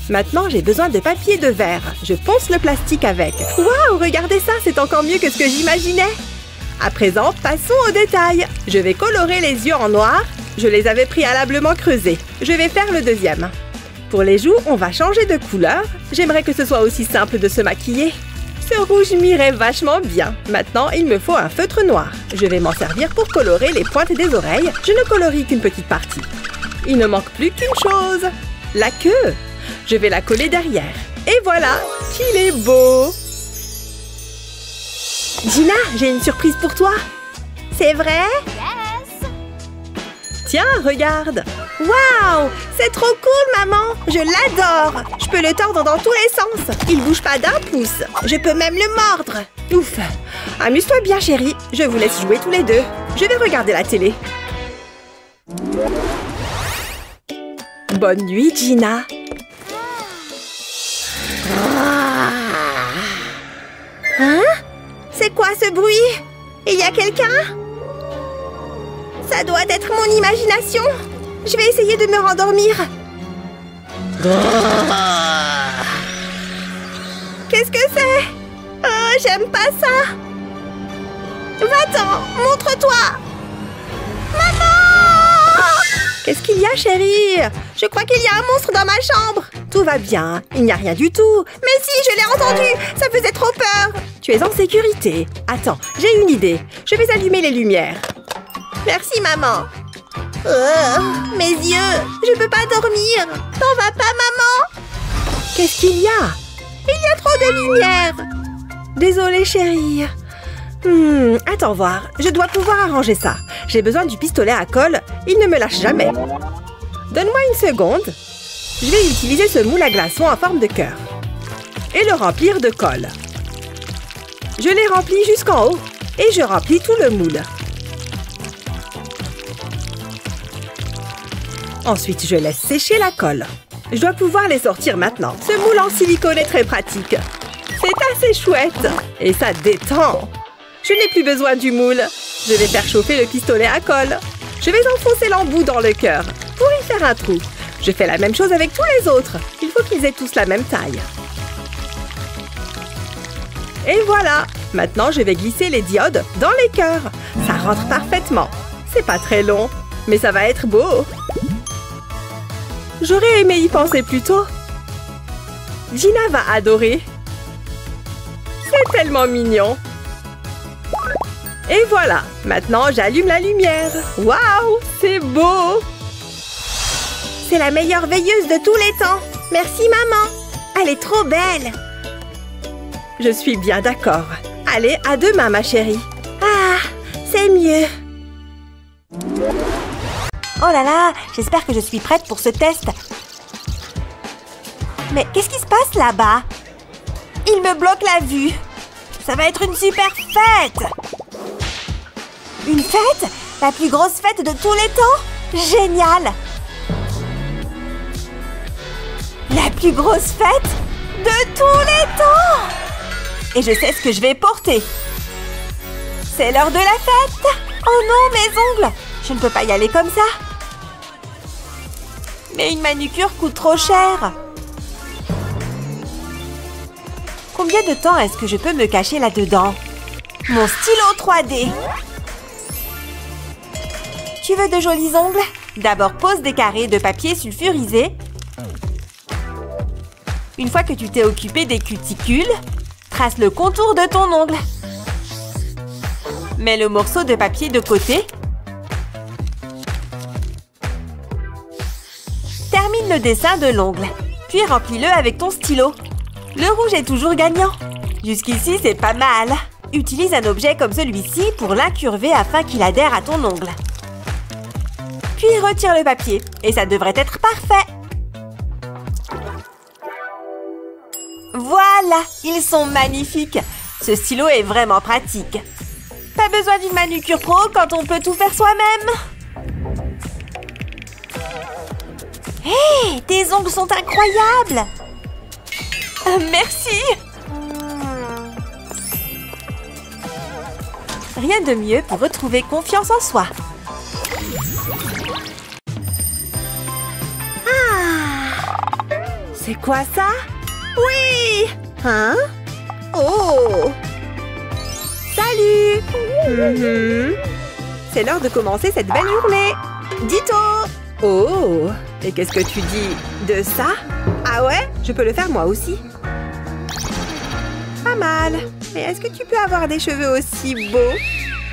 Maintenant, j'ai besoin de papier de verre. Je ponce le plastique avec. Waouh, regardez ça, c'est encore mieux que ce que j'imaginais. À présent, passons aux détails. Je vais colorer les yeux en noir. Je les avais préalablement creusés. Je vais faire le deuxième. Pour les joues, on va changer de couleur. J'aimerais que ce soit aussi simple de se maquiller. Ce rouge m'irait vachement bien. Maintenant, il me faut un feutre noir. Je vais m'en servir pour colorer les pointes des oreilles. Je ne colorie qu'une petite partie. Il ne manque plus qu'une chose. La queue. Je vais la coller derrière. Et voilà, qu'il est beau. Gina, j'ai une surprise pour toi. C'est vrai? Yes! Tiens, regarde. Waouh, c'est trop cool, maman. Je l'adore. Je peux le tordre dans tous les sens. Il bouge pas d'un pouce. Je peux même le mordre. Ouf. Amuse-toi bien, chérie. Je vous laisse jouer tous les deux. Je vais regarder la télé. Bonne nuit, Gina. Hein? C'est quoi ce bruit? Il y a quelqu'un? Ça doit être mon imagination. Je vais essayer de me rendormir. Qu'est-ce que c'est? Oh, j'aime pas ça. Va-t'en, montre-toi. Maman! Qu'est-ce qu'il y a, chérie? Je crois qu'il y a un monstre dans ma chambre. Tout va bien, il n'y a rien du tout. Mais si, je l'ai entendu, ça faisait trop peur. Tu es en sécurité. Attends, j'ai une idée. Je vais allumer les lumières. Merci, maman. Mes yeux, je peux pas dormir. T'en vas pas, maman? Qu'est-ce qu'il y a? Il y a trop de lumière. Désolée, chérie. Attends voir, je dois pouvoir arranger ça. J'ai besoin du pistolet à colle, il ne me lâche jamais. Donne-moi une seconde. Je vais utiliser ce moule à glaçons en forme de cœur. Et le remplir de colle. Je l'ai rempli jusqu'en haut. Et je remplis tout le moule. Ensuite, je laisse sécher la colle. Je dois pouvoir les sortir maintenant. Ce moule en silicone est très pratique. C'est assez chouette. Et ça détend. Je n'ai plus besoin du moule. Je vais faire chauffer le pistolet à colle. Je vais enfoncer l'embout dans le cœur pour y faire un trou. Je fais la même chose avec tous les autres. Il faut qu'ils aient tous la même taille. Et voilà. Maintenant, je vais glisser les diodes dans les cœurs. Ça rentre parfaitement. C'est pas très long, mais ça va être beau. J'aurais aimé y penser plus tôt. Gina va adorer. C'est tellement mignon. Et voilà, maintenant j'allume la lumière. Waouh, c'est beau! C'est la meilleure veilleuse de tous les temps. Merci, maman. Elle est trop belle. Je suis bien d'accord. Allez, à demain, ma chérie. Ah, c'est mieux. Oh là là, j'espère que je suis prête pour ce test. Mais qu'est-ce qui se passe là-bas? Il me bloque la vue. Ça va être une super fête! Une fête? La plus grosse fête de tous les temps? Génial! La plus grosse fête de tous les temps! Et je sais ce que je vais porter. C'est l'heure de la fête! Oh non, mes ongles! Je ne peux pas y aller comme ça. Mais une manucure coûte trop cher. Combien de temps est-ce que je peux me cacher là-dedans? Mon stylo 3D. Tu veux de jolis ongles? D'abord, pose des carrés de papier sulfurisé. Une fois que tu t'es occupé des cuticules, trace le contour de ton ongle. Mets le morceau de papier de côté. Termine le dessin de l'ongle, puis remplis-le avec ton stylo. Le rouge est toujours gagnant. Jusqu'ici, c'est pas mal. Utilise un objet comme celui-ci pour l'incurver afin qu'il adhère à ton ongle. Puis retire le papier et ça devrait être parfait. Voilà, ils sont magnifiques. Ce stylo est vraiment pratique. Pas besoin d'une manucure pro quand on peut tout faire soi-même. Hé, tes ongles sont incroyables. Merci. Rien de mieux pour retrouver confiance en soi. C'est quoi ça? Oui! Hein? Oh! Salut! C'est l'heure de commencer cette belle journée. Ditto! Oh! Et qu'est-ce que tu dis de ça? Ah ouais? Je peux le faire moi aussi. Pas mal. Mais est-ce que tu peux avoir des cheveux aussi beaux?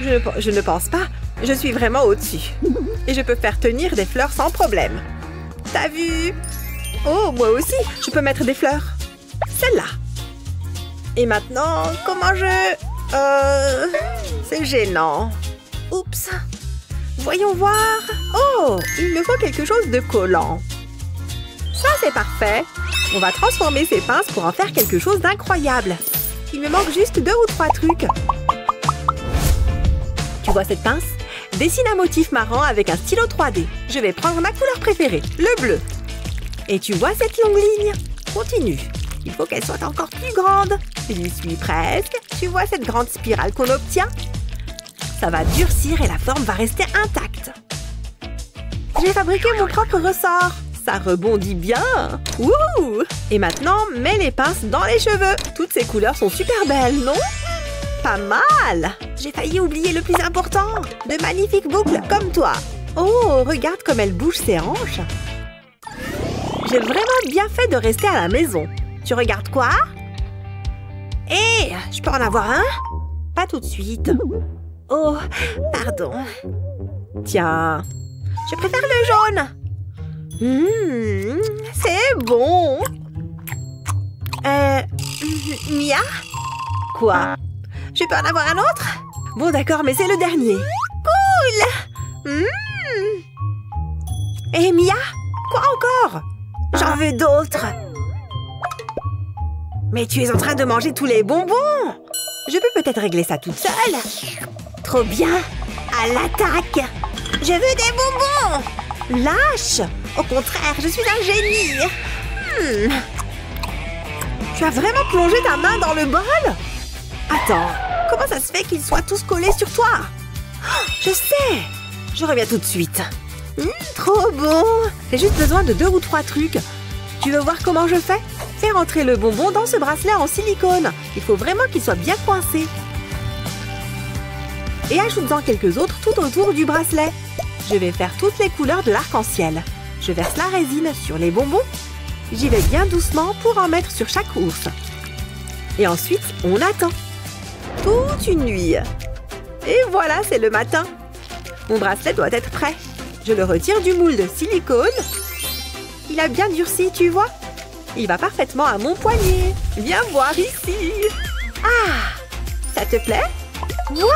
Je ne pense pas. Je suis vraiment au-dessus. Et je peux faire tenir des fleurs sans problème. T'as vu? Oh, moi aussi, je peux mettre des fleurs. Celle-là. Et maintenant, comment je... c'est gênant. Oups. Voyons voir. Oh, il me faut quelque chose de collant. Ça, c'est parfait. On va transformer ces pinces pour en faire quelque chose d'incroyable. Il me manque juste 2 ou 3 trucs. Tu vois cette pince? Dessine un motif marrant avec un stylo 3D. Je vais prendre ma couleur préférée, le bleu. Et tu vois cette longue ligne? Continue. Il faut qu'elle soit encore plus grande. J'y suis presque. Tu vois cette grande spirale qu'on obtient? Ça va durcir et la forme va rester intacte. J'ai fabriqué mon propre ressort. Ça rebondit bien. Wouh! Et maintenant, mets les pinces dans les cheveux. Toutes ces couleurs sont super belles, non? Pas mal! J'ai failli oublier le plus important! De magnifiques boucles comme toi! Oh, regarde comme elle bouge ses hanches! J'ai vraiment bien fait de rester à la maison. Tu regardes quoi? Hé, je peux en avoir un? Pas tout de suite. Oh, pardon. Tiens, je préfère le jaune. C'est bon. Mia? Quoi? Je peux en avoir un autre? Bon, d'accord, mais c'est le dernier. Cool! Et Mia? Quoi encore? J'en veux d'autres. Mais tu es en train de manger tous les bonbons. Je peux peut-être régler ça toute seule. Trop bien. À l'attaque. Je veux des bonbons. Lâche. Au contraire, je suis un génie. Tu as vraiment plongé ta main dans le bol? Attends, comment ça se fait qu'ils soient tous collés sur toi? Je sais. Je reviens tout de suite. Trop bon. J'ai juste besoin de 2 ou 3 trucs. Tu veux voir comment je fais? Fais rentrer le bonbon dans ce bracelet en silicone. Il faut vraiment qu'il soit bien coincé. Et ajoute-en quelques autres tout autour du bracelet. Je vais faire toutes les couleurs de l'arc-en-ciel. Je verse la résine sur les bonbons. J'y vais bien doucement pour en mettre sur chaque ours. Et ensuite, on attend. Toute une nuit. Et voilà, c'est le matin. Mon bracelet doit être prêt. Je le retire du moule de silicone. Il a bien durci, tu vois? Il va parfaitement à mon poignet. Viens voir ici. Ah! Ça te plaît? Waouh!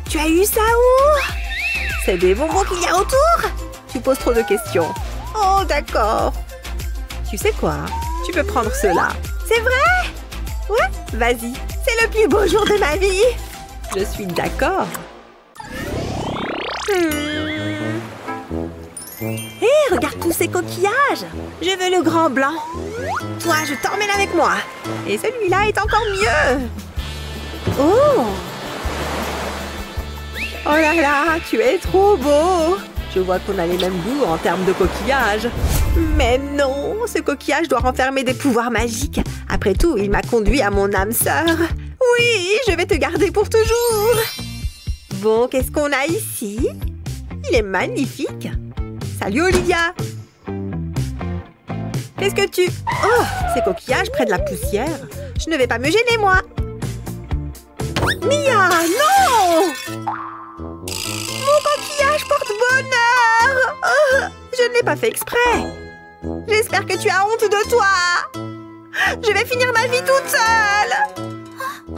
Tu as eu ça où? C'est des bonbons qu'il y a autour? Tu poses trop de questions. Oh, d'accord. Tu sais quoi? Tu peux prendre cela. C'est vrai? Ouais, vas-y. C'est le plus beau jour de ma vie. Je suis d'accord. Hé, regarde tous ces coquillages. Je veux le grand blanc. Toi, je t'emmène avec moi. Et celui-là est encore mieux. Oh! Oh là là, tu es trop beau. Je vois qu'on a les mêmes goûts en termes de coquillages. Mais non, ce coquillage doit renfermer des pouvoirs magiques. Après tout, il m'a conduit à mon âme sœur. Oui, je vais te garder pour toujours. Bon, qu'est-ce qu'on a ici? Il est magnifique. Salut Olivia. Qu'est-ce que tu... Oh, ces coquillages prennent de la poussière. Je ne vais pas me gêner, moi. Mia, non! Mon coquillage porte bonheur. Oh, je ne l'ai pas fait exprès. J'espère que tu as honte de toi. Je vais finir ma vie toute seule.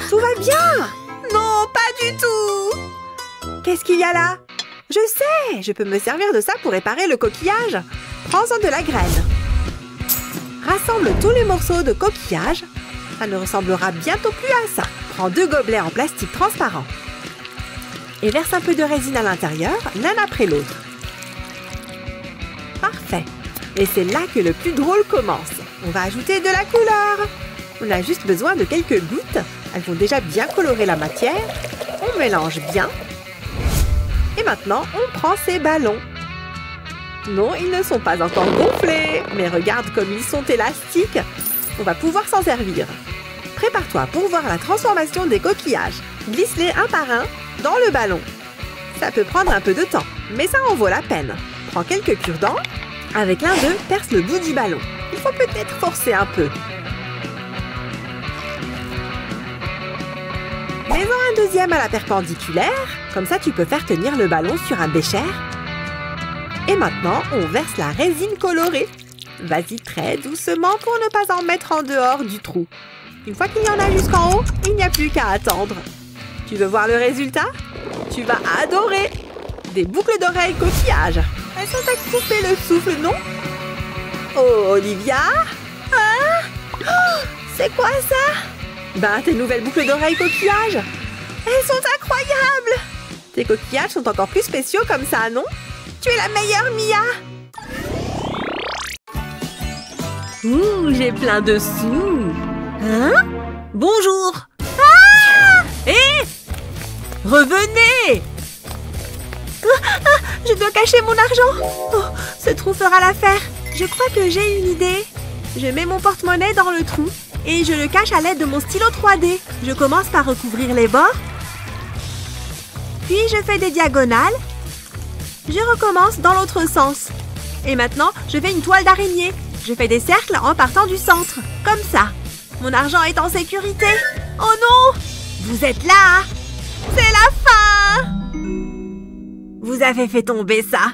Tout va bien. Non, pas du tout. Qu'est-ce qu'il y a là? Je sais, je peux me servir de ça pour réparer le coquillage. Prends-en de la graine. Rassemble tous les morceaux de coquillage. Ça ne ressemblera bientôt plus à ça. Prends 2 gobelets en plastique transparent. Et verse un peu de résine à l'intérieur, l'un après l'autre. Parfait. Et c'est là que le plus drôle commence. On va ajouter de la couleur. On a juste besoin de quelques gouttes. Elles vont déjà bien colorer la matière. On mélange bien. Et maintenant, on prend ces ballons. Non, ils ne sont pas encore gonflés. Mais regarde comme ils sont élastiques. On va pouvoir s'en servir. Prépare-toi pour voir la transformation des coquillages. Glisse-les un par un dans le ballon. Ça peut prendre un peu de temps, mais ça en vaut la peine. Prends quelques cure-dents. Avec l'un d'eux, perce le bout du ballon. Il faut peut-être forcer un peu. Mets-en un deuxième à la perpendiculaire. Comme ça, tu peux faire tenir le ballon sur un bécher. Et maintenant, on verse la résine colorée. Vas-y très doucement pour ne pas en mettre en dehors du trou. Une fois qu'il y en a jusqu'en haut, il n'y a plus qu'à attendre. Tu veux voir le résultat? Tu vas adorer! Des boucles d'oreilles coquillage. Elles sont à couper le souffle, non? Oh, Olivia? Hein? Oh, c'est quoi ça? Ben, tes nouvelles boucles d'oreilles coquillage. Elles sont incroyables! Tes coquillages sont encore plus spéciaux comme ça, non? Tu es la meilleure, Mia! Ouh, j'ai plein de sous. Hein? Bonjour. Ah! Hé! Revenez! Je dois cacher mon argent. Oh, ce trou fera l'affaire. Je crois que j'ai une idée. Je mets mon porte-monnaie dans le trou Et je le cache à l'aide de mon stylo 3D. Je commence par recouvrir les bords. Puis je fais des diagonales. Je recommence dans l'autre sens. Et maintenant, je fais une toile d'araignée. Je fais des cercles en partant du centre. Comme ça. Mon argent est en sécurité. Oh non! Vous êtes là! C'est la fin! Vous avez fait tomber ça.